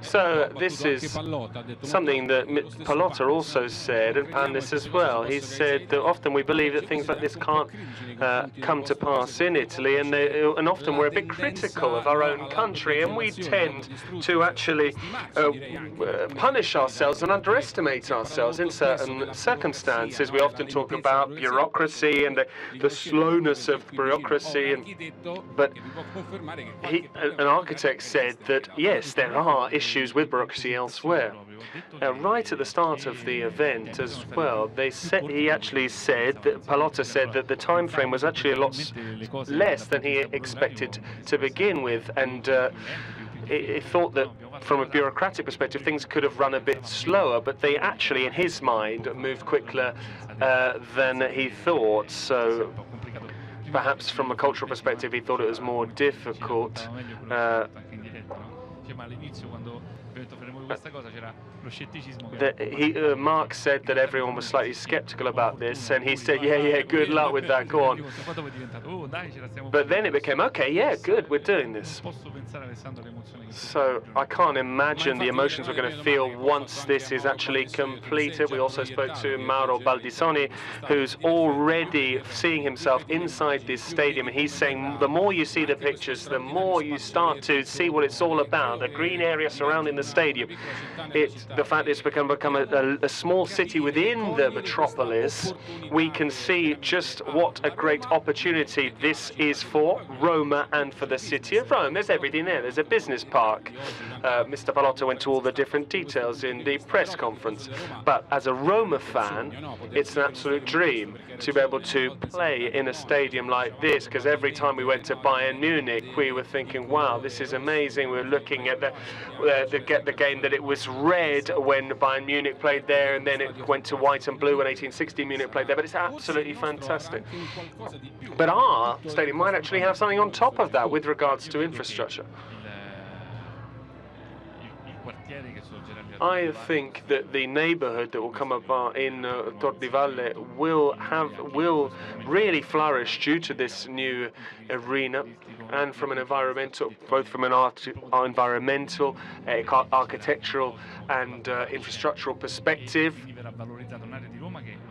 So this is something that Pallotta also said, and Panis as well. He said that often we believe that things like this can't come to pass in Italy, and often we're a bit critical of our own country, and we tend to actually punish ourselves and underestimate ourselves in certain circumstances. We often talk about bureaucracy and the slowness of bureaucracy, but an architect said that yes, there are issues with bureaucracy elsewhere. Right at the start of the event as well, he actually said that Pallotta said that the time frame was actually a lot less than he expected to begin with, and he thought that from a bureaucratic perspective things could have run a bit slower, but they actually, in his mind, moved quicker than he thought. So Perhaps from a cultural perspective, he thought it was more difficult. Mark said that everyone was slightly skeptical about this, and he said, yeah, good luck with that, go on. But then it became, okay, yeah, good, we're doing this. So I can't imagine the emotions we're going to feel once this is actually completed. We also spoke to Mauro Baldissoni, who's already seeing himself inside this stadium, and he's saying the more you see the pictures, the more you start to see what it's all about, the green area surrounding the stadium. The fact it's become a small city within the metropolis. We can see just what a great opportunity this is for Roma and for the city of Rome. There's everything there. There's a business park. Mr. Pallotta went to all the different details in the press conference. But as a Roma fan, it's an absolute dream to be able to play in a stadium like this, because every time we went to Bayern Munich, we were thinking, wow, this is amazing. We were looking at the game that it was red when Bayern Munich played there, and then it went to white and blue when 1860 Munich played there. But it's absolutely fantastic. But our stadium might actually have something on top of that with regards to infrastructure. I think that the neighborhood that will come about in Tor di Valle will really flourish due to this new arena, and from an environmental, both from an environmental, architectural, and infrastructural perspective.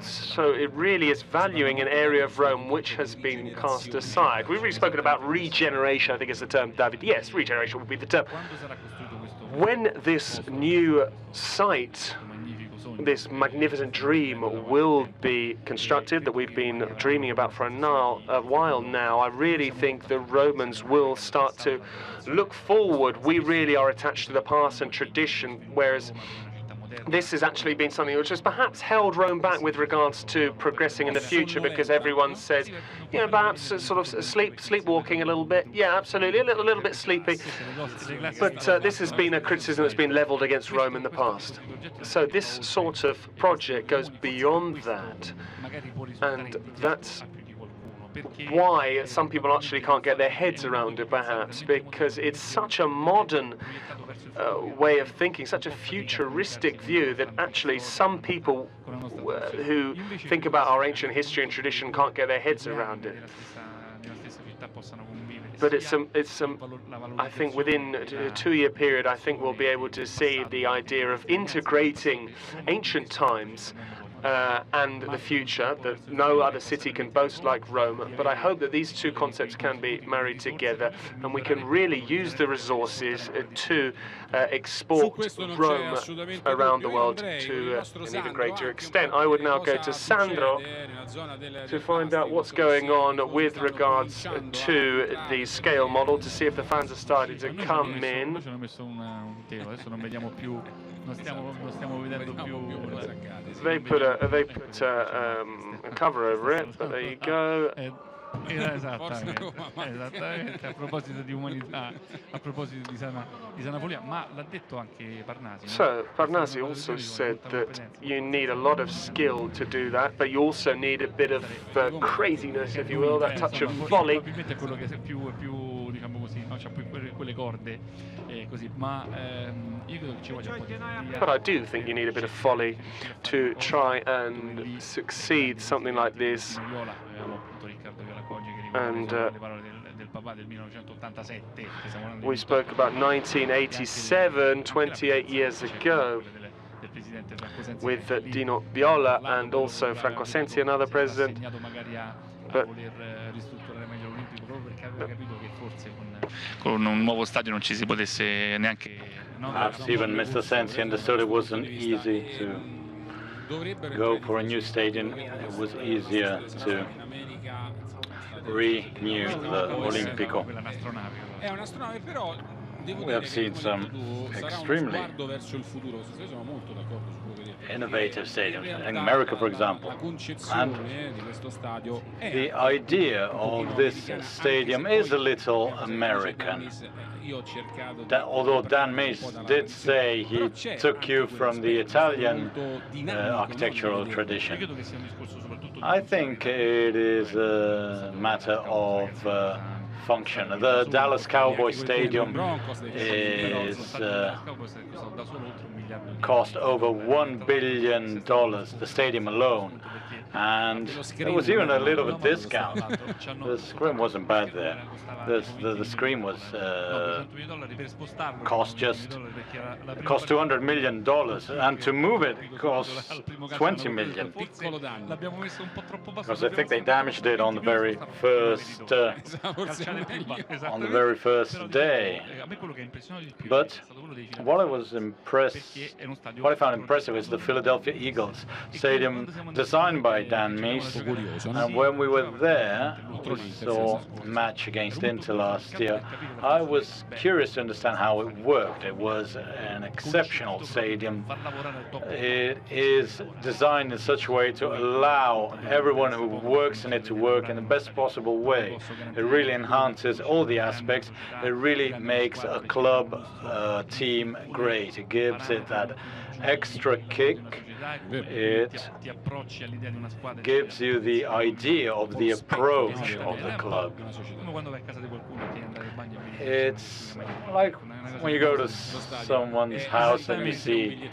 So it really is valuing an area of Rome which has been cast aside. We've really spoken about regeneration, I think is the term, David. Yes, regeneration would be the term. When this new site, this magnificent dream will be constructed that we've been dreaming about for a while now, I really think the Romans will start to look forward. We really are attached to the past and tradition, whereas this has actually been something which has perhaps held Rome back with regards to progressing in the future, because everyone says, you know, perhaps sort of sleepwalking a little bit. Yeah, absolutely, a little bit sleepy. But this has been a criticism that's been leveled against Rome in the past. So this sort of project goes beyond that, and that's why some people actually can't get their heads around it, perhaps, because it's such a modern way of thinking, such a futuristic view, that actually some people who think about our ancient history and tradition can't get their heads around it. But I think within a 2-year period, I think we'll be able to see the idea of integrating ancient times and the future, that no other city can boast like Rome. But I hope that these two concepts can be married together, and we can really use the resources to export Rome around the world to an even greater extent. I would now go to Sandro to find out what's going on with regards to the scale model, to see if the fans have started to come in. They put a cover over it, but there you go. Esattamente, a proposito di umanità, a proposito di sanafolia, ma l'ha detto anche Parnasi. So Parnasi also said that you need a lot of skill to do that, but you also need a bit of craziness, if you will, that touch of folly. Probabilmente è quello che è più diciamo così, no? C'ha più quelle corde così, ma io credo che ci voglia un po' di But I do think you need a bit of folly to try and succeed something like this. And we spoke about 1987, 28 years ago, with Dino Viola and also Franco Sensi, another president. But con un nuovo stadio non ci si potesse neanche. Perhaps even Mr. Sensi understood it wasn't easy to go for a new stadium. It was easier to renew the Olimpico. È un'astronave, però we have seen some extremely innovative stadiums in America, for example. And the idea of this stadium is a little American. Although Dan Mies did say he took you from the Italian architectural tradition, I think it is a matter of function. The Dallas Cowboy Stadium is cost over $1 billion, the stadium alone, and there was even a little bit of discount. The screen wasn't bad there. The screen was cost $200 million, and to move it cost $20 million. Because I think they damaged it on the very first day. But what I found impressive is the Philadelphia Eagles stadium designed by Dan Mies. And when we were there, we saw a match against Inter last year. I was curious to understand how it worked. It was an exceptional stadium. It is designed in such a way to allow everyone who works in it to work in the best possible way. It really enhances all the aspects. It really makes a club team great. It gives it that extra kick. It gives you the idea of the approach of the club. It's like when you go to someone's house and you see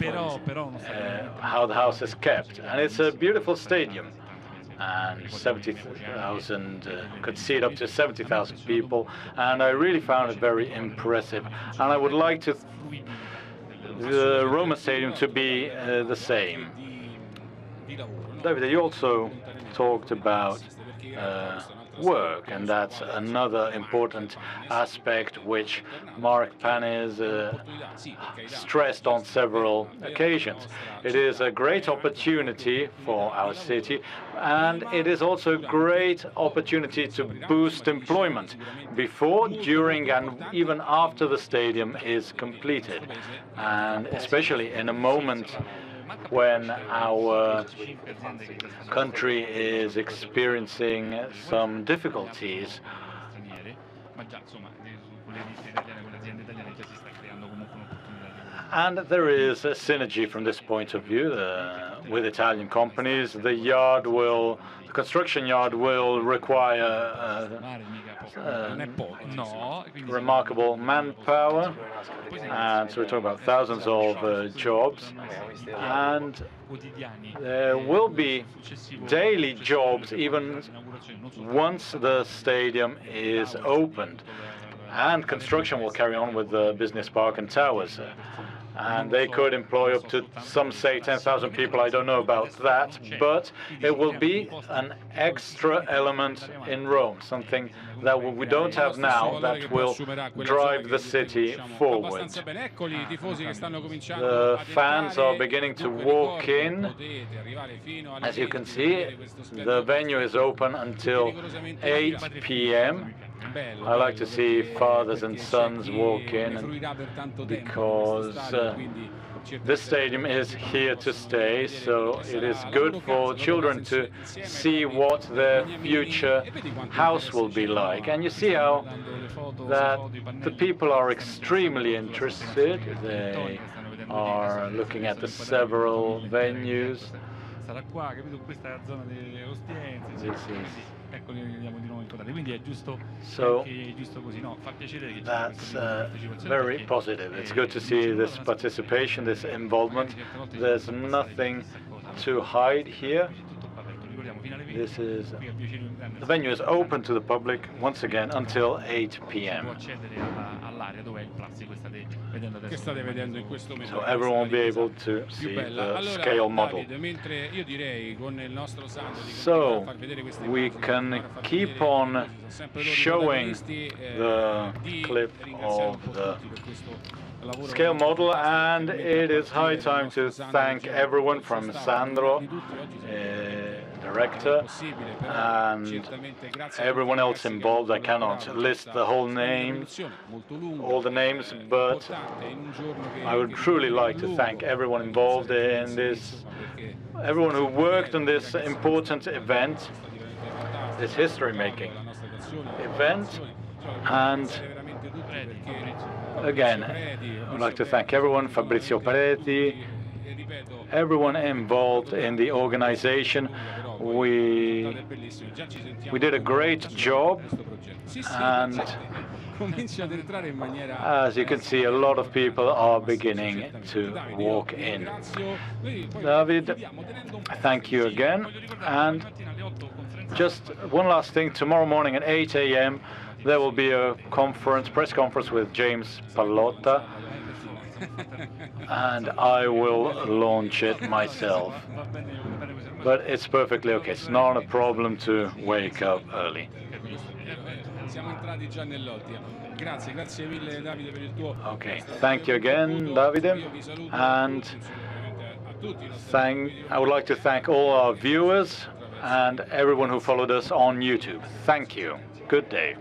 how the house is kept. And it's a beautiful stadium. And 70,000, could seat up to 70,000 people. And I really found it very impressive. And I would like the Roma Stadium to be the same. David, you also talked about work, and that's another important aspect which Mark Panis stressed on several occasions. It is a great opportunity for our city, and it is also a great opportunity to boost employment before, during, and even after the stadium is completed, and especially in a moment when our country is experiencing some difficulties. And there is a synergy from this point of view with Italian companies. The construction yard will require remarkable manpower, and so we're talking about thousands of jobs, and there will be daily jobs even once the stadium is opened, and construction will carry on with the business park and towers. And they could employ up to, some say, 10,000 people. I don't know about that, but it will be an extra element in Rome, something that we don't have now that will drive the city forward. The fans are beginning to walk in. As you can see, the venue is open until 8 p.m. I like to see fathers and sons walk in, because this stadium is here to stay, so it is good for children to see what their future house will be like. And you see how that the people are extremely interested. They are looking at the several venues. So that's very positive. It's good to see this participation, this involvement. There's nothing to hide here. The venue is open to the public once again until 8 p.m. So everyone will be able to see the scale model. So we can keep on showing the clip of the scale model, and it is high time to thank everyone from Sandro, director, and everyone else involved. I cannot list the whole names, all the names, but I would truly like to thank everyone involved in this, everyone who worked on this important event, this history-making event. And again, I would like to thank everyone, Fabrizio Peretti, everyone involved in the organization. We did a great job, and as you can see, a lot of people are beginning to walk in. David, thank you again. And just one last thing, tomorrow morning at 8 a.m. there will be a press conference with James Pallotta, and I will launch it myself. But it's perfectly okay. It's not a problem to wake up early. Okay, thank you again, Davide, and I would like to thank all our viewers and everyone who followed us on YouTube. Thank you. Good day.